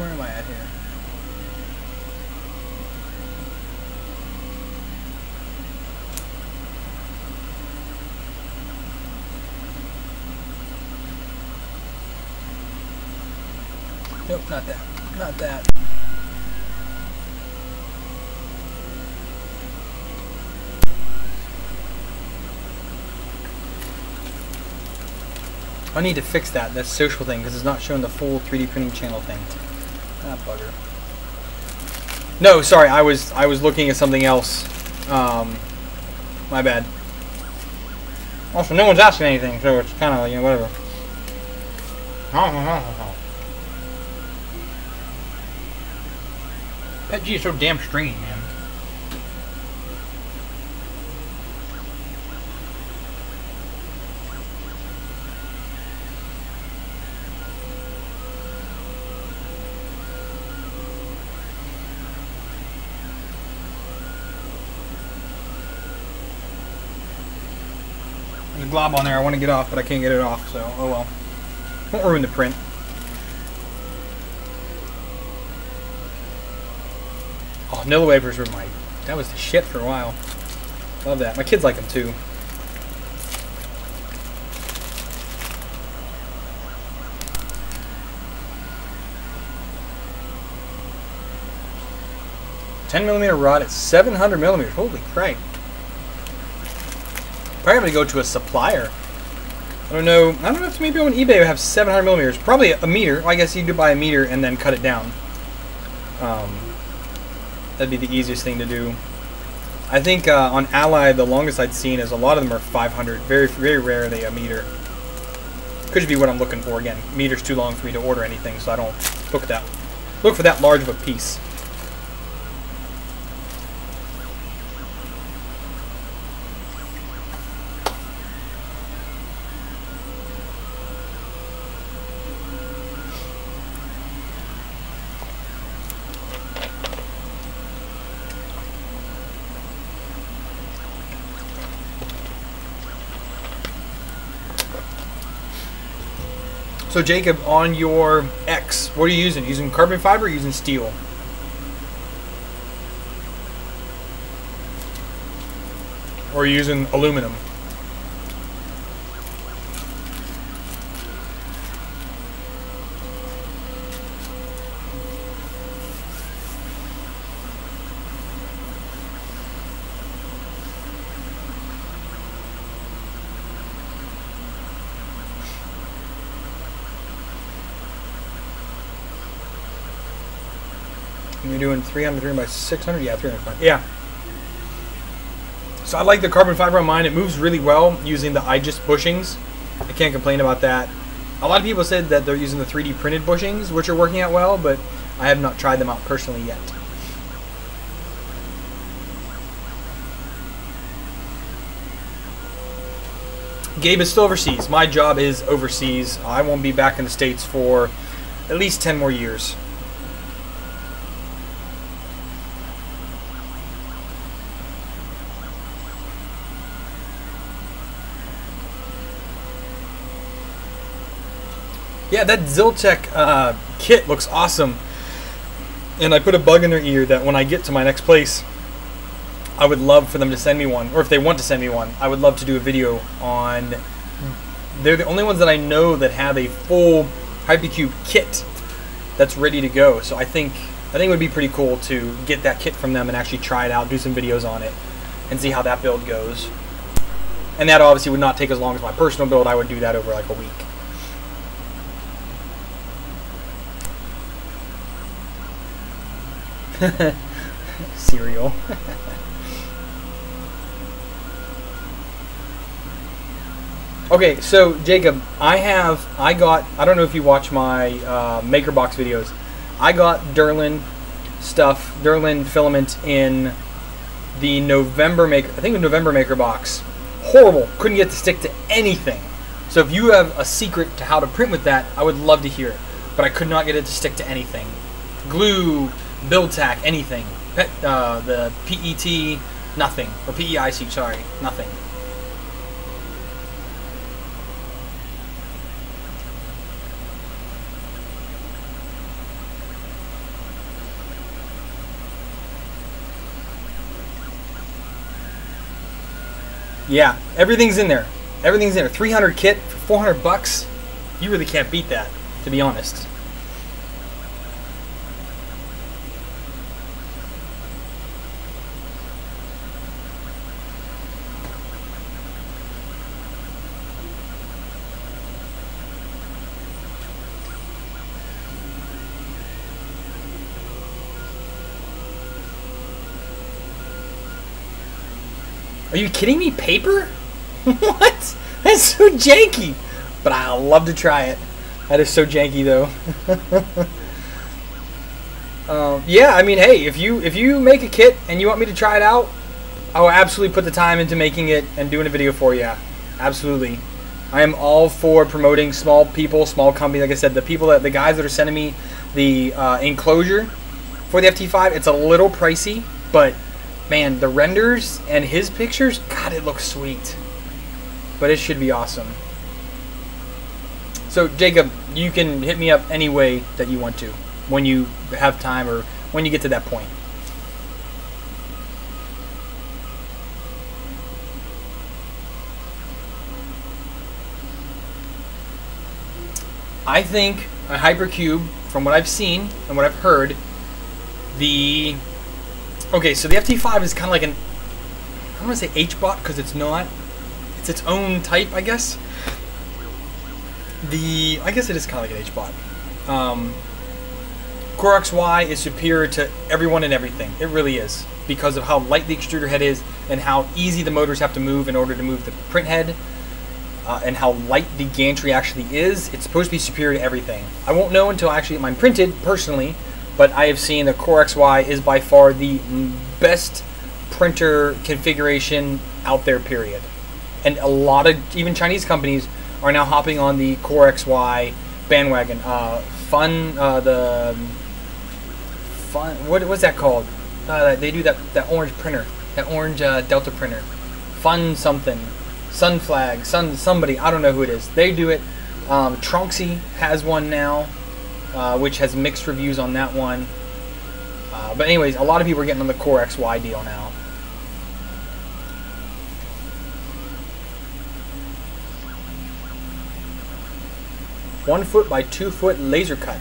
Where am I at here? Nope, not that. Not that. I need to fix that social thing, because it's not showing the full 3D printing channel thing. Ah, bugger. No, sorry, I was looking at something else. My bad. Also, no one's asking anything, so it's kind of, you know, whatever. That G is so damn stringy, man. There's a glob on there I want to get off, but I can't get it off, so oh well. Won't ruin the print. Oh, Nilla wafers were that was the shit for a while. Love that. My kids like them too. $10mm rod at 700mm. Holy crap. Probably have to go to a supplier. I don't know if maybe on eBay would have 700mm. Probably a meter. I guess you could buy a meter and then cut it down. That'd be the easiest thing to do. I think on Ally, the longest I'd seen is a lot of them are 500. Very, very rarely a meter. Could just be what I'm looking for. Again, meter's too long for me to order anything, so I don't look for that large of a piece. So Jacob, on your X, what are you using? Using carbon fiber or using steel? Or are you using aluminum? You're doing 300 by 600? Yeah, 300. Yeah. So I like the carbon fiber on mine. It moves really well using the IGES bushings. I can't complain about that. A lot of people said that they're using the 3D printed bushings, which are working out well, but I have not tried them out personally yet. Gabe is still overseas. My job is overseas. I won't be back in the States for at least 10 more years. Yeah, that ZilTech kit looks awesome. And I put a bug in their ear that when I get to my next place, I would love for them to send me one. Or if they want to send me one, I would love to do a video on... They're the only ones that I know that have a full Hypercube kit that's ready to go. So I think it would be pretty cool to get that kit from them and actually try it out, do some videos on it, and see how that build goes. And that obviously would not take as long as my personal build. I would do that over like a week. Cereal. Okay, so Jacob, I don't know if you watch my MakerBox videos. I got Durlin filament in the November MakerBox. Horrible. Couldn't get to stick to anything. So if you have a secret to how to print with that, I would love to hear it. But I could not get it to stick to anything. Glue, build tack, anything. The PET, nothing. Or PEIC, sorry, nothing. Yeah, everything's in there. Everything's in there. 300 kit for 400 bucks. You really can't beat that, to be honest. Are you kidding me? Paper? What? That's so janky. But I'll love to try it. That is so janky, though. Yeah, I mean, hey, if you make a kit and you want me to try it out, I will absolutely put the time into making it and doing a video for you. Absolutely. I am all for promoting small people, small companies. Like I said, the guys that are sending me the enclosure for the FT5, it's a little pricey, but man, the renders and his pictures, God, it looks sweet. But it should be awesome. So, Jacob, you can hit me up any way that you want to when you have time or when you get to that point. I think a hypercube, from what I've seen and what I've heard, okay, so the FT5 is kind of like an, I don't want to say H-bot because it's not. It's its own type, I guess. I guess it is kind of like an H-bot. Core XY is superior to everyone and everything. It really is, because of how light the extruder head is and how easy the motors have to move in order to move the print head, and how light the gantry actually is. It's supposed to be superior to everything. I won't know until I actually get mine printed personally, but I have seen the Core XY is by far the best printer configuration out there, period. And a lot of even Chinese companies are now hopping on the Core XY bandwagon. What's that called? They do that orange printer, that orange Delta printer. Fun something, Sunflag, somebody, I don't know who it is. They do it. Tronxy has one now, which has mixed reviews on that one. But anyways, a lot of people are getting on the Core XY deal now. One 1 foot by 2 foot laser cut.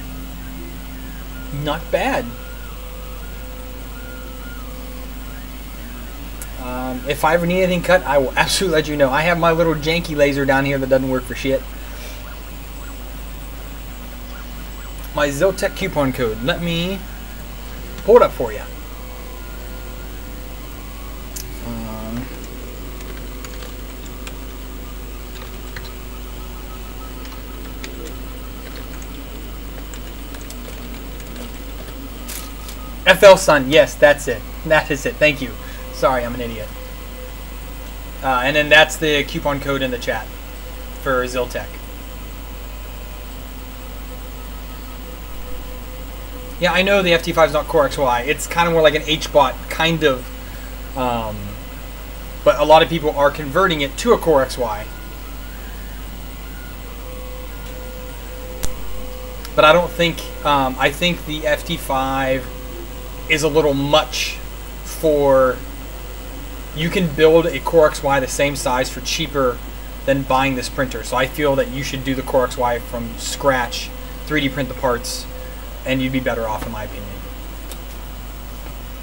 Not bad. If I ever need anything cut, I will absolutely let you know. I have my little janky laser down here that doesn't work for shit. My ZilTech coupon code. Let me pull it up for you. FL Sun, yes, that's it. That is it. Thank you. Sorry, I'm an idiot. And then that's the coupon code in the chat for ZilTech. Yeah, I know the FT5 is not Core XY. It's kind of more like an H-bot, kind of. But a lot of people are converting it to a Core XY. But I don't think, I think the FT5 is a little much for, you can build a Core XY the same size for cheaper than buying this printer. So I feel that you should do the Core XY from scratch, 3D print the parts, and you'd be better off, in my opinion.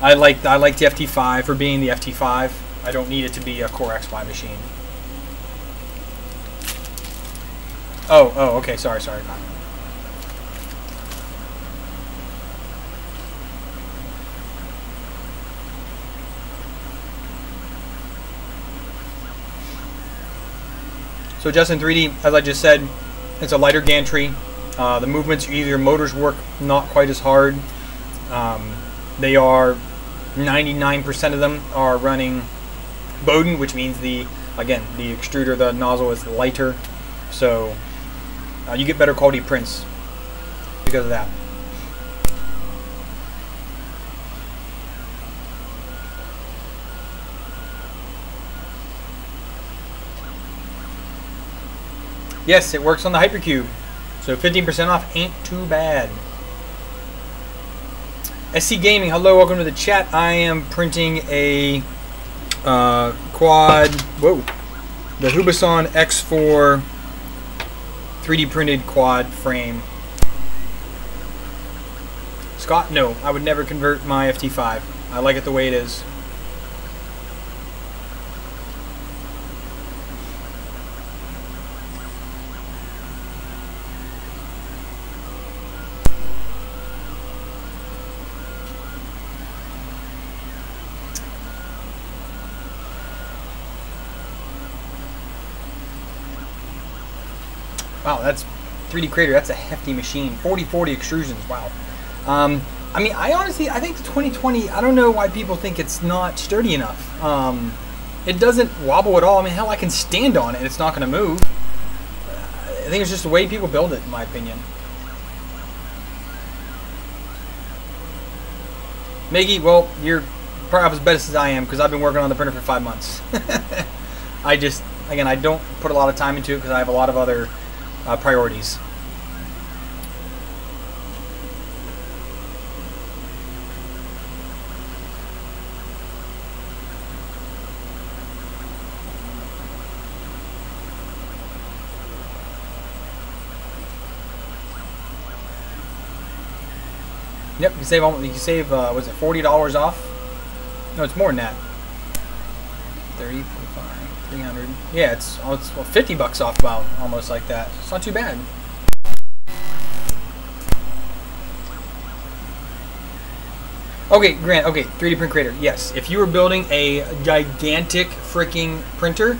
I like the FT5 for being the FT5. I don't need it to be a Core XY machine. Oh, okay, sorry. So Justin 3D, as I just said, it's a lighter gantry. The movements, your motors work not quite as hard. They are 99% of them are running Bowden, which means the extruder, the nozzle is lighter, so you get better quality prints because of that. Yes, it works on the Hypercube. So 15% off ain't too bad. SC Gaming, hello, welcome to the chat. I am printing a quad. Whoa. The Hubasan X4 3D printed quad frame. Scott, no, I would never convert my FT5. I like it the way it is. Wow, that's 3D Creator. That's a hefty machine. 4040 extrusions. Wow. I mean, I think the 2020, I don't know why people think it's not sturdy enough. It doesn't wobble at all. I mean, hell, I can stand on it and it's not going to move. I think it's just the way people build it, in my opinion. Maggie, well, you're probably as best as I am because I've been working on the printer for 5 months. Again, I don't put a lot of time into it because I have a lot of other priorities. Yep, you save was it $40 off? No, it's more than that. 30, 45, 300. Yeah, it's well, 50 bucks off, about almost like that. It's not too bad. Okay, Grant. Okay, 3D Print Creator. Yes, if you were building a gigantic freaking printer,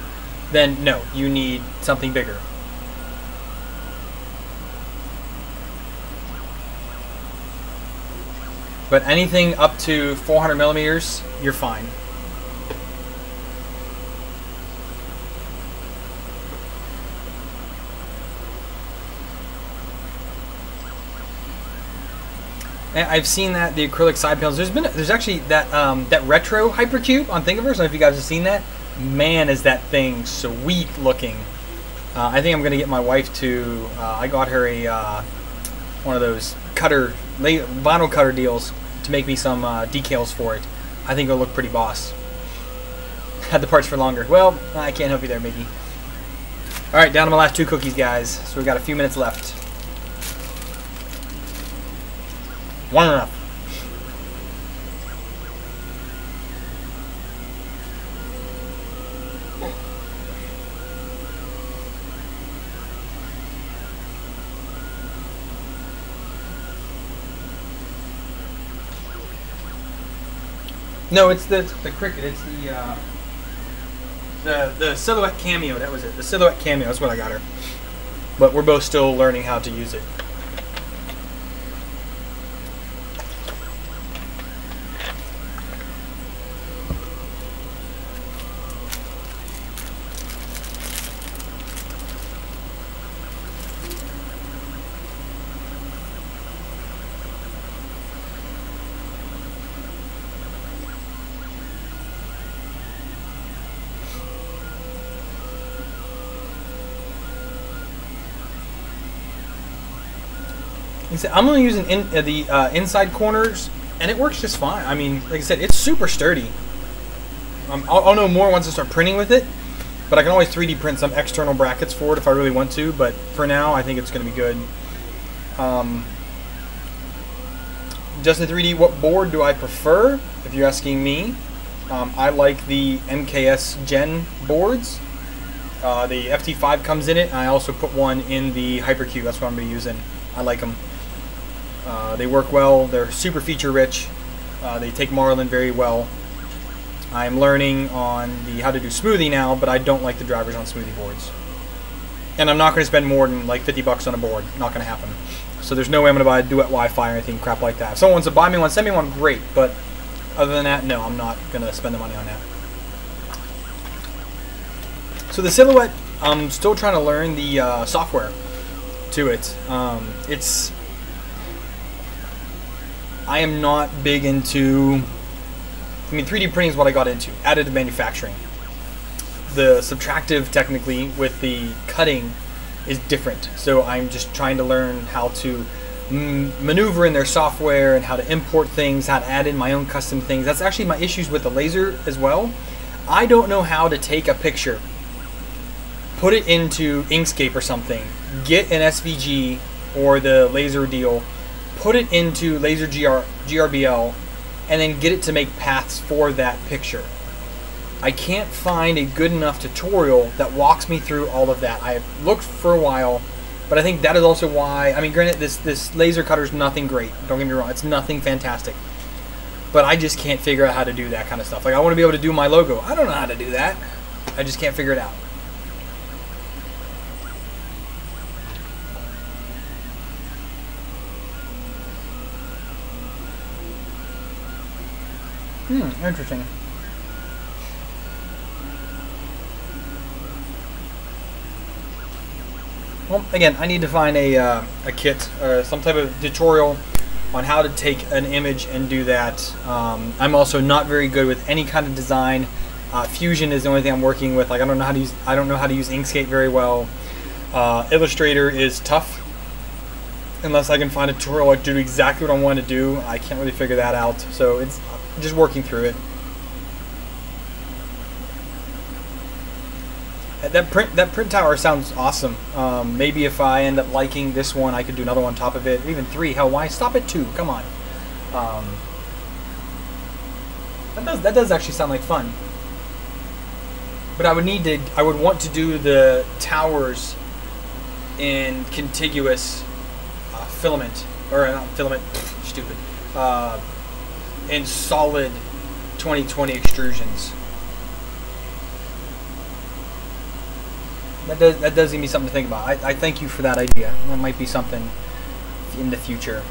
then no, you need something bigger. But anything up to 400 millimeters, you're fine. And I've seen that the acrylic side panels. There's actually that that retro Hypercube on Thingiverse. I don't know if you guys have seen that. Man, is that thing sweet looking. I think I'm gonna get my wife to. I got her a one of those vinyl cutter deals to make me some decals for it. I think it'll look pretty boss. Had the parts for longer. Well, I can't help you there, Mickey. All right, down to my last 2 cookies, guys. So we've got a few minutes left. One enough. No, it's the Cricut. It's the Silhouette Cameo. That was it. The Silhouette Cameo. That's what I got her. But we're both still learning how to use it. I'm only using the inside corners, and it works just fine. I mean, like I said, it's super sturdy. I'll know more once I start printing with it, but I can always 3D print some external brackets for it if I really want to, but for now, I think it's going to be good. Justin 3D, what board do I prefer? If you're asking me, I like the MKS Gen boards. The FT5 comes in it, and I also put one in the Hypercube. That's what I'm going to be using. I like them. They work well. They're super feature rich. They take Marlin very well. I'm learning on how to do smoothie now, but I don't like the drivers on smoothie boards. And I'm not going to spend more than like 50 bucks on a board. Not going to happen. So there's no way I'm going to buy a Duet Wi-Fi or anything crap like that. If someone wants to buy me one, send me one, great. But other than that, no, I'm not going to spend the money on that. So the Silhouette, I'm still trying to learn the software to it. I am not big into, 3D printing is what I got into, additive manufacturing. The subtractive, technically, with the cutting is different. So I'm just trying to learn how to maneuver in their software and how to import things, how to add in my own custom things. That's actually my issues with the laser as well. I don't know how to take a picture put it into Inkscape or something, get an SVG or the laser deal, put it into laser GRBL, and then get it to make paths for that picture. I can't find a good enough tutorial that walks me through all of that. I have looked for a while, but I think that is also why, I mean, granted, this laser cutter is nothing great, don't get me wrong, it's nothing fantastic, but I just can't figure out how to do that kind of stuff. Like, I want to be able to do my logo. I don't know how to do that. I just can't figure it out. Interesting. Well, again, I need to find a kit or some type of tutorial on how to take an image and do that. I'm also not very good with any kind of design. Fusion is the only thing I'm working with. Like, I don't know how to use Inkscape very well. Illustrator is tough. Unless I can find a tutorial to do exactly what I want to do, I can't really figure that out. So it's just working through it. That print tower sounds awesome. Maybe if I end up liking this one, I could do another one on top of it. Even 3. Hell, why stop at 2? Come on. That does actually sound like fun. But I would want to do the towers in contiguous filament, or not filament, stupid. In solid 2020 extrusions. That does give me something to think about. I thank you for that idea. That might be something in the future.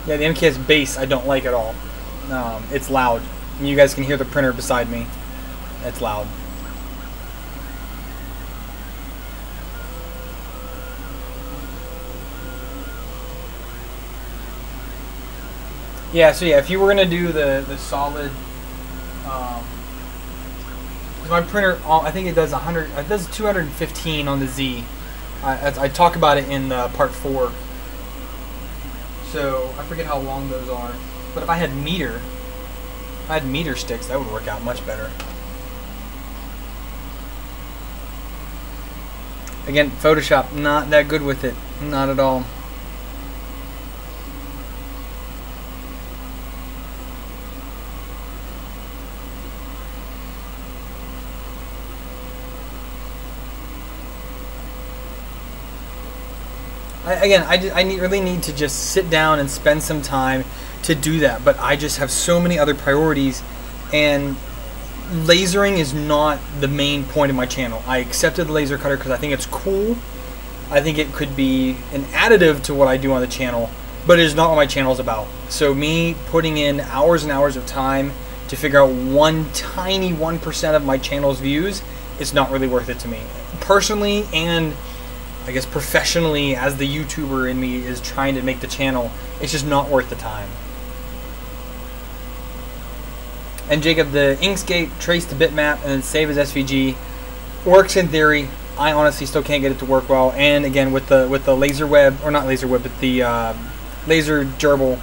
Yeah, the MKS bass I don't like at all. It's loud. You guys can hear the printer beside me. It's loud. Yeah, so yeah, if you were gonna do the solid, my printer, I think it does 100. It does 215 on the Z. I talk about it in part 4. So I forget how long those are. But if I had meter sticks, that would work out much better. Again, Photoshop, not that good with it. Not at all. I really need to just sit down and spend some time to do that, but I just have so many other priorities, and lasering is not the main point of my channel. I accepted the laser cutter because I think it's cool. I think it could be an additive to what I do on the channel, but it is not what my channel is about. So me putting in hours and hours of time to figure out one tiny 1% of my channel's views, it's not really worth it to me. Personally, and I guess professionally, as the YouTuber in me is trying to make the channel, it's just not worth the time. And Jacob, the Inkscape trace to bitmap and then save as SVG works in theory. I honestly still can't get it to work well. And again, with the laser web, or not laser web, but the laser gerbil,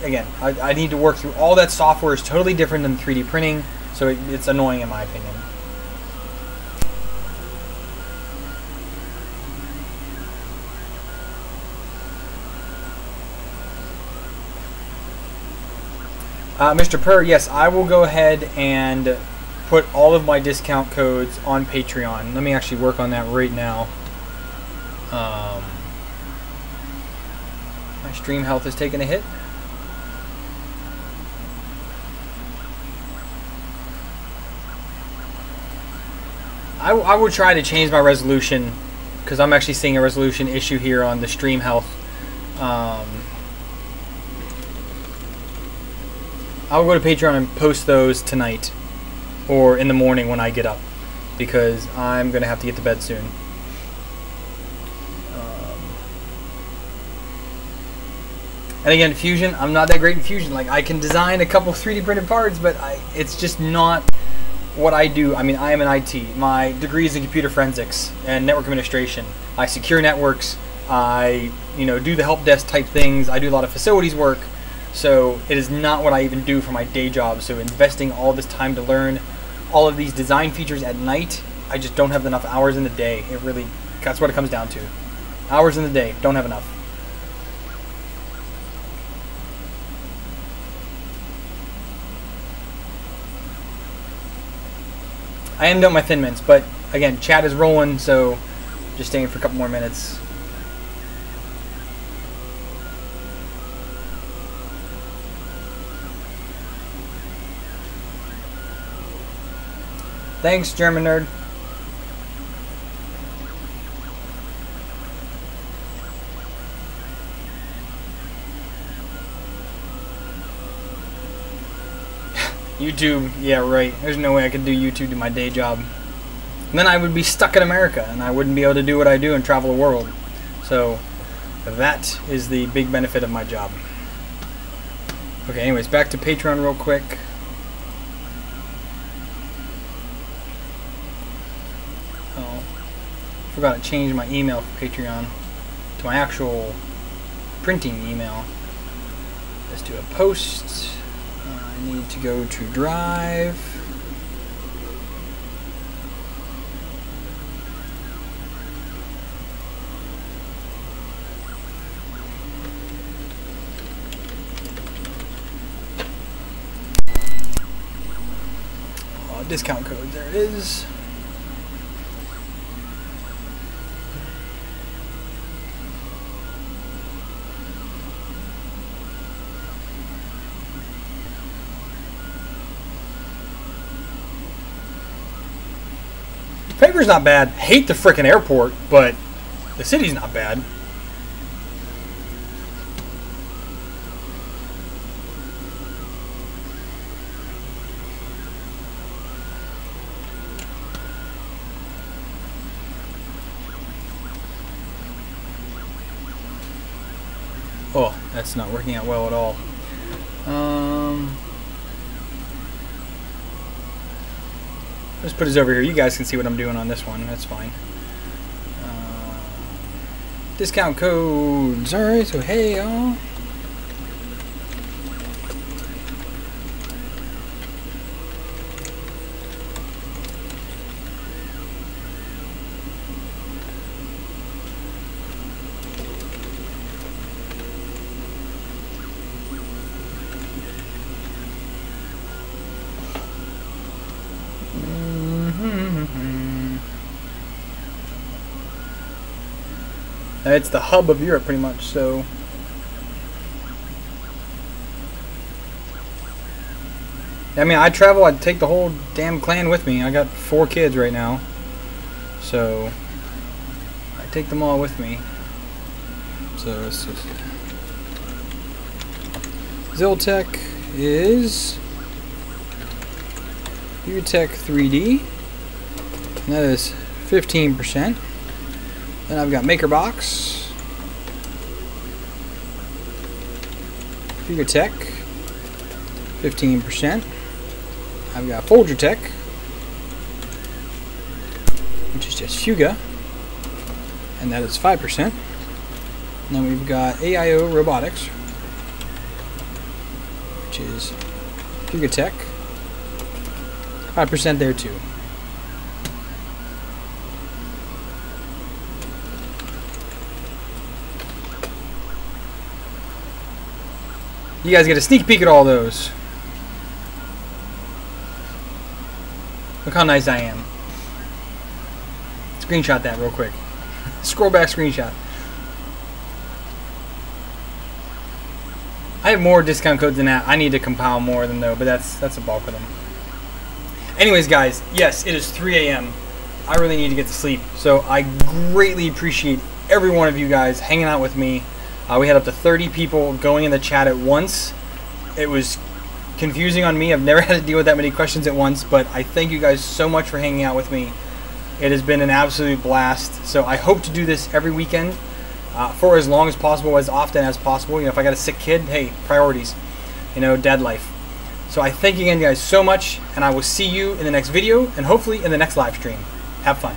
again, I need to work through all that software. Is totally different than 3D printing, so it's annoying in my opinion. Mr. Purr, yes, I will go ahead and put all of my discount codes on Patreon. Let me actually work on that right now. My stream health is taking a hit. I will try to change my resolution, because I'm actually seeing a resolution issue here on the stream health. I'll go to Patreon and post those tonight or in the morning when I get up, because I'm going to have to get to bed soon. And again, Fusion, I'm not that great in Fusion. Like, I can design a couple 3D printed parts, but it's just not what I do. I mean, I am an IT. My degree is in computer forensics and network administration. I secure networks. I, do the help desk type things. I do a lot of facilities work. So it is not what I even do for my day job. So investing all this time to learn all of these design features at night, I just don't have enough hours in the day. That's what it comes down to. Hours in the day, don't have enough. I am done my Thin Mints, but again, chat is rolling, so just staying for a couple more minutes. Thanks, German nerd. YouTube, yeah, right. There's no way I could do YouTube to my day job. And then I would be stuck in America, and I wouldn't be able to do what I do and travel the world. So that is the big benefit of my job. Okay, anyways, back to Patreon real quick. Oh, forgot to change my email for Patreon to my actual printing email. Let's do a post. I need to go to Drive. Discount code, there it is. Vancouver's not bad. Hate the frickin' airport, but the city's not bad. Oh, that's not working out well at all. Let's put this over here. You guys can see what I'm doing on this one. That's fine. Discount codes. Alright, so hey y'all. It's the hub of Europe, pretty much, so... I mean, I travel, I'd take the whole damn clan with me. I got 4 kids right now. So... I take them all with me. So, it's just... ZilTech is... Fugatech 3D. And that is 15%. Then I've got MakerBox, Fugatech, 15%. I've got FolgerTech, which is just Fuga, and that is 5%. And then we've got AIO Robotics, which is Fugatech, 5% there too. You guys get a sneak peek at all those. Look how nice I am. Screenshot that real quick. Scroll back, screenshot. I have more discount codes than that. I need to compile more of them though, but that's the bulk of them. Anyways, guys, yes, it is 3 a.m. I really need to get to sleep. So I greatly appreciate every one of you guys hanging out with me. We had up to 30 people going in the chat at once. It was confusing on me. I've never had to deal with that many questions at once, but I thank you guys so much for hanging out with me. It has been an absolute blast. So I hope to do this every weekend. for as long as possible, as often as possible. You know, if I got a sick kid, hey, priorities, you know, dad life. So I thank you again, guys, so much, and I will see you in the next video and hopefully in the next live stream. Have fun.